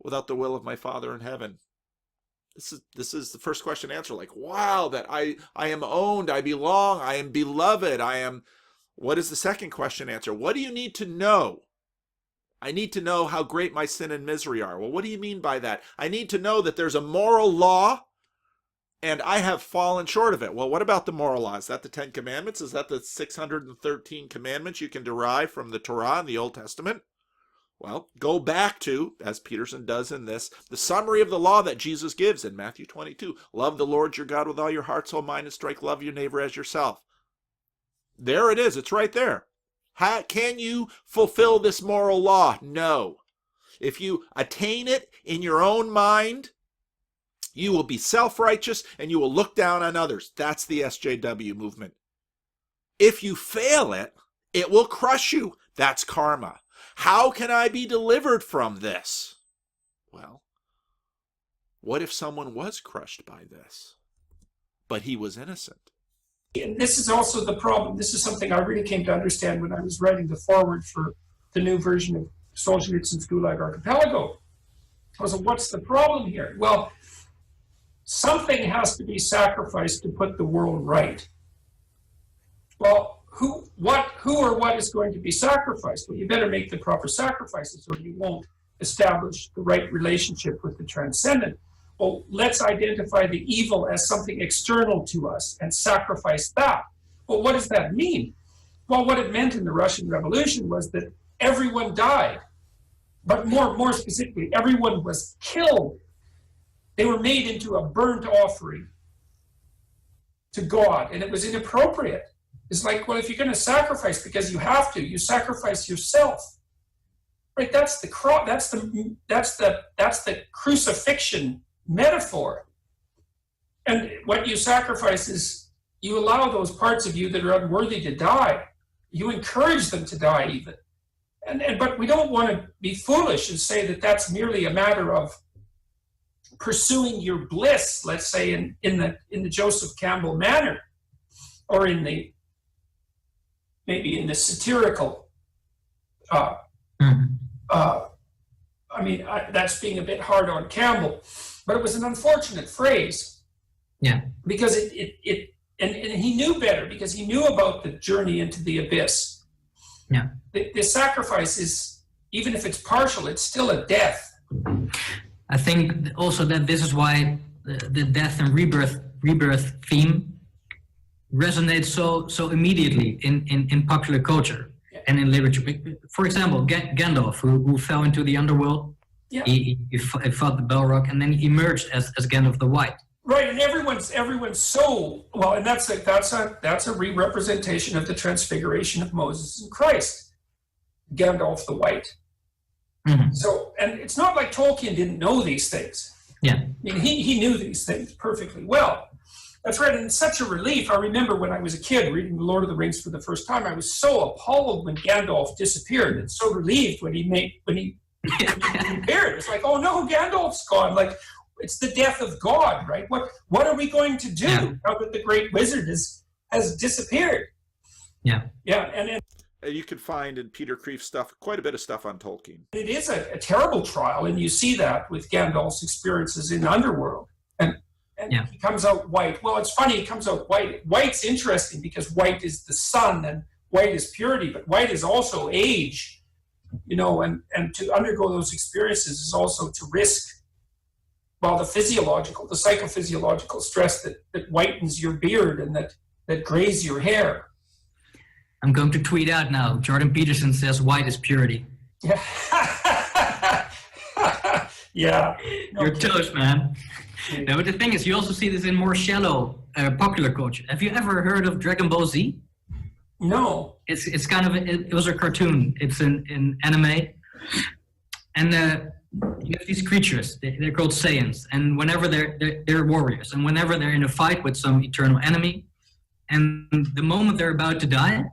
without the will of my Father in heaven. This is the first question answer. Like, wow, that I am owned, I belong, I am beloved, I am. What is the second question answer? What do you need to know? I need to know how great my sin and misery are. Well, what do you mean by that? I need to know that there's a moral law, and I have fallen short of it. Well, what about the moral law? Is that the 10 Commandments? Is that the 613 commandments you can derive from the Torah in the Old Testament? Well, go back to, as Peterson does in this, the summary of the law that Jesus gives in Matthew 22. Love the Lord your God with all your heart, soul, mind, and strength. Love your neighbor as yourself. There it is. It's right there. Can you fulfill this moral law? No. If you attain it in your own mind, you will be self-righteous and you will look down on others. That's the SJW movement. If you fail it, it will crush you. That's karma. How can I be delivered from this? Well, what if someone was crushed by this, but he was innocent? And this is also the problem. This is something I really came to understand when I was writing the foreword for the new version of Solzhenitsyn's Gulag Archipelago. I was like, what's the problem here? Well, something has to be sacrificed to put the world right. Well, who or what is going to be sacrificed? Well, you better make the proper sacrifices or you won't establish the right relationship with the transcendent. Well, let's identify the evil as something external to us and sacrifice that. Well, what does that mean? Well, what it meant in the Russian Revolution was that everyone died, but more specifically, everyone was killed. They were made into a burnt offering to God, and it was inappropriate. It's like, well, if you're going to sacrifice because you have to, you sacrifice yourself, right? That's the crucifixion metaphor. And what you sacrifice is you allow those parts of you that are unworthy to die. You encourage them to die even. But we don't want to be foolish and say that that's merely a matter of pursuing your bliss, let's say in the Joseph Campbell manner, or maybe in the satirical. That's being a bit hard on Campbell, but it was an unfortunate phrase. Yeah. Because and he knew better, because he knew about the journey into the abyss. Yeah. The sacrifice is, even if it's partial, it's still a death. I think also that this is why the death and rebirth theme resonates so immediately in popular culture and in literature. For example, Gandalf, who fell into the underworld, Yeah. he fought the Balrog, and then he emerged as Gandalf the White. Right, and everyone's so well, and that's a re-representation of the transfiguration of Moses and Christ, Gandalf the White. Mm-hmm. So, and it's not like Tolkien didn't know these things. Yeah. I mean, he knew these things perfectly well. That's right, and it's such a relief. I remember when I was a kid reading The Lord of the Rings for the first time, I was so appalled when Gandalf disappeared, and so relieved when he appeared. It's like, oh no, Gandalf's gone. Like, it's the death of God, right? What are we going to do now that the great wizard has disappeared? Yeah. Yeah, and You can find in Peter Kreeft stuff quite a bit of stuff on Tolkien. it is a terrible trial, and you see that with Gandalf's experiences in Underworld. And he comes out white. Well, it's funny, he comes out white. White's interesting because white is the sun and white is purity, but white is also age, and to undergo those experiences is also to risk, well, the psychophysiological stress that whitens your beard and that grays your hair. I'm going to tweet out now. Jordan Peterson says white is purity. Yeah. Yeah. You're toast, man. No, but the thing is, you also see this in more shallow popular culture. Have you ever heard of Dragon Ball Z? No. It's kind of it was a cartoon. It's an anime, and you have these creatures. They're called Saiyans, and whenever they're warriors, and whenever they're in a fight with some eternal enemy, and the moment they're about to die,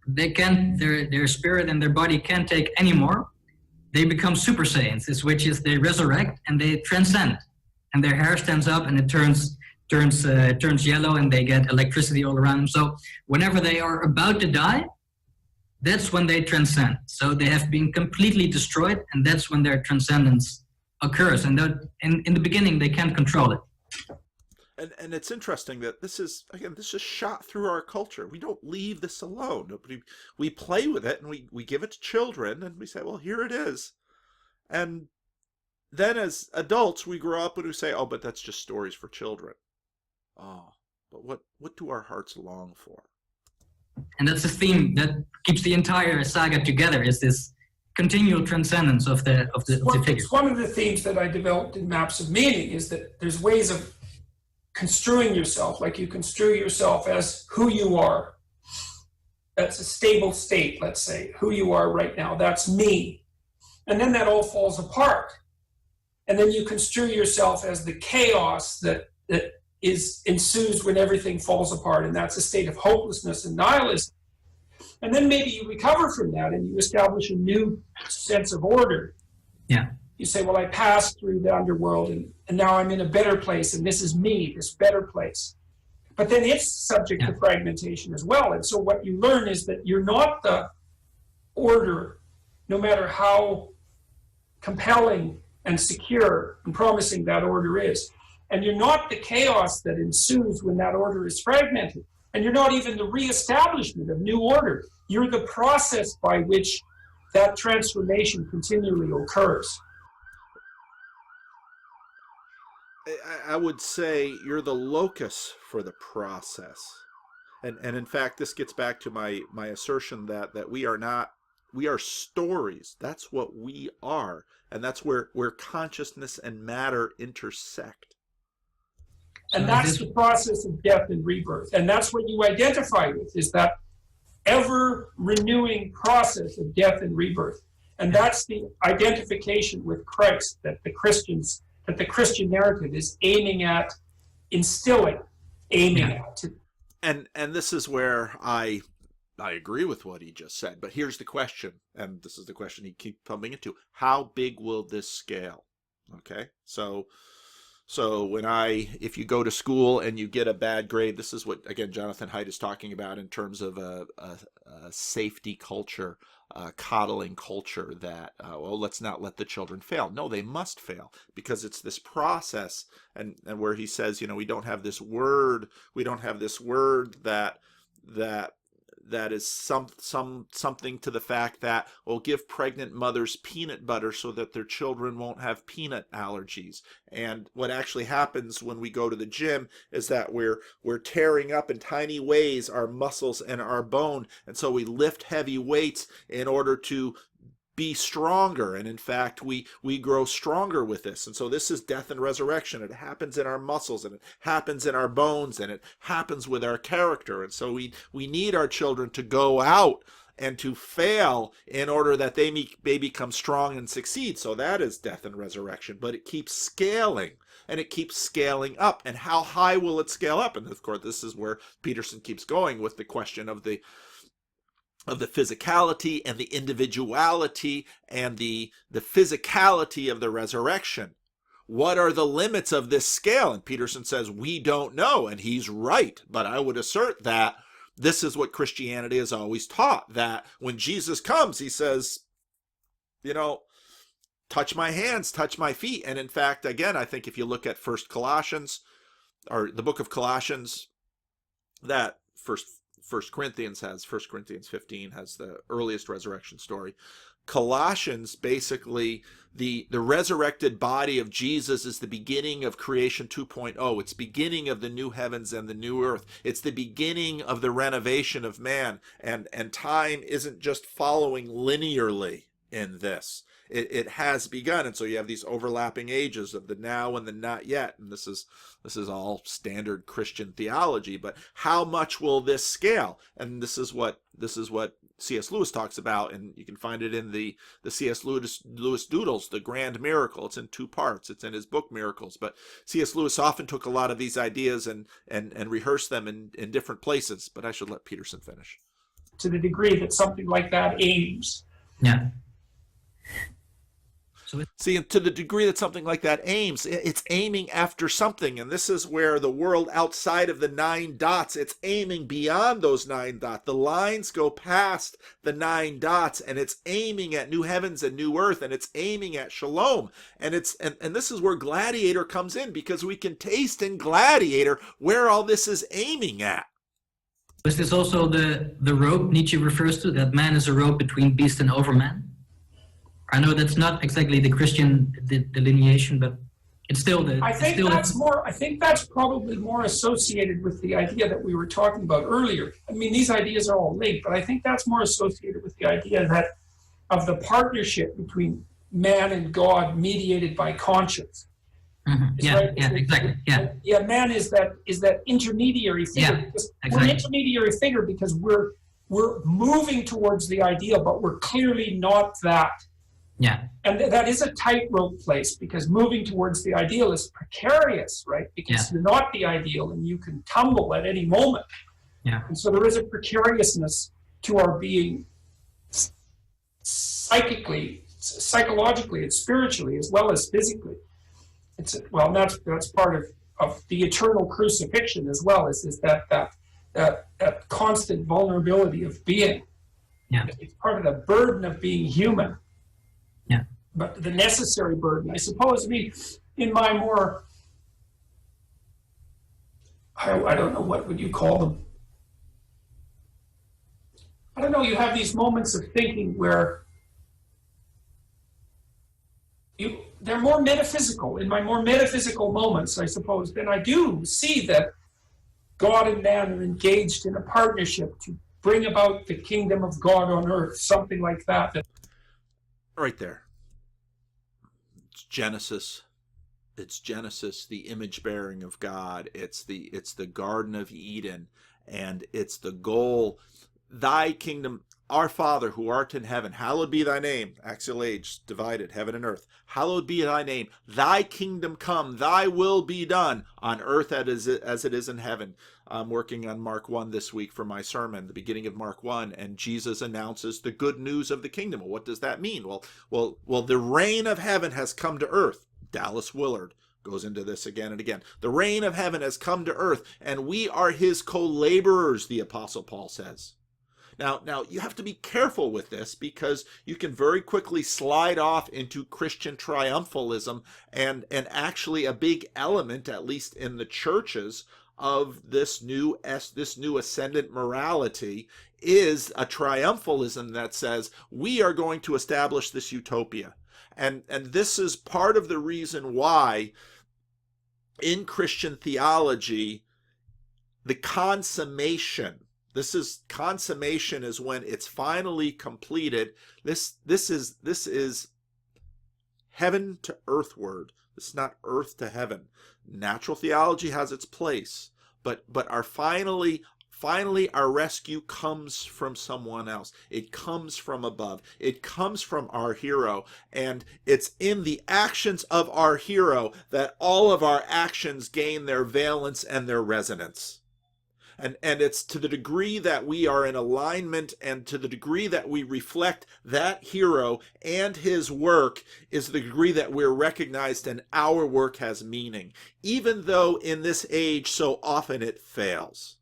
they can't. Their spirit and their body can't take anymore. They become Super Saiyans, which is they resurrect and they transcend. And their hair stands up and it turns yellow, and they get electricity all around them. So whenever they are about to die, that's when they transcend. So they have been completely destroyed, and that's when their transcendence occurs. And in the beginning, they can't control it. And it's interesting that this is shot through our culture. We don't leave this alone. We play with it, and we give it to children, and we say, well, here it is. And then as adults, we grow up and we say, oh, but that's just stories for children. Oh, but what do our hearts long for? And that's the theme that keeps the entire saga together, is this continual transcendence of the figure. It's one of the themes that I developed in Maps of Meaning, is that there's ways of construing yourself, like you construe yourself as who you are. That's a stable state, let's say. Who you are right now, that's me. And then that all falls apart. And then you construe yourself as the chaos that ensues when everything falls apart, and that's a state of hopelessness and nihilism. And then maybe you recover from that and you establish a new sense of order. Yeah. You say, well, I passed through the underworld and now I'm in a better place, and this is me, this better place. But then it's subject to fragmentation as well. And so what you learn is that you're not the order, no matter how compelling and secure and promising that order is. And you're not the chaos that ensues when that order is fragmented. And you're not even the reestablishment of new order. You're the process by which that transformation continually occurs. I would say you're the locus for the process. And in fact, this gets back to my assertion that we are stories. That's what we are. And that's where consciousness and matter intersect. And that's the process of death and rebirth. And that's what you identify with, is that ever-renewing process of death and rebirth. And that's the identification with Christ that the Christian narrative is aiming at instilling, at. And this is where I agree with what he just said. But here's the question, and this is the question he keeps pumping into: how big will this scale? Okay, so if you go to school and you get a bad grade, this is what, again, Jonathan Haidt is talking about in terms of a safety culture, coddling culture that, let's not let the children fail. No, they must fail, because it's this process, and where he says, we don't have this word that that is something to the fact that, well, give pregnant mothers peanut butter so that their children won't have peanut allergies. And what actually happens when we go to the gym is that we're tearing up in tiny ways our muscles and our bone, and so we lift heavy weights in order to be stronger, and in fact we grow stronger with this. And so this is death and resurrection. It happens in our muscles, and it happens in our bones, and it happens with our character. And so we need our children to go out and to fail in order that they may become strong and succeed. So that is death and resurrection. But it keeps scaling, and it keeps scaling up. And how high will it scale up? And of course, this is where Peterson keeps going with the question of the physicality and the individuality and the physicality of the resurrection. What are the limits of this scale? And Peterson says, we don't know, and he's right. But I would assert that this is what Christianity has always taught, that when Jesus comes, he says, touch my hands, touch my feet. And in fact, again, I think if you look at Colossians, or the book of Colossians, that First Corinthians 15 has the earliest resurrection story. Colossians, basically, the resurrected body of Jesus is the beginning of creation 2.0. It's beginning of the new heavens and the new earth. It's the beginning of the renovation of man. And time isn't just following linearly in this. It has begun, and so you have these overlapping ages of the now and the not yet, and this is all standard Christian theology. But how much will this scale? And this is what C.S. Lewis talks about, and you can find it in the C.S. Lewis Doodles, The Grand Miracle. It's in 2 parts. It's in his book Miracles. But C.S. Lewis often took a lot of these ideas and rehearsed them in different places. But I should let Peterson finish. To the degree that something like that aims. Yeah. See, and to the degree that something like that aims, it's aiming after something. And this is where the world outside of the 9 dots, it's aiming beyond those 9 dots. The lines go past the 9 dots, and it's aiming at new heavens and new earth, and it's aiming at shalom. And this is where Gladiator comes in, because we can taste in Gladiator where all this is aiming at. Is this also the rope Nietzsche refers to, that man is a rope between beast and overman? I know that's not exactly the Christian delineation, but it's still the. I think that's probably more associated with the idea that we were talking about earlier. I mean, these ideas are all linked, but I think that's more associated with the idea that of the partnership between man and God, mediated by conscience. Mm-hmm. Exactly. Yeah, man is that intermediary figure. Yeah, We're exactly. an intermediary figure because we're moving towards the ideal, but we're clearly not that. Yeah. And that is a tightrope place, because moving towards the ideal is precarious, right? Because you're not the ideal and you can tumble at any moment. Yeah. And so there is a precariousness to our being psychologically and spiritually, as well as physically. That's part of the eternal crucifixion as well, is that constant vulnerability of being. Yeah. It's part of the burden of being human. Yeah. But the necessary burden, I suppose, in my more, I don't know, what would you call them? I don't know, you have these moments of thinking where they're more metaphysical. In my more metaphysical moments, I suppose, then I do see that God and man are engaged in a partnership to bring about the kingdom of God on earth, something like that. Right there. It's Genesis. It's Genesis, the image bearing of God. It's the Garden of Eden, and it's the goal. Thy kingdom, our Father who art in heaven, hallowed be thy name. Axial age divided, heaven and earth. Hallowed be thy name. Thy kingdom come, thy will be done on earth as it is in heaven. I'm working on Mark 1 this week for my sermon, the beginning of Mark 1, and Jesus announces the good news of the kingdom. Well, what does that mean? Well, the reign of heaven has come to earth. Dallas Willard goes into this again and again. The reign of heaven has come to earth, and we are his co-laborers, the Apostle Paul says. Now, you have to be careful with this, because you can very quickly slide off into Christian triumphalism, and actually a big element, at least in the churches, of this new ascendant morality is a triumphalism that says we are going to establish this utopia. And this is part of the reason why in Christian theology, the consummation is when it's finally completed. This is heaven to earthward. It's not earth to heaven. Natural theology has its place, but our finally our rescue comes from someone else. It comes from above. It comes from our hero, and it's in the actions of our hero that all of our actions gain their valence and their resonance. And it's to the degree that we are in alignment and to the degree that we reflect that hero and his work is the degree that we're recognized and our work has meaning, even though in this age so often it fails.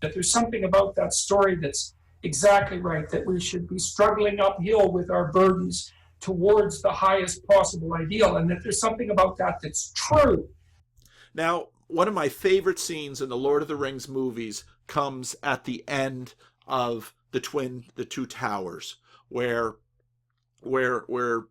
That there's something about that story that's exactly right, that we should be struggling uphill with our burdens towards the highest possible ideal, and that there's something about that that's true. Now, one of my favorite scenes in the Lord of the Rings movies comes at the end of the two towers, where Gandalf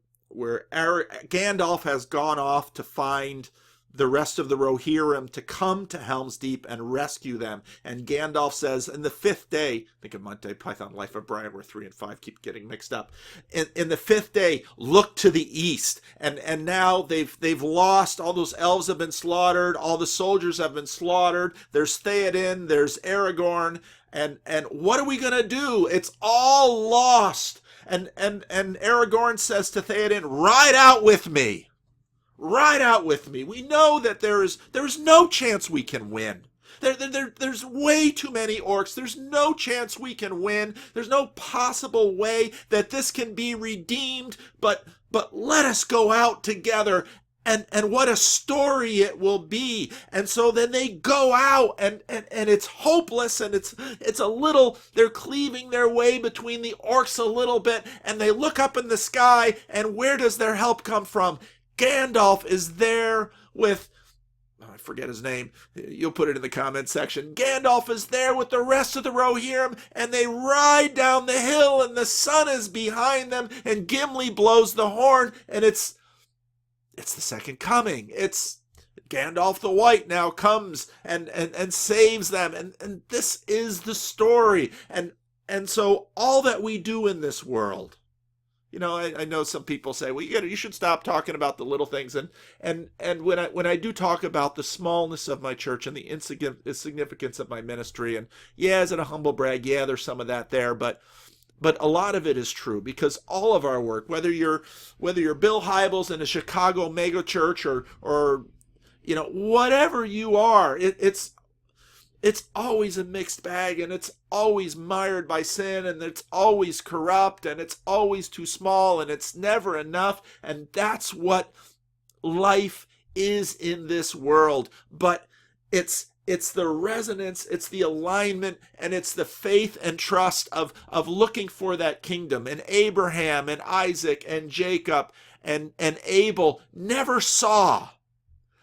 has gone off to find the rest of the Rohirrim to come to Helm's Deep and rescue them. And Gandalf says, in the fifth day, think of Monty Python, Life of Brian, where 3 and 5 keep getting mixed up. In the fifth day, look to the east. And now they've lost, all those elves have been slaughtered, all the soldiers have been slaughtered. There's Theoden, there's Aragorn, and what are we gonna do? It's all lost. And Aragorn says to Theoden, ride out with me. Ride out with me. We know that there is no chance we can win. There's way too many orcs. There's no chance we can win. There's no possible way that this can be redeemed. But let us go out together. And what a story it will be. And so then they go out and it's hopeless, and it's a little, they're cleaving their way between the orcs a little bit, and they look up in the sky, and where does their help come from? Gandalf is there with, I forget his name, you'll put it in the comment section. Gandalf is there with the rest of the Rohirrim, and they ride down the hill, and the sun is behind them, and Gimli blows the horn, and it's the second coming. It's Gandalf the White now comes and saves them, and this is the story. And so all that we do in this world, you know, I know some people say, well, you should stop talking about the little things. And when I do talk about the smallness of my church and the insignificance of my ministry, and yeah, is it a humble brag? Yeah, there's some of that there, but a lot of it is true, because all of our work, whether you're Bill Hybels in a Chicago mega church or you know, whatever you are, it's always a mixed bag, and it's always mired by sin, and it's always corrupt, and it's always too small, and it's never enough. And that's what life is in this world. But it's the resonance, it's the alignment, and it's the faith and trust of looking for that kingdom. And Abraham and Isaac and Jacob and Abel never saw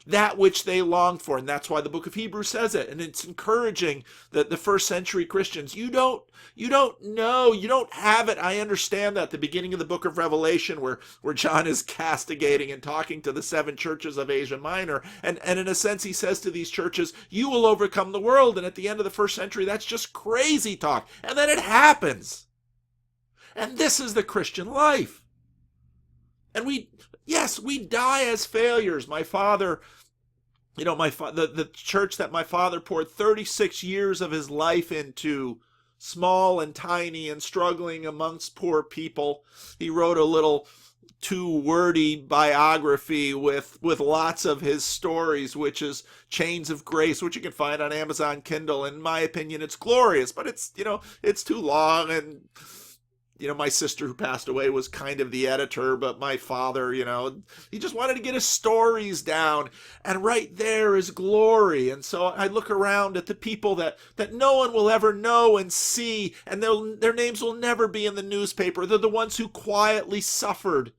that which they longed for. And that's why the book of Hebrews says it. And it's encouraging that the first century Christians, you don't know, you don't have it. I understand that. The beginning of the book of Revelation, where John is castigating and talking to the 7 churches of Asia Minor. And in a sense, he says to these churches, you will overcome the world. And at the end of the first century, that's just crazy talk. And then it happens. And this is the Christian life. And we die as failures. My father, you know, the church that my father poured 36 years of his life into, small and tiny and struggling amongst poor people. He wrote a little too wordy biography with lots of his stories, which is Chains of Grace, which you can find on Amazon Kindle. In my opinion, it's glorious, but it's, you know, it's too long. And you know, my sister who passed away was kind of the editor, but my father, you know, he just wanted to get his stories down. And right there is glory. And so I look around at the people that no one will ever know and see, and their names will never be in the newspaper. They're the ones who quietly suffered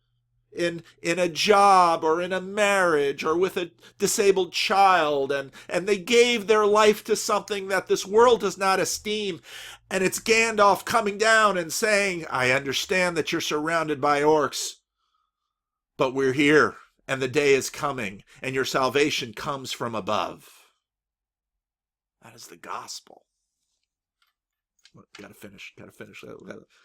in a job or in a marriage or with a disabled child, and they gave their life to something that this world does not esteem. And it's Gandalf coming down and saying, I understand that you're surrounded by orcs, but we're here, and the day is coming, and your salvation comes from above. That is the gospel. Gotta finish. Gotta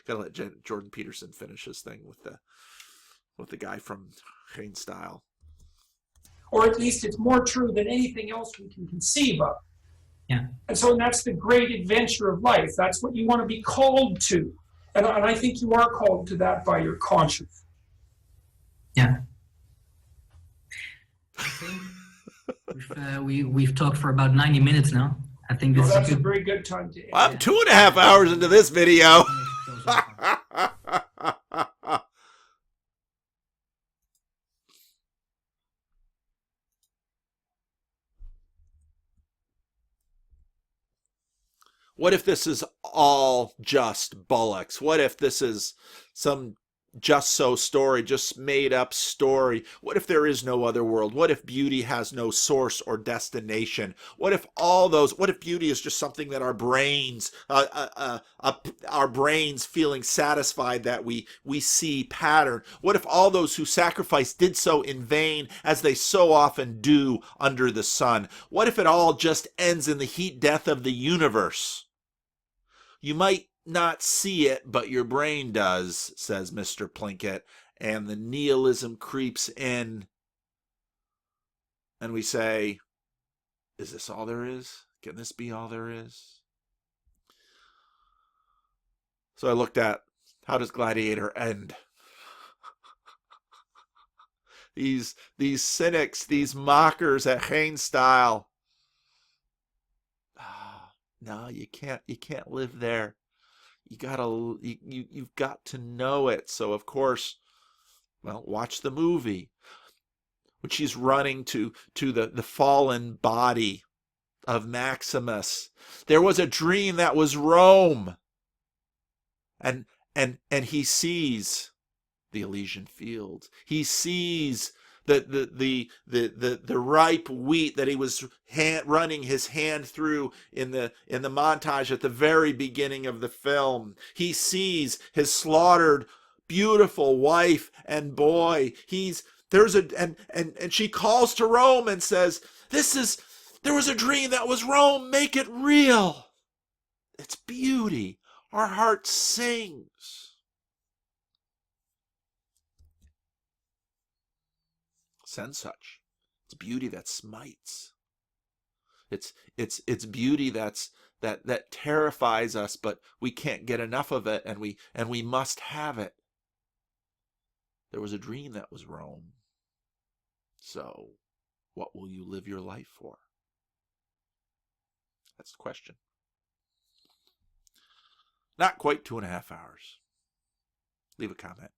let Jordan Peterson finish his thing with the guy from Geenstijl. Or at least it's more true than anything else we can conceive of. Yeah. And so that's the great adventure of life. That's what you want to be called to. And I think you are called to that by your conscience. Yeah. I think we've talked for about 90 minutes now. I think this That's is a very good time to end. I'm 2.5 hours into this video. What if this is all just bollocks? What if this is some just so story, just made up story? What if there is no other world? What if beauty has no source or destination? What if beauty is just something that our brains feeling satisfied that we see pattern? What if all those who sacrifice did so in vain, as they so often do under the sun? What if it all just ends in the heat death of the universe? You might not see it, but your brain does, says Mr. Plinkett, and the nihilism creeps in. And we say, is this all there is? Can this be all there is? So I looked at, how does Gladiator end? These cynics, these mockers at Geenstijl. No, you can't live there. You've got to know it. So of course, well, watch the movie. When she's running to the fallen body of Maximus. There was a dream that was Rome. And he sees the Elysian fields. He sees the ripe wheat that he was running his hand through in the montage at the very beginning of the film. He sees his slaughtered beautiful wife and boy. And she calls to Rome and says, there was a dream that was Rome, make it real. It's beauty. Our heart sings. And such. It's beauty that smites. It's beauty that terrifies us, but we can't get enough of it, and we must have it. There was a dream that was Rome. So, what will you live your life for? That's the question. Not quite 2.5 hours. Leave a comment.